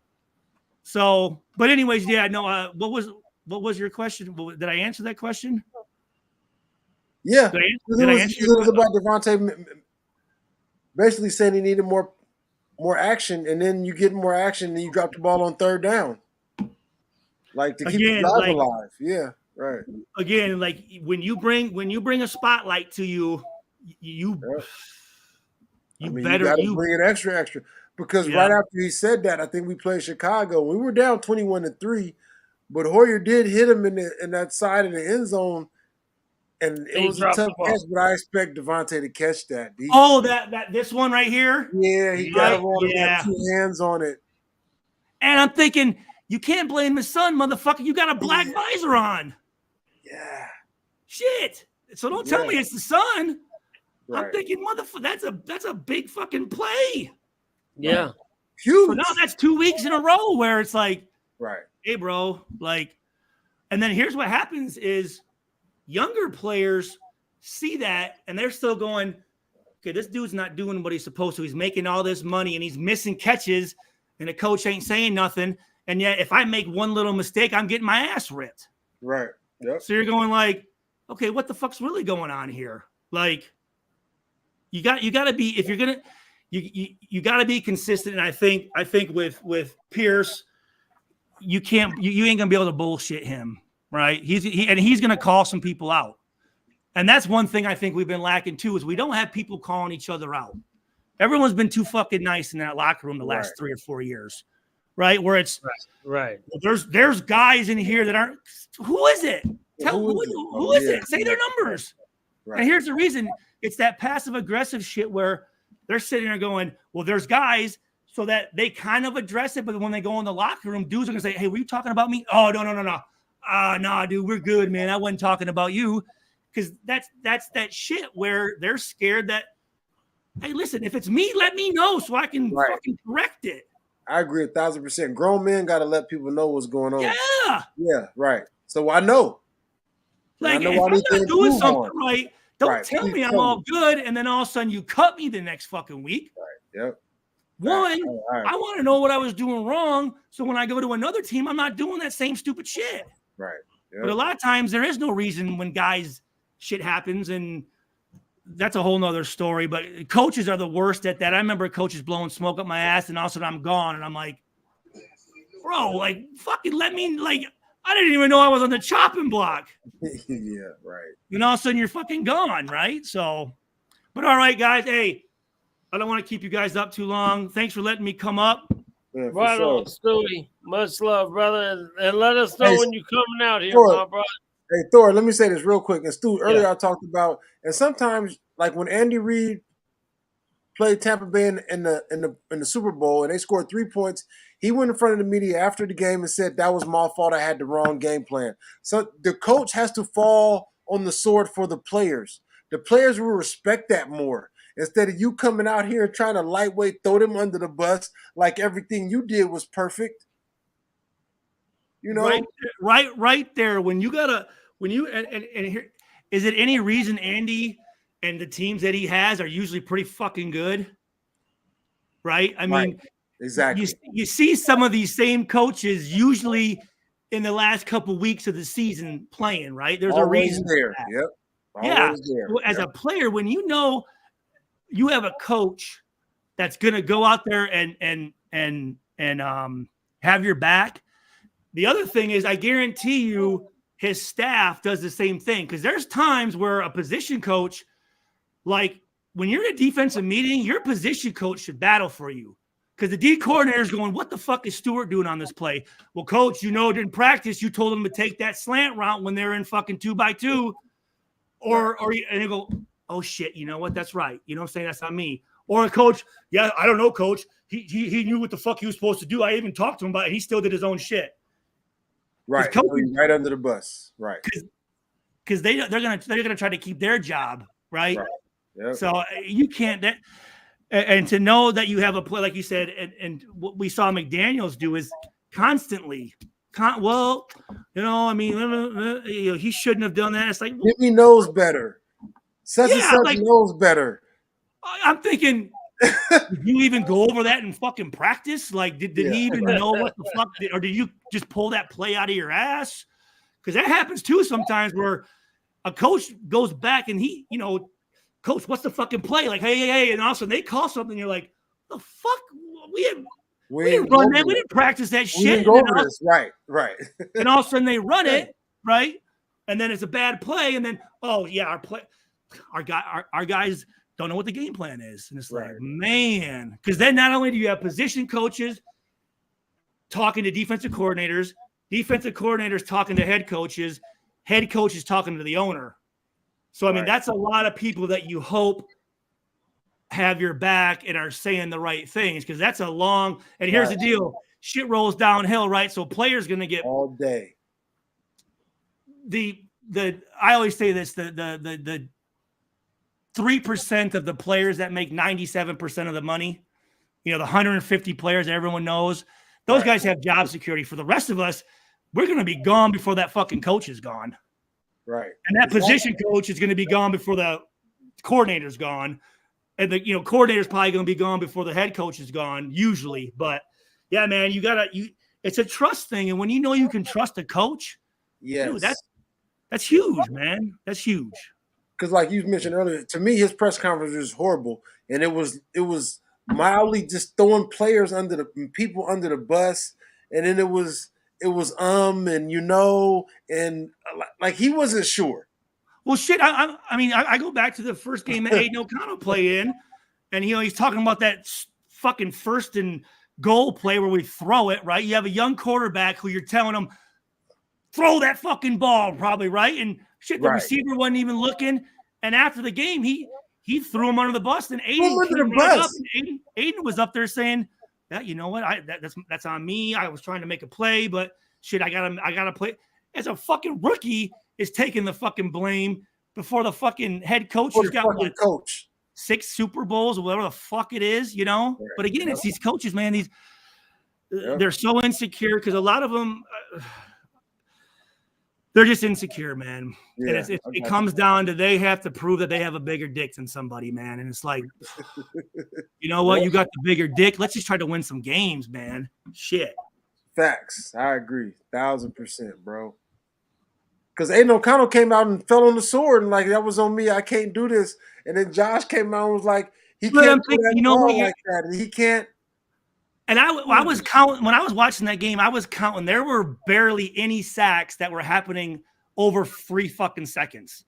So, but anyways, yeah, no. What was your question? Did I answer that question? Yeah, did I answer it was about Devontae basically saying he needed more action, and then you get more action, and you drop the ball on third down, like to keep the drive alive. Yeah, right. Again, like when you bring a spotlight to you better bring it extra. Because right after he said that, I think we played Chicago. We were down 21-3, but Hoyer did hit him in that side of the end zone, and it was a tough catch. But I expect Devontae to catch that. This one right here. Yeah, he got him on. He got 2 hands on it. And I'm thinking, you can't blame the sun, motherfucker. You got a black visor on. Yeah. Shit. So don't tell me it's the sun. Right. I'm thinking, motherfucker, that's a big fucking play. Yeah. Huge. So now that's 2 weeks in a row where it's like, right. Hey, bro, like, and then here's what happens is younger players see that and they're still going, okay, this dude's not doing what he's supposed to. He's making all this money and he's missing catches and the coach ain't saying nothing. And yet if I make one little mistake, I'm getting my ass ripped. Right. Yep. So you're going like, okay, what the fuck's really going on here? Like, you got to be, if you're going to, you got to be consistent. And I think with Pierce, you ain't gonna be able to bullshit him, right? He's going to call some people out. And that's one thing I think we've been lacking too, is we don't have people calling each other out. Everyone's been too fucking nice in that locker room the last 3 or 4 years, right? Where it's right. There's guys in here that aren't. Who is it? Who is it? Say their numbers. Right. And here's the reason: it's that passive aggressive shit where they're sitting there going, "Well, there's guys," so that they kind of address it, but when they go in the locker room, dudes are gonna say, "Hey, were you talking about me?" "Oh, no. Nah, dude, we're good, man. I wasn't talking about you." Because that's that shit where they're scared that, hey, listen, if it's me, let me know so I can fucking correct it. I agree 1,000%. Grown men got to let people know what's going on. Yeah, right. So I know. Like, if I'm not doing something right, don't tell me I'm all good, and then all of a sudden you cut me the next fucking week. Right. Yep. One, I want to know what I was doing wrong, so when I go to another team, I'm not doing that same stupid shit. Right. Yep. But a lot of times there is no reason when guys shit happens, and that's a whole nother story. But coaches are the worst at that. I remember coaches blowing smoke up my ass, and all of a sudden I'm gone, and I'm like, bro, like, fucking let me, like, I didn't even know I was on the chopping block. Yeah, right. And all of a sudden you're fucking gone, right? So, but all right, guys, hey, I don't want to keep you guys up too long. Thanks for letting me come up. Yeah, right on, Stewie. Much love, brother. And let us know when you're coming out here, Thor, my brother. Hey, Thor, let me say this real quick. And Stu, earlier I talked about, and sometimes, like when Andy Reid played Tampa Bay in the Super Bowl and they scored 3 points, he went in front of the media after the game and said, that was my fault. I had the wrong game plan. So the coach has to fall on the sword for the players. The players will respect that more. Instead of you coming out here and trying to lightweight throw them under the bus like everything you did was perfect. You know, right there. When you and here, is it any reason Andy and the teams that he has are usually pretty fucking good? Right? I mean, exactly. You see some of these same coaches usually in the last couple of weeks of the season playing, right? There's always a reason there. Yep. Always there. As a player, when you know you have a coach that's going to go out there and have your back. The other thing is, I guarantee you his staff does the same thing, because there's times where a position coach, like when you're in a defensive meeting, your position coach should battle for you. Because the D coordinator is going, what the fuck is Stewart doing on this play? Well, coach, didn't practice. You told him to take that slant route when they're in fucking 2x2. And they go, oh shit, you know what? That's right. You know what I'm saying? That's not me. Or a coach, yeah, I don't know, coach. He knew what the fuck he was supposed to do. I even talked to him about it. He still did his own shit. Right. Right under the bus. Right. Because they're gonna try to keep their job, right? Yep. So you can't and to know that you have a play, like you said, and what we saw McDaniels do is constantly. He shouldn't have done that. It's like Jimmy knows better. Such and such knows better. I'm thinking, did you even go over that in fucking practice? Like, did he even know what the fuck? Or did you just pull that play out of your ass? Because that happens too sometimes where a coach goes back and he, coach, what's the fucking play? Like, hey, and all of a sudden they call something. You're like, the fuck? We didn't run that. We didn't practice that shit. We didn't go over this. Right. And all of a sudden they run it, right? And then it's a bad play. And then, our guys don't know what the game plan is. And it's like, man, because then not only do you have position coaches talking to defensive coordinators talking to head coaches talking to the owner. So, I mean, that's a lot of people that you hope have your back and are saying the right things, because that's a long – and here's the deal. Shit rolls downhill, right? So players going to get – all day. I always say this, the 3% of the players that make 97% of the money, the 150 players that everyone knows, those guys have job security. For the rest of us, we're going to be gone before that fucking coach is gone. Right. And that position coach is going to be gone before the coordinator's gone. And the coordinator's probably going to be gone before the head coach is gone, usually. But yeah, man, it's a trust thing. And when you can trust a coach, dude, that's huge, man. That's huge. Because like you mentioned earlier, to me, his press conference was horrible. And it was mildly just throwing people under the bus. And then it was and like he wasn't sure. Well, shit. I go back to the first game that Aiden O'Connell played in, and he's talking about that fucking first and goal play where we throw it, right? You have a young quarterback who you're telling him throw that fucking ball, probably, right? And shit, the receiver wasn't even looking. And after the game, he threw him under the bus, and Aiden was up there saying, "Yeah, you know what? That's on me. I was trying to make a play, but shit, I gotta play." As a fucking rookie is taking the fucking blame before the fucking head coach has got 6 Super Bowls or whatever the fuck it is, Right. But again, it's these coaches, man. They're so insecure because a lot of them, they're just insecure, man. Yeah, and it comes down to they have to prove that they have a bigger dick than somebody, man. And it's like, you know what? You got the bigger dick. Let's just try to win some games, man. Shit. Facts. I agree. 1,000%, bro. Because Aiden O'Connell came out and fell on the sword and like, that was on me. I can't do this. And then Josh came out and was like, he can't do that ball like that. And he can't. And I was counting when I was watching that game. I was counting. There were barely any sacks that were happening over 3 fucking seconds.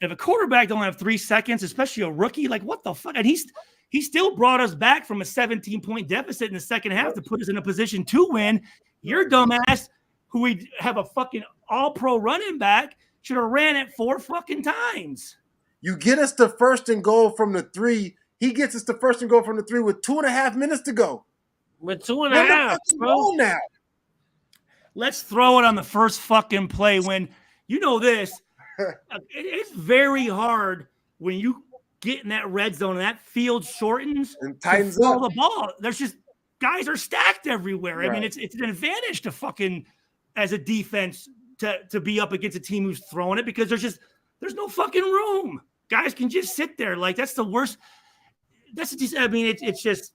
If a quarterback don't have 3 seconds, especially a rookie, like what the fuck? And he still brought us back from a 17-point deficit in the second half to put us in a position to win. Your dumbass, who we have a fucking all-pro running back, should have ran it 4 fucking times. You get us the first and goal from the 3. He gets us the first and goal from the 3 with 2.5 minutes to go. With 2.5, bro. Now. Let's throw it on the first fucking play when this. It's very hard when you get in that red zone and that field shortens and tightens up the ball. There's just guys are stacked everywhere. Right. I mean, it's an advantage to fucking as a defense to be up against a team who's throwing it because there's no fucking room. Guys can just sit there. Like that's the worst. It's just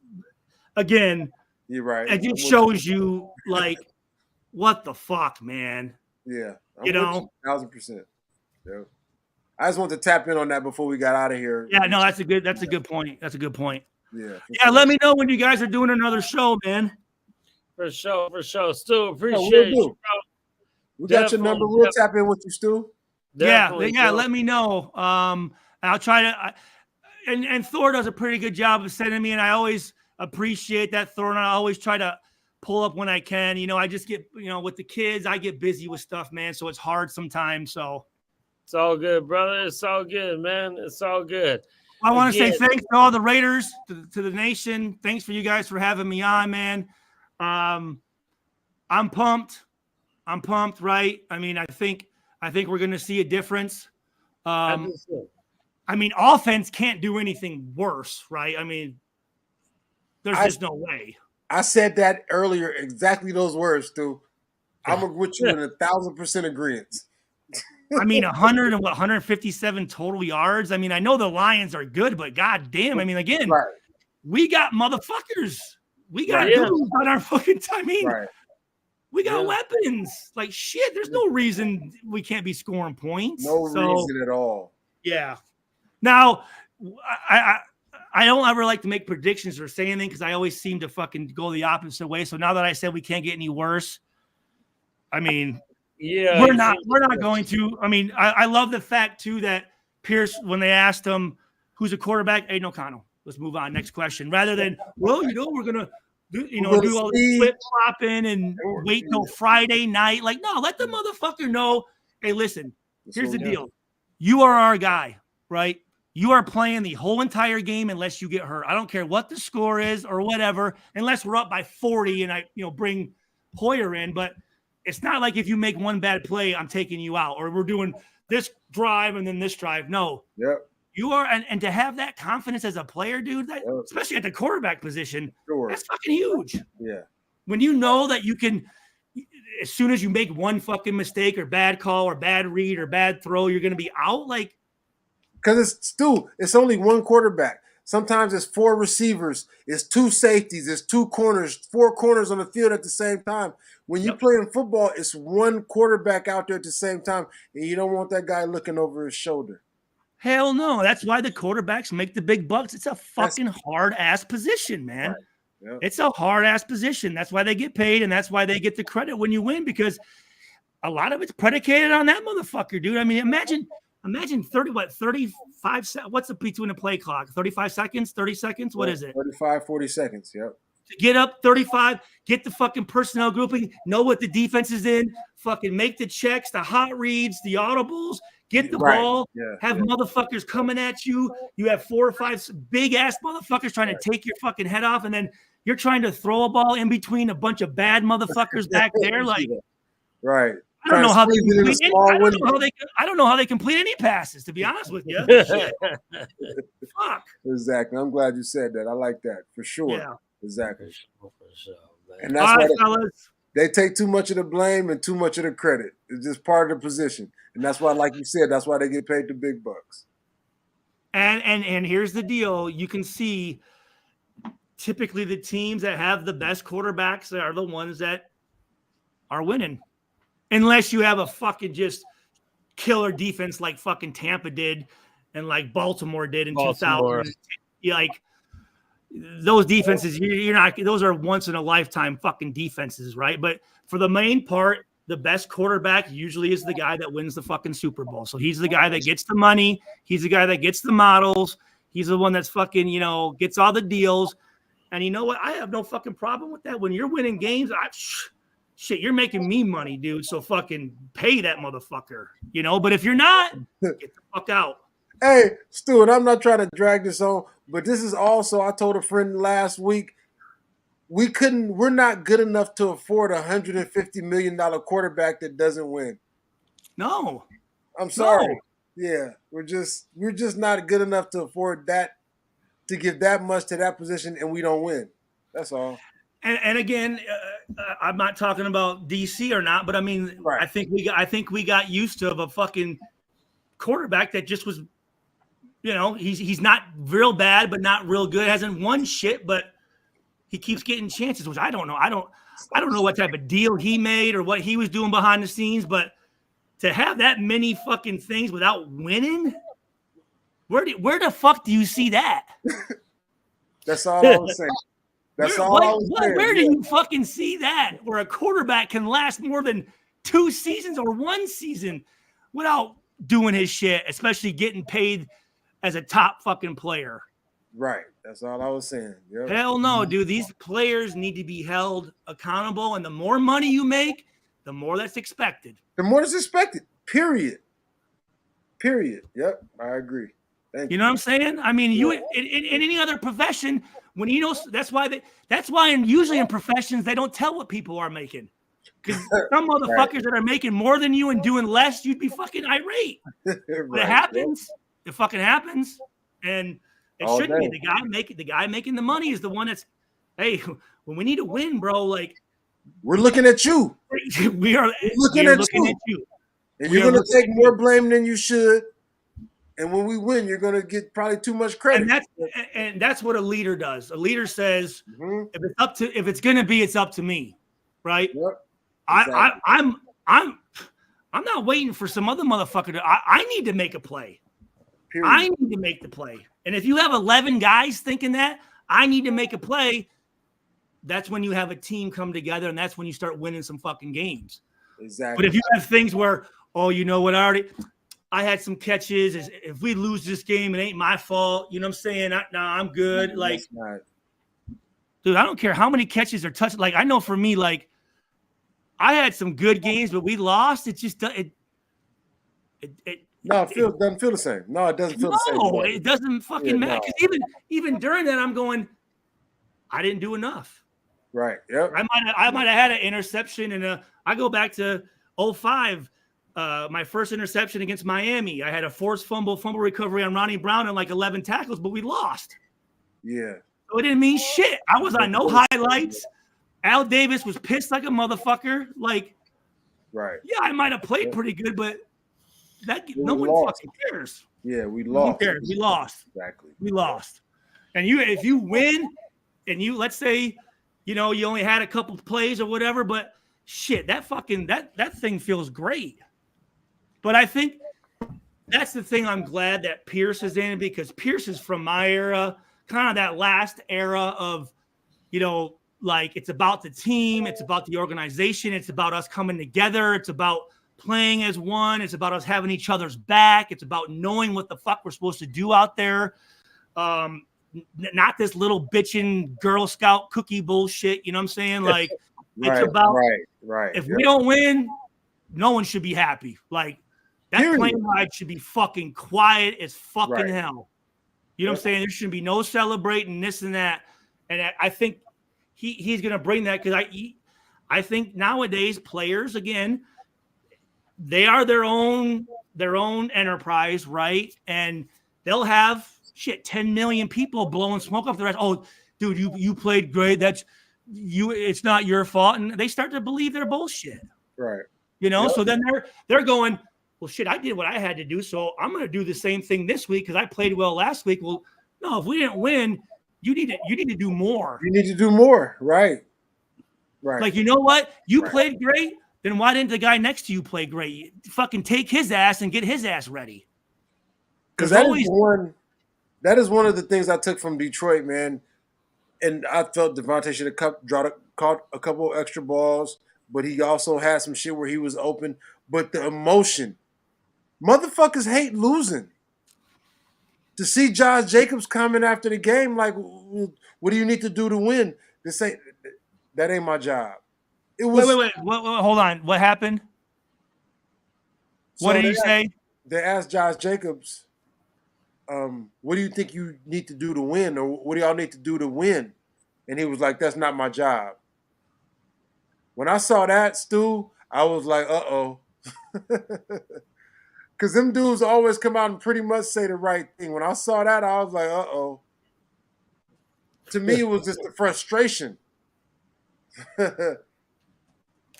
again. You're right. It just shows you like what the fuck, man. Yeah. 1,000%. Yeah. I just want to tap in on that before we got out of here. Yeah, no, that's a good point. That's a good point. Yeah. Yeah, let me know when you guys are doing another show, man. For sure. Stu, appreciate you, bro. We got your number. We'll tap in with you, Stu. Yeah, let me know. I'll try to and Thor does a pretty good job of sending me, and I always appreciate that, Thorne. I always try to pull up when I can. I just get, with the kids, I get busy with stuff, man. So it's hard sometimes. So it's all good, brother. It's all good, man. It's all good. I want to say thanks to all the Raiders, to the nation. Thanks for you guys for having me on, man. I'm pumped. Right? I mean, I think we're going to see a difference. Offense can't do anything worse, right? I mean, there's just no way. I said that earlier, exactly those words, Stu. I'm with you in 1,000% agreement. 157 total yards. I mean, I know the Lions are good, but goddamn, again, we got motherfuckers. We got dudes on our fucking time. We got weapons. Like shit. There's no reason we can't be scoring points. No reason at all. Yeah. Now, I don't ever like to make predictions or say anything because I always seem to fucking go the opposite way. So now that I said we can't get any worse, we're not going to. I love the fact too that Pierce, when they asked him who's a quarterback, Aiden O'Connell. Let's move on. Next question. Rather than, we're gonna do all this flip flopping and wait till Friday night. Like, no, let the motherfucker know. Hey, listen. Here's the deal. You are our guy, right? You are playing the whole entire game unless you get hurt. I don't care what the score is or whatever, unless we're up by 40 and I, bring Hoyer in. But it's not like if you make one bad play, I'm taking you out, or we're doing this drive and then this drive. No. Yep. You are, and to have that confidence as a player, dude, especially at the quarterback position, that's fucking huge. Yeah. When you know that you can, as soon as you make one fucking mistake or bad call or bad read or bad throw, you're going to be out. Like, because it's only one quarterback. Sometimes it's 4 receivers, it's 2 safeties, it's 2 corners, 4 corners on the field at the same time. When you play in football, it's one quarterback out there at the same time, and you don't want that guy looking over his shoulder. Hell no. That's why the quarterbacks make the big bucks. It's a fucking hard-ass position, man. Right. Yep. It's a hard-ass position. That's why they get paid, and that's why they get the credit when you win, because a lot of it's predicated on that motherfucker, dude. Imagine 35 seconds. What's between the play clock? 35 seconds? 30 seconds? What is it? 35, 40 seconds, yep. To get up 35, get the fucking personnel grouping, know what the defense is in, fucking make the checks, the hot reads, the audibles, get the ball, have motherfuckers coming at you. You have 4 or 5 big-ass motherfuckers trying to take your fucking head off, and then you're trying to throw a ball in between a bunch of bad motherfuckers back there. Like, right. I don't know how they complete any passes, to be honest with you. Fuck. Exactly. I'm glad you said that. I like that for sure. Yeah. Exactly. For sure, man. And that's why they take too much of the blame and too much of the credit. It's just part of the position. And that's why, like you said, that's why they get paid the big bucks. And here's the deal. You can see typically the teams that have the best quarterbacks are the ones that are winning. Unless you have a fucking just killer defense like fucking Tampa did and like Baltimore did in 2000. Like those defenses, you're not, those are once in a lifetime fucking defenses, right? But for the main part, the best quarterback usually is the guy that wins the fucking Super Bowl. So he's the guy that gets the money. He's the guy that gets the models. He's the one that's fucking, gets all the deals. And you know what? I have no fucking problem with that. When you're winning games, shit, you're making me money, dude. So fucking pay that motherfucker, But if you're not, get the fuck out. Hey, Stuart, I'm not trying to drag this on, but this is also, I told a friend last week, we're not good enough to afford a $150 million quarterback that doesn't win. No. I'm sorry. No. Yeah, we're just not good enough to afford that, to give that much to that position, and we don't win. That's all. And again, I'm not talking about DC or not, but right. I think we got used to a fucking quarterback that just was, he's not real bad, but not real good. Hasn't won shit, but he keeps getting chances, which I don't know. I don't know what type of deal he made or what he was doing behind the scenes, but to have that many fucking things without winning, where the fuck do you see that? That's all I was saying. That's all I was saying. Where do you fucking see that? Where a quarterback can last more than 2 seasons or 1 season without doing his shit, especially getting paid as a top fucking player. Right. That's all I was saying. Yep. Hell no, dude. These players need to be held accountable, and the more money you make, the more that's expected. The more that's expected. Period. Yep. I agree. Thank you. You know what I'm saying? I mean, you in any other profession, when you know that's why usually in professions they don't tell what people are making. Because some motherfuckers that are making more than you and doing less, you'd be fucking irate. But it happens. It fucking happens. And it shouldn't be. The guy making the money is the one that's, hey, when we need to win, bro, like we're looking at you. we are looking at you. And you're gonna take more blame than you should. And when we win, you're gonna get probably too much credit. And that's what a leader does. A leader says, if it's gonna be, it's up to me. Right? Yep. Exactly. I'm not waiting for some other motherfucker to. I need to make a play. Period. I need to make the play. And if you have 11 guys thinking that I need to make a play, that's when you have a team come together, and that's when you start winning some fucking games. Exactly. But if you have things where, oh, you know what, I had some catches. If we lose this game, it ain't my fault. You know what I'm saying? I'm good. Like, dude, I don't care how many catches are touched. Like, I know for me, like, I had some good games, but we lost. It just doesn't feel the same. No, it doesn't feel the same. No, it doesn't fucking matter. Because even during that, I'm going, I didn't do enough. Right. Yep. I might have had an interception, and I go back to 2005, my first interception against Miami. I had a forced fumble recovery on Ronnie Brown and like 11 tackles, but we lost. Yeah. So it didn't mean shit. I was on no highlights. Al Davis was pissed like a motherfucker. Like, right. Yeah, I might have played pretty good, but no one fucking cares. Yeah, we lost. Who cares? We lost. Exactly. We lost. And if you win, and let's say, you only had a couple plays or whatever, but shit, that thing feels great. But I think that's the thing I'm glad that Pierce is in, because Pierce is from my era, kind of that last era of, like, it's about the team, it's about the organization, it's about us coming together, it's about playing as one, it's about us having each other's back, it's about knowing what the fuck we're supposed to do out there. Not this little bitching Girl Scout cookie bullshit, you know what I'm saying? Like, it's about if we don't win, no one should be happy. Like, that plane ride should be fucking quiet as fucking hell. You know what I'm saying? There shouldn't be no celebrating this and that. And I think he's going to bring that, because I think nowadays players, again, they are their own enterprise, right? And they'll have 10 million people blowing smoke up the rest. Oh, dude, you played great. That's you. It's not your fault. And they start to believe their bullshit. Right. So then they're going, well, shit, I did what I had to do, so I'm going to do the same thing this week because I played well last week. Well, no, if we didn't win, you need to do more. You need to do more, right? Right. Like, you know what? You played great. Then why didn't the guy next to you play great? Fucking take his ass and get his ass ready. Because that is one of the things I took from Detroit, man. And I felt Devontae should have caught a couple extra balls, but he also had some shit where he was open. But the emotion, motherfuckers hate losing. To see Josh Jacobs coming after the game, like, what do you need to do to win? That ain't my job. It was. Wait, hold on. What happened? What did he say? They asked Josh Jacobs, what do you think you need to do to win? Or what do y'all need to do to win? And he was like, that's not my job. When I saw that, Stu, I was like, uh-oh. Because them dudes always come out and pretty much say the right thing. When I saw that, I was like, uh-oh. To me, it was just the frustration.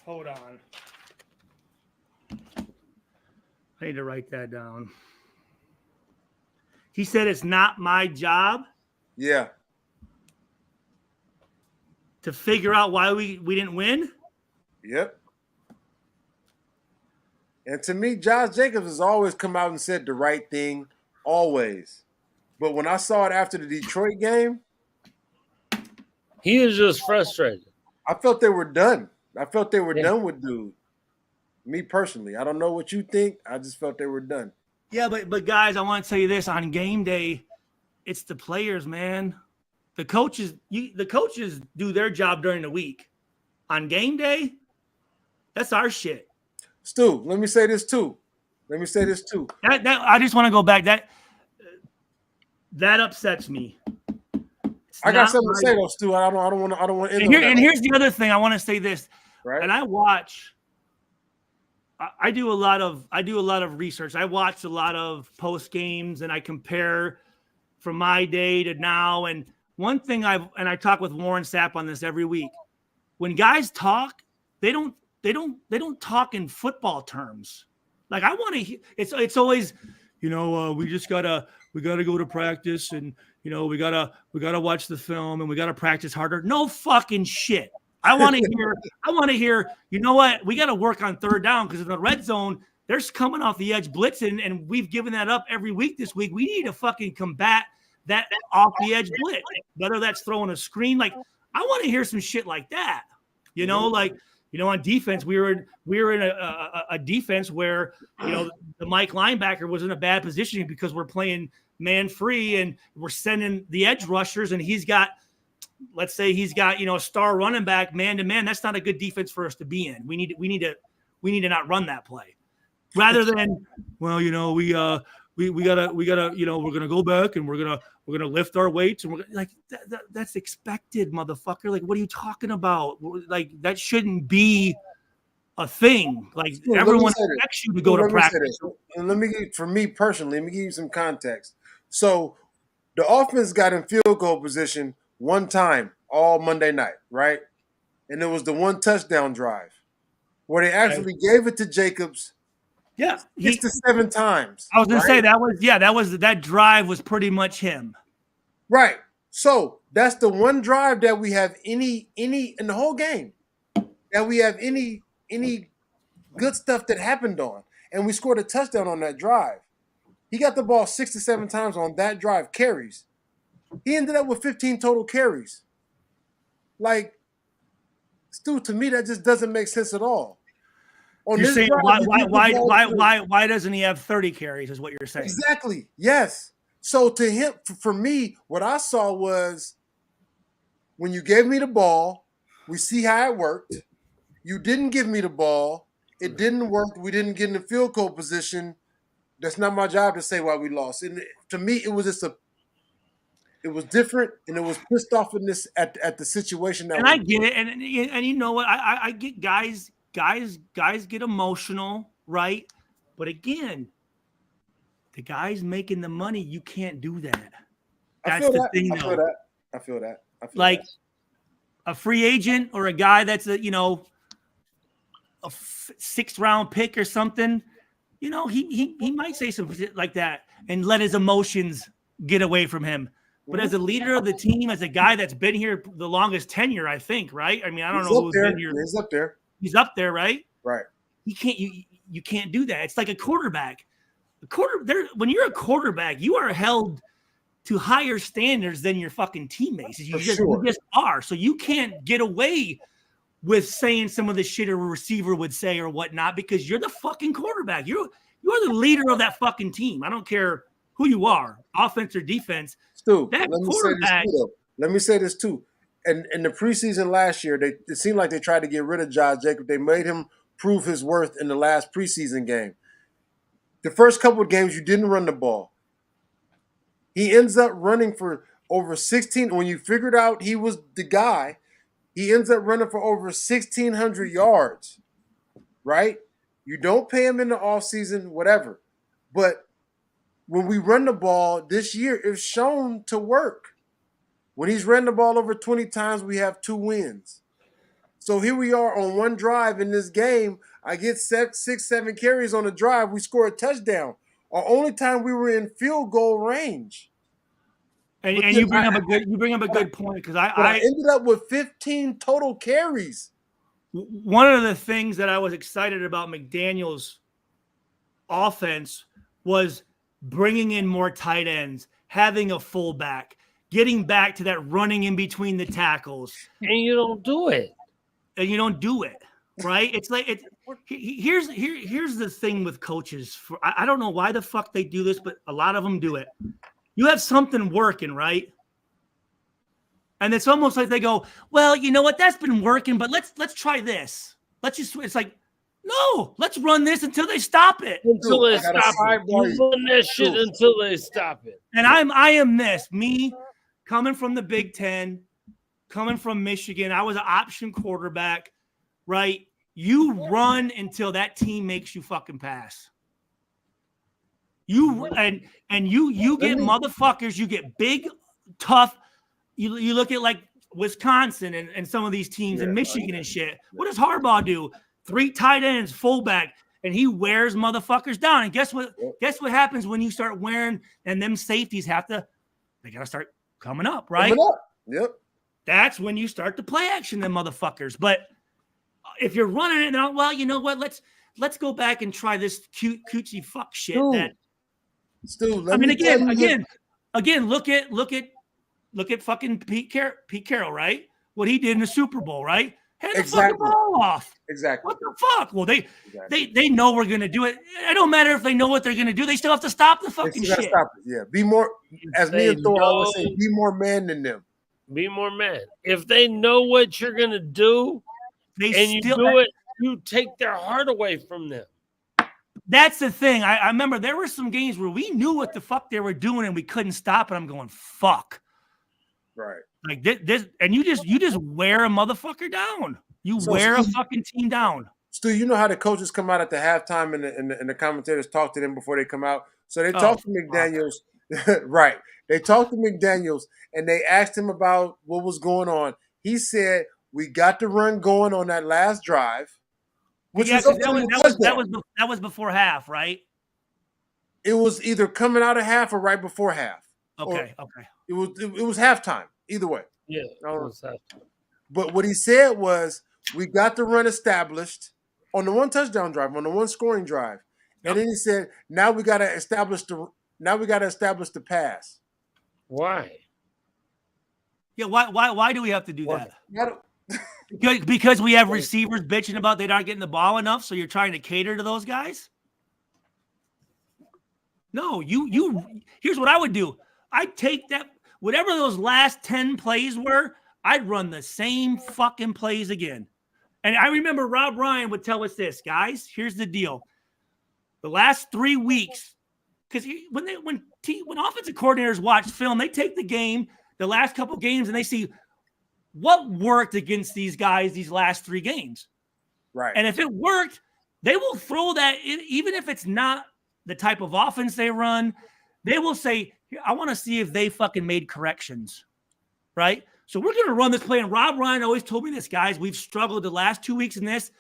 Hold on. I need to write that down. He said it's not my job. Yeah. To figure out why we didn't win? Yep. And to me, Josh Jacobs has always come out and said the right thing, always. But when I saw it after the Detroit game, he is just frustrated. I felt they were done. I felt they were done with dude. Me personally. I don't know what you think. I just felt they were done. Yeah, but guys, I want to tell you this. On game day, it's the players, man. The coaches do their job during the week. On game day, that's our shit. Stu, let me say this too. That I just want to go back. That upsets me. I got something to say though, Stu. I don't want to end and here's the other thing. I want to say this. Right. And I do a lot of research. I watch a lot of post games and I compare from my day to now. And one thing I talk with Warren Sapp on this every week. When guys talk, they don't talk in football terms. Like I want to. It's always, we gotta go to practice and we gotta watch the film and we gotta practice harder. No fucking shit. I want to hear. You know what? We got to work on third down because in the red zone, they're coming off the edge blitzing, and we've given that up every week this week. We need to fucking combat that off the edge blitz, whether that's throwing a screen. Like I want to hear some shit like that. On defense, we were in a defense where the Mike linebacker was in a bad position because we're playing man free and we're sending the edge rushers, and let's say he's got a star running back man to man. That's not a good defense for us to be in. We need to not run that play, rather than we gotta we're gonna go back and we're gonna lift our weights and we're like that's expected, motherfucker. Like what are you talking about? Like that shouldn't be a thing. Like everyone expects you to go to practice. And for me personally, let me give you some context. So the offense got in field goal position one time all Monday night, right? And it was the one touchdown drive where they actually gave it to Jacobs. Yeah, 6 to 7 times. I was gonna say that drive was pretty much him. Right. So that's the one drive that we have any in the whole game that we have any good stuff that happened on, and we scored a touchdown on that drive. He got the ball 6 to 7 times on that drive, carries. He ended up with 15 total carries. Like, Stu, to me, that just doesn't make sense at all. You're saying why doesn't he have 30 carries is what you're saying. Exactly. Yes. So to him, for me, what I saw was when you gave me the ball, we see how it worked. You didn't give me the ball. It didn't work. We didn't get in the field goal position. That's not my job to say why we lost. And to me, it was just it was different, and it was pissed off in this at the situation that. And I get it, and you know what? I get guys get emotional, right? But again, the guys making the money, you can't do that. That's the thing, though. I feel that. Like a free agent or a guy that's a 6th round pick or something. He might say something like that and let his emotions get away from him. But as a leader of the team, as a guy that's been here the longest tenure, I think, right? I mean, I don't know who's been here. He's up there. He's up there, right? Right. You can't do that. It's like a quarterback. When you're a quarterback, you are held to higher standards than your fucking teammates. You just are. So you can't get away with saying some of the shit a receiver would say or whatnot because you're the fucking quarterback. You're the leader of that fucking team. I don't care who you are, offense or defense. Stu, let me say this too. And in the preseason last year, it seemed like they tried to get rid of Josh Jacobs. They made him prove his worth in the last preseason game. The first couple of games, you didn't run the ball. He ends up running for over 16. When you figured out he was the guy, he ends up running for over 1,600 yards, right? You don't pay him in the offseason, whatever. But when we run the ball this year, it's shown to work. When he's ran the ball over 20 times, we have 2 wins. So here we are on one drive in this game. I get 6-7 carries on a drive. We score a touchdown. Our only time we were in field goal range. And you bring up a good point because I ended up with 15 total carries. One of the things that I was excited about McDaniels' offense was bringing in more tight ends, having a fullback, getting back to that running in between the tackles. And you don't do it. Right? It's like here's the thing with coaches. I don't know why the fuck they do this, but a lot of them do it. you have something working, right? And it's almost like they go, well, you know what? That's been working, but let's try this. It's like, no, let's run this until they stop it. Until they stop it. You run that shit until they stop it. And I am me coming from the Big Ten, coming from Michigan. I was an option quarterback, right? You run until that team makes you fucking pass. You get motherfuckers, you get big, tough. You look at like Wisconsin and some of these teams in Michigan and shit. What does Harbaugh do? 3 tight ends, fullback, and he wears motherfuckers down. And guess what? Guess what happens when you start wearing and them safeties they gotta start coming up, right? Yep. That's when you start to play action, them motherfuckers. But if you're running it now, well, you know what? Let's go back and try this cutesy fuck shit. Stu, again, look at fucking Pete Carroll, right? What he did in the Super Bowl, right? Hand the fucking ball off. Exactly. What the fuck? Well, they know we're gonna do it. It don't matter if they know what they're gonna do. They still have to stop the fucking shit. Stop it. Yeah. Be more, as me and Thor always say, be more man than them. Be more man. If they know what you're gonna do, you do it, you take their heart away from them. That's the thing. I remember there were some games where we knew what the fuck they were doing and we couldn't stop it. I'm going, fuck. Right. Like this, and you just wear a motherfucker down. You wear a fucking team down. Stu, you know how the coaches come out at the halftime and the commentators talk to them before they come out? So they talk to McDaniels. Right. They talked to McDaniels and they asked him about what was going on. He said, we got the run going on that last drive. Which that was before half, right? It was either coming out of half or right before half. Okay. It was halftime. Either way. Yeah. It was halftime. But what he said was, we got the run established on the one touchdown drive, on the one scoring drive. And then he said, now we gotta establish the pass. Why? Yeah, why do we have to do that? Because we have receivers bitching about they're not getting the ball enough, so you're trying to cater to those guys? No, here's what I would do. I'd take that, whatever those last 10 plays were, I'd run the same fucking plays again. And I remember Rob Ryan would tell us this, guys, here's the deal. The last 3 weeks, because when offensive coordinators watch film, they take the game, the last couple games, and they see what worked against these guys these last 3 games. Right. And if it worked, they will throw that in, even if it's not the type of offense they run, they will say, I want to see if they fucking made corrections. Right? So we're going to run this play. And Rob Ryan always told me this, guys. We've struggled the last 2 weeks in this.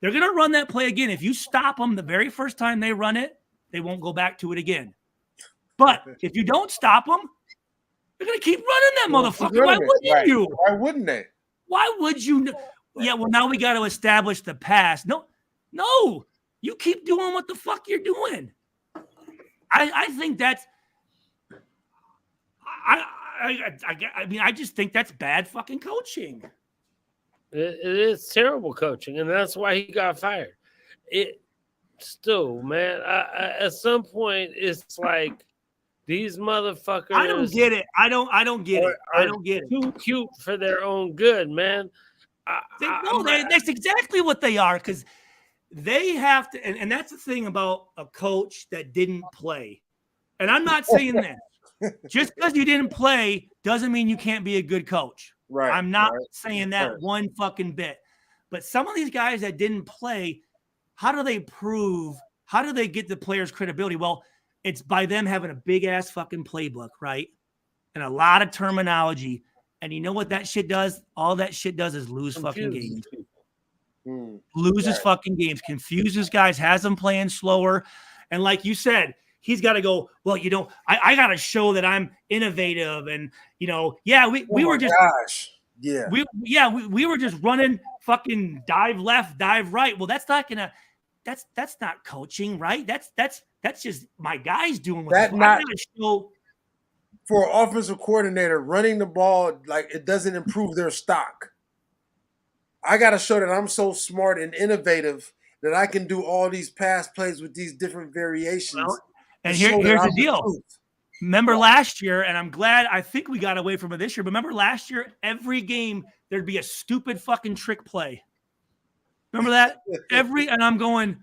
They're going to run that play again. If you stop them the very first time they run it, they won't go back to it again. But if you don't stop them, they're going to keep running that motherfucker. Why wouldn't you? Why wouldn't they? Why would you? Yeah, well, now we got to establish the pass. No, you keep doing what the fuck you're doing. I think that's I mean, I just think that's bad fucking coaching. It is terrible coaching, and that's why he got fired. Still, man, at some point, it's like these motherfuckers. I don't get it. I don't get it. I don't get it. Too cute for their own good, man. That's exactly what they are, because they have to, and that's the thing about a coach that didn't play. And I'm not saying that. Just because you didn't play doesn't mean you can't be a good coach. Right. I'm not saying that one fucking bit. But some of these guys that didn't play, how do they get the players' credibility? Well, it's by them having a big ass fucking playbook, right? And a lot of terminology. And you know what that shit does? All that shit does is lose fucking games. Loses fucking games, confuses guys, has them playing slower. And like you said, he's got to go, well, I got to show that I'm innovative. And, we were just, we were just running fucking dive left, dive right. Well, that's not going to, that's not coaching, right? That's just my guys doing what that not show. For an offensive coordinator, running the ball, like, it doesn't improve their stock. I got to show that I'm so smart and innovative that I can do all these pass plays with these different variations. Well, and here's the deal. Remember last year, and I'm glad, I think we got away from it this year, but remember last year, every game, there'd be a stupid fucking trick play. Remember that? And I'm going,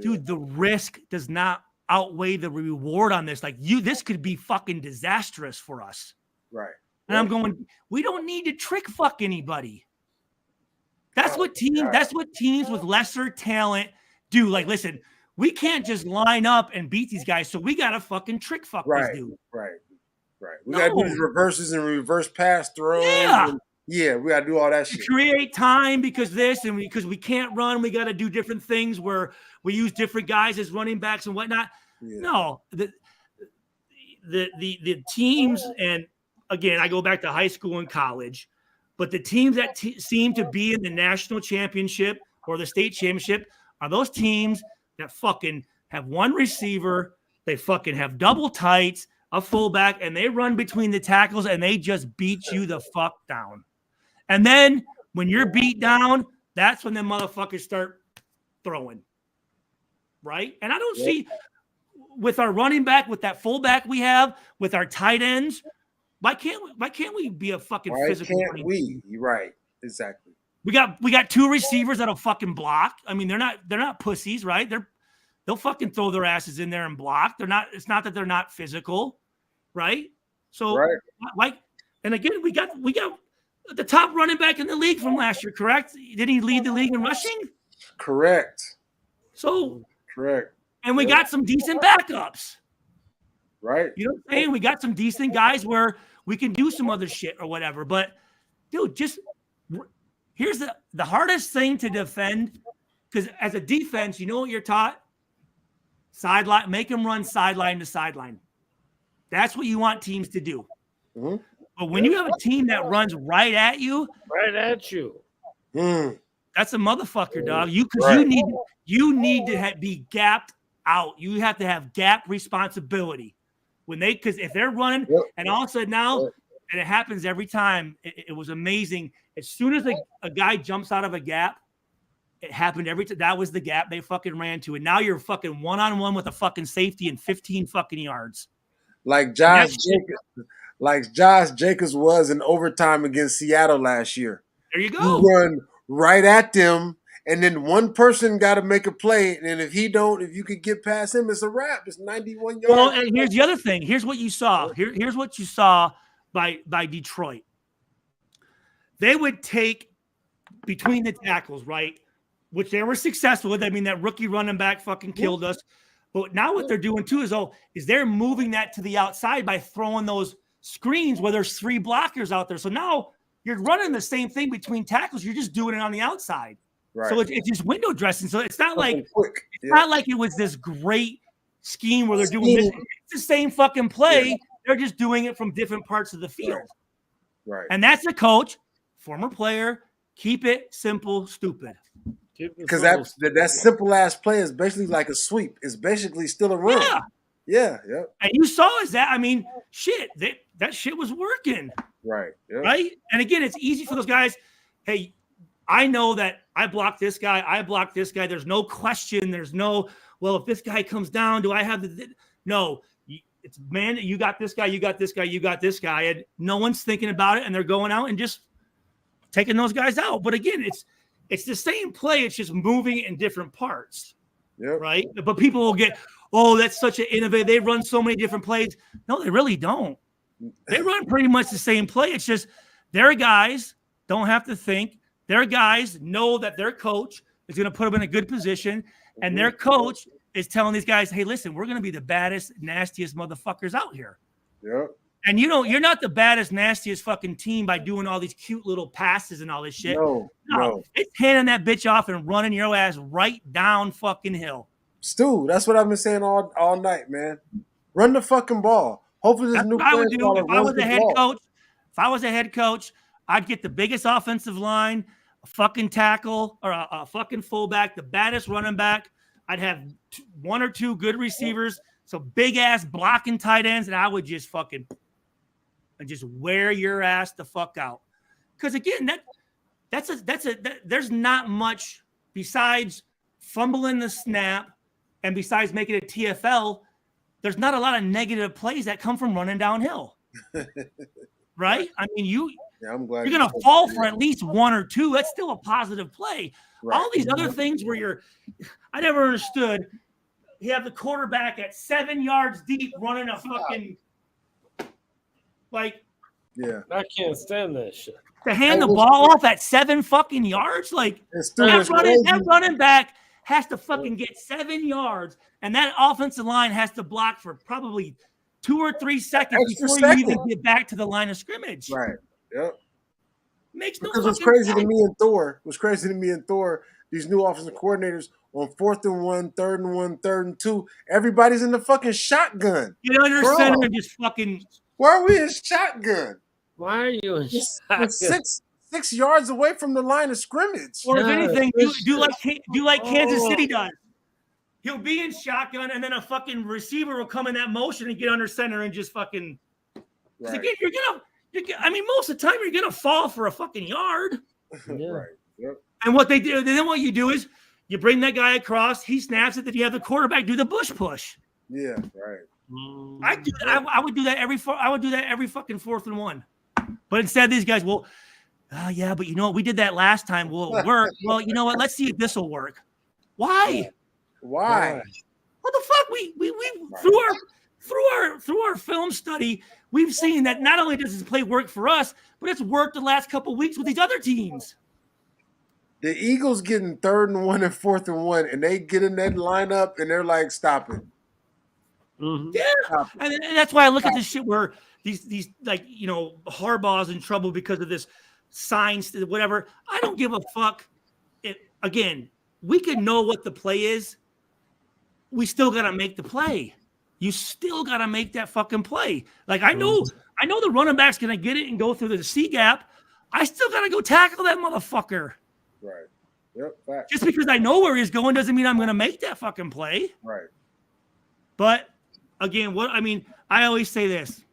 dude, the risk does not outweigh the reward on this. Like this could be fucking disastrous for us. Right. And I'm going, we don't need to trick fuck anybody. That's what teams with lesser talent do. Like, listen, we can't just line up and beat these guys, so we gotta fucking trick fuck these dudes. Right. We gotta do these reverses and reverse pass throws. Yeah, we gotta do all that shit. Create time because we can't run. We gotta do different things where we use different guys as running backs and whatnot. Yeah. No, the teams, and again, I go back to high school and college, but the teams that seem to be in the national championship or the state championship are those teams that fucking have one receiver, they fucking have double tights, a fullback, and they run between the tackles and they just beat you the fuck down. And then when you're beat down, that's when the motherfuckers start throwing. Right? And I don't see, with our running back, with that fullback we have, with our tight ends, why can't we be a fucking physical? Why can't we? You're right. Exactly. We got two receivers that'll fucking block. I mean, they're not pussies, right? They'll fucking throw their asses in there and block. It's not that they're not physical, right? So and again, we got the top running back in the league from last year, correct? Didn't he lead the league in rushing? Correct. So correct. And we got some decent backups. Right. You know what I'm saying? We got some decent guys where we can do some other shit or whatever. But dude, here's the hardest thing to defend, because as a defense, you know what you're taught? Sideline, make them run sideline to sideline. That's what you want teams to do. Mm-hmm. But when you have a team that runs right at you, that's a motherfucker, dog. You need to be gapped out. You have to have gap responsibility because if they're running and all of a sudden now, and it happens every time. It was amazing. As soon as a guy jumps out of a gap, it happened every time. That was the gap they fucking ran to. And now you're fucking one-on-one with a fucking safety in 15 fucking yards. Like Josh Jacobs was in overtime against Seattle last year. There you go. You run right at them, and then one person got to make a play. And if you could get past him, it's a wrap. It's 91 yards. Well, and here's the other thing. Here's what you saw. Here's what you saw by Detroit. They would take between the tackles, right? Which they were successful with. I mean, that rookie running back fucking killed us. But now what they're doing too is they're moving that to the outside by throwing those screens where there's three blockers out there. So now you're running the same thing between tackles. You're just doing it on the outside. Right. So it's just window dressing. So it's not like not like it was this great scheme where they're doing this. It's the same fucking play. Yeah. They're just doing it from different parts of the field. Right. And that's the coach, former player. Keep it simple, stupid. Because that simple ass play is basically like a sweep. It's basically still a run. Yeah. And you saw that. I mean, shit, that shit was working. Right. Yep. Right. And again, it's easy for those guys. Hey, I know that I blocked this guy. I blocked this guy. There's no question. There's no, well, if this guy comes down, do I have no, it's man, you got this guy, you got this guy, you got this guy. And no one's thinking about it. And they're going out and just taking those guys out. But again, it's the same play. It's just moving in different parts. Yep. Right. But people will get, that's such an innovative. They run so many different plays. No, they really don't. They run pretty much the same play. It's just their guys don't have to think. Their guys know that their coach is going to put them in a good position. And their coach is telling these guys, hey, listen, we're going to be the baddest, nastiest motherfuckers out here. Yep. And you're not the baddest, nastiest fucking team by doing all these cute little passes and all this shit. No. It's handing that bitch off and running your ass right down fucking hill. Stu, that's what I've been saying all night, man. Run the fucking ball. Hopefully this new player if I was a head coach, I'd get the biggest offensive line, a fucking tackle, or a fucking fullback, the baddest running back. I'd have one or two good receivers, some big ass blocking tight ends, and I would just fucking and just wear your ass the fuck out. Because again, there's not much besides fumbling the snap and besides making it TFL. there's not a lot of negative plays that come from running downhill. Right? I mean, I'm glad you're going to fall for at least one or two. That's still a positive play. Right. All these other things where I never understood. You have the quarterback at 7 yards deep running a fucking Yeah. I can't stand that shit. To hand the ball off at 7 fucking yards, that running back has to fucking get 7 yards, and that offensive line has to block for probably 2 or 3 seconds before you even get back to the line of scrimmage. Right. Yep. Makes no because what's crazy to me and Thor, these new offensive coordinators on 4th and 1, 3rd and 1, 3rd and 2, everybody's in the fucking shotgun. Get under center and just fucking. Why are we in shotgun? Why are you in shotgun? 6 yards away from the line of scrimmage. Or if anything, do like Kansas City does. He'll be in shotgun, and then a fucking receiver will come in that motion and get under center and just fucking. Right. Again, most of the time you're gonna fall for a fucking yard. Yeah. Right. Yep. And what they do, then what you do is you bring that guy across, he snaps it, then you have the quarterback do the bush push. Yeah, right. I would do that every fucking 4th and 1. But instead, these guys will. Yeah, but you know what? We did that last time. Will it work? Well, you know what? Let's see if this will work. Why? Why? What the fuck? We through our film study, we've seen that not only does this play work for us, but it's worked the last couple of weeks with these other teams. The Eagles getting 3rd and 1 and 4th and 1, and they get in that lineup and they're like, stop it. Mm-hmm. Yeah, and that's why I look at this shit where these Harbaugh's in trouble because of this signs, whatever. I don't give a fuck. Again, we can know what the play is. We still gotta make the play. You still gotta make that fucking play. Like I know the running back's gonna get it and go through the C gap. I still gotta go tackle that motherfucker. Right. Yep. Fact. Just because I know where he's going doesn't mean I'm gonna make that fucking play. Right. But again, I always say this,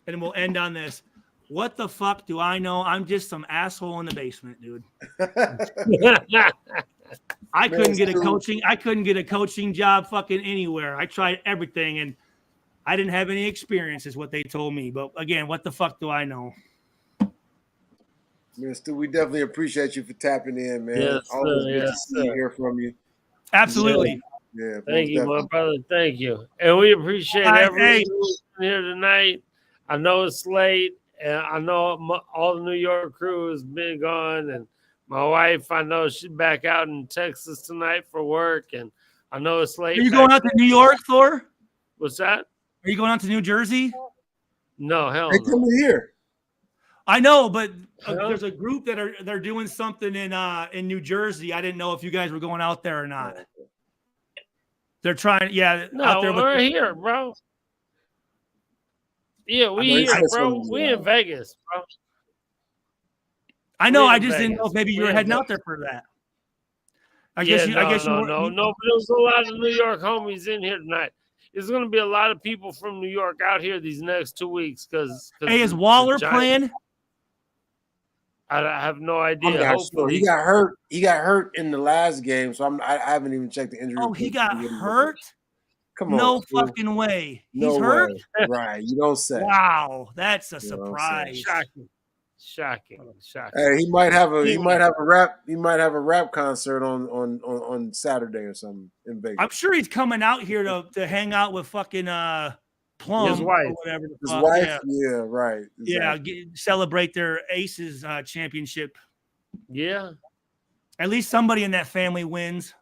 and we'll end on this. What the fuck do I know? I'm just some asshole in the basement, dude. I couldn't get a coaching job fucking anywhere. I tried everything and I didn't have any experience is what they told me. But again, what the fuck do I know? Man, Stu, we definitely appreciate you for tapping in, man. Yes, always good to see you, hear from you. Absolutely. Yeah. Thank you, my brother. Thank you. And we appreciate everyone here tonight. I know it's late. And I know all the New York crew has been gone, and my wife, I know she's back out in Texas tonight for work, and I know it's late. Are you going out to New York, Thor? What's that? Are you going out to New Jersey? No, hell no. They come here. I know, but there's a group they're doing something in New Jersey. I didn't know if you guys were going out there or not. They're trying, out there. We're here, bro. Yeah, we here, bro. We in Vegas, bro. I know. I just didn't know if maybe you were heading out there for that. I guess you. No. But there's a lot of New York homies in here tonight. There's going to be a lot of people from New York out here these next 2 weeks because. Hey, is Waller playing? I have no idea. He got hurt. He got hurt in the last game, so I haven't even checked the injury. Oh, he got hurt. Come on, no fucking way. He's hurt. Right, you don't say. Wow, that's a surprise. Shocking. Hey, he might have a rap concert on Saturday or something in Vegas. I'm sure he's coming out here to hang out with fucking Plum, his wife, or whatever. His wife, yeah, right. Exactly. Yeah, celebrate their Aces championship. Yeah, at least somebody in that family wins.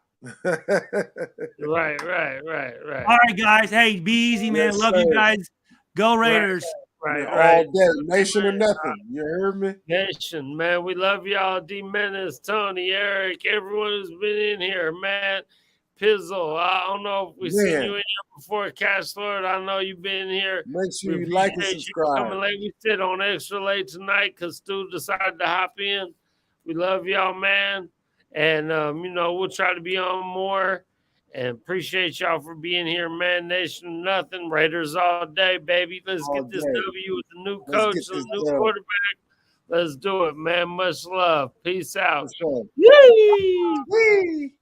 Right. All right, guys. Hey, be easy, man. Love you guys. Go Raiders. Right. All day. Nation or nothing. You heard me? Nation, man. We love y'all. D Menace, Tony, Eric, everyone who's been in here, man. Pizzle. I don't know if we've seen you in here before. Cash Lord, I know you've been here. Make sure you like and subscribe. Coming late. We sit on extra late tonight because Stu decided to hop in. We love y'all, man. And, we'll try to be on more. And appreciate y'all for being here, man. Nation nothing. Raiders all day, baby. Let's get this W with the new coach and the new quarterback. Let's do it, man. Much love. Peace out. Yee!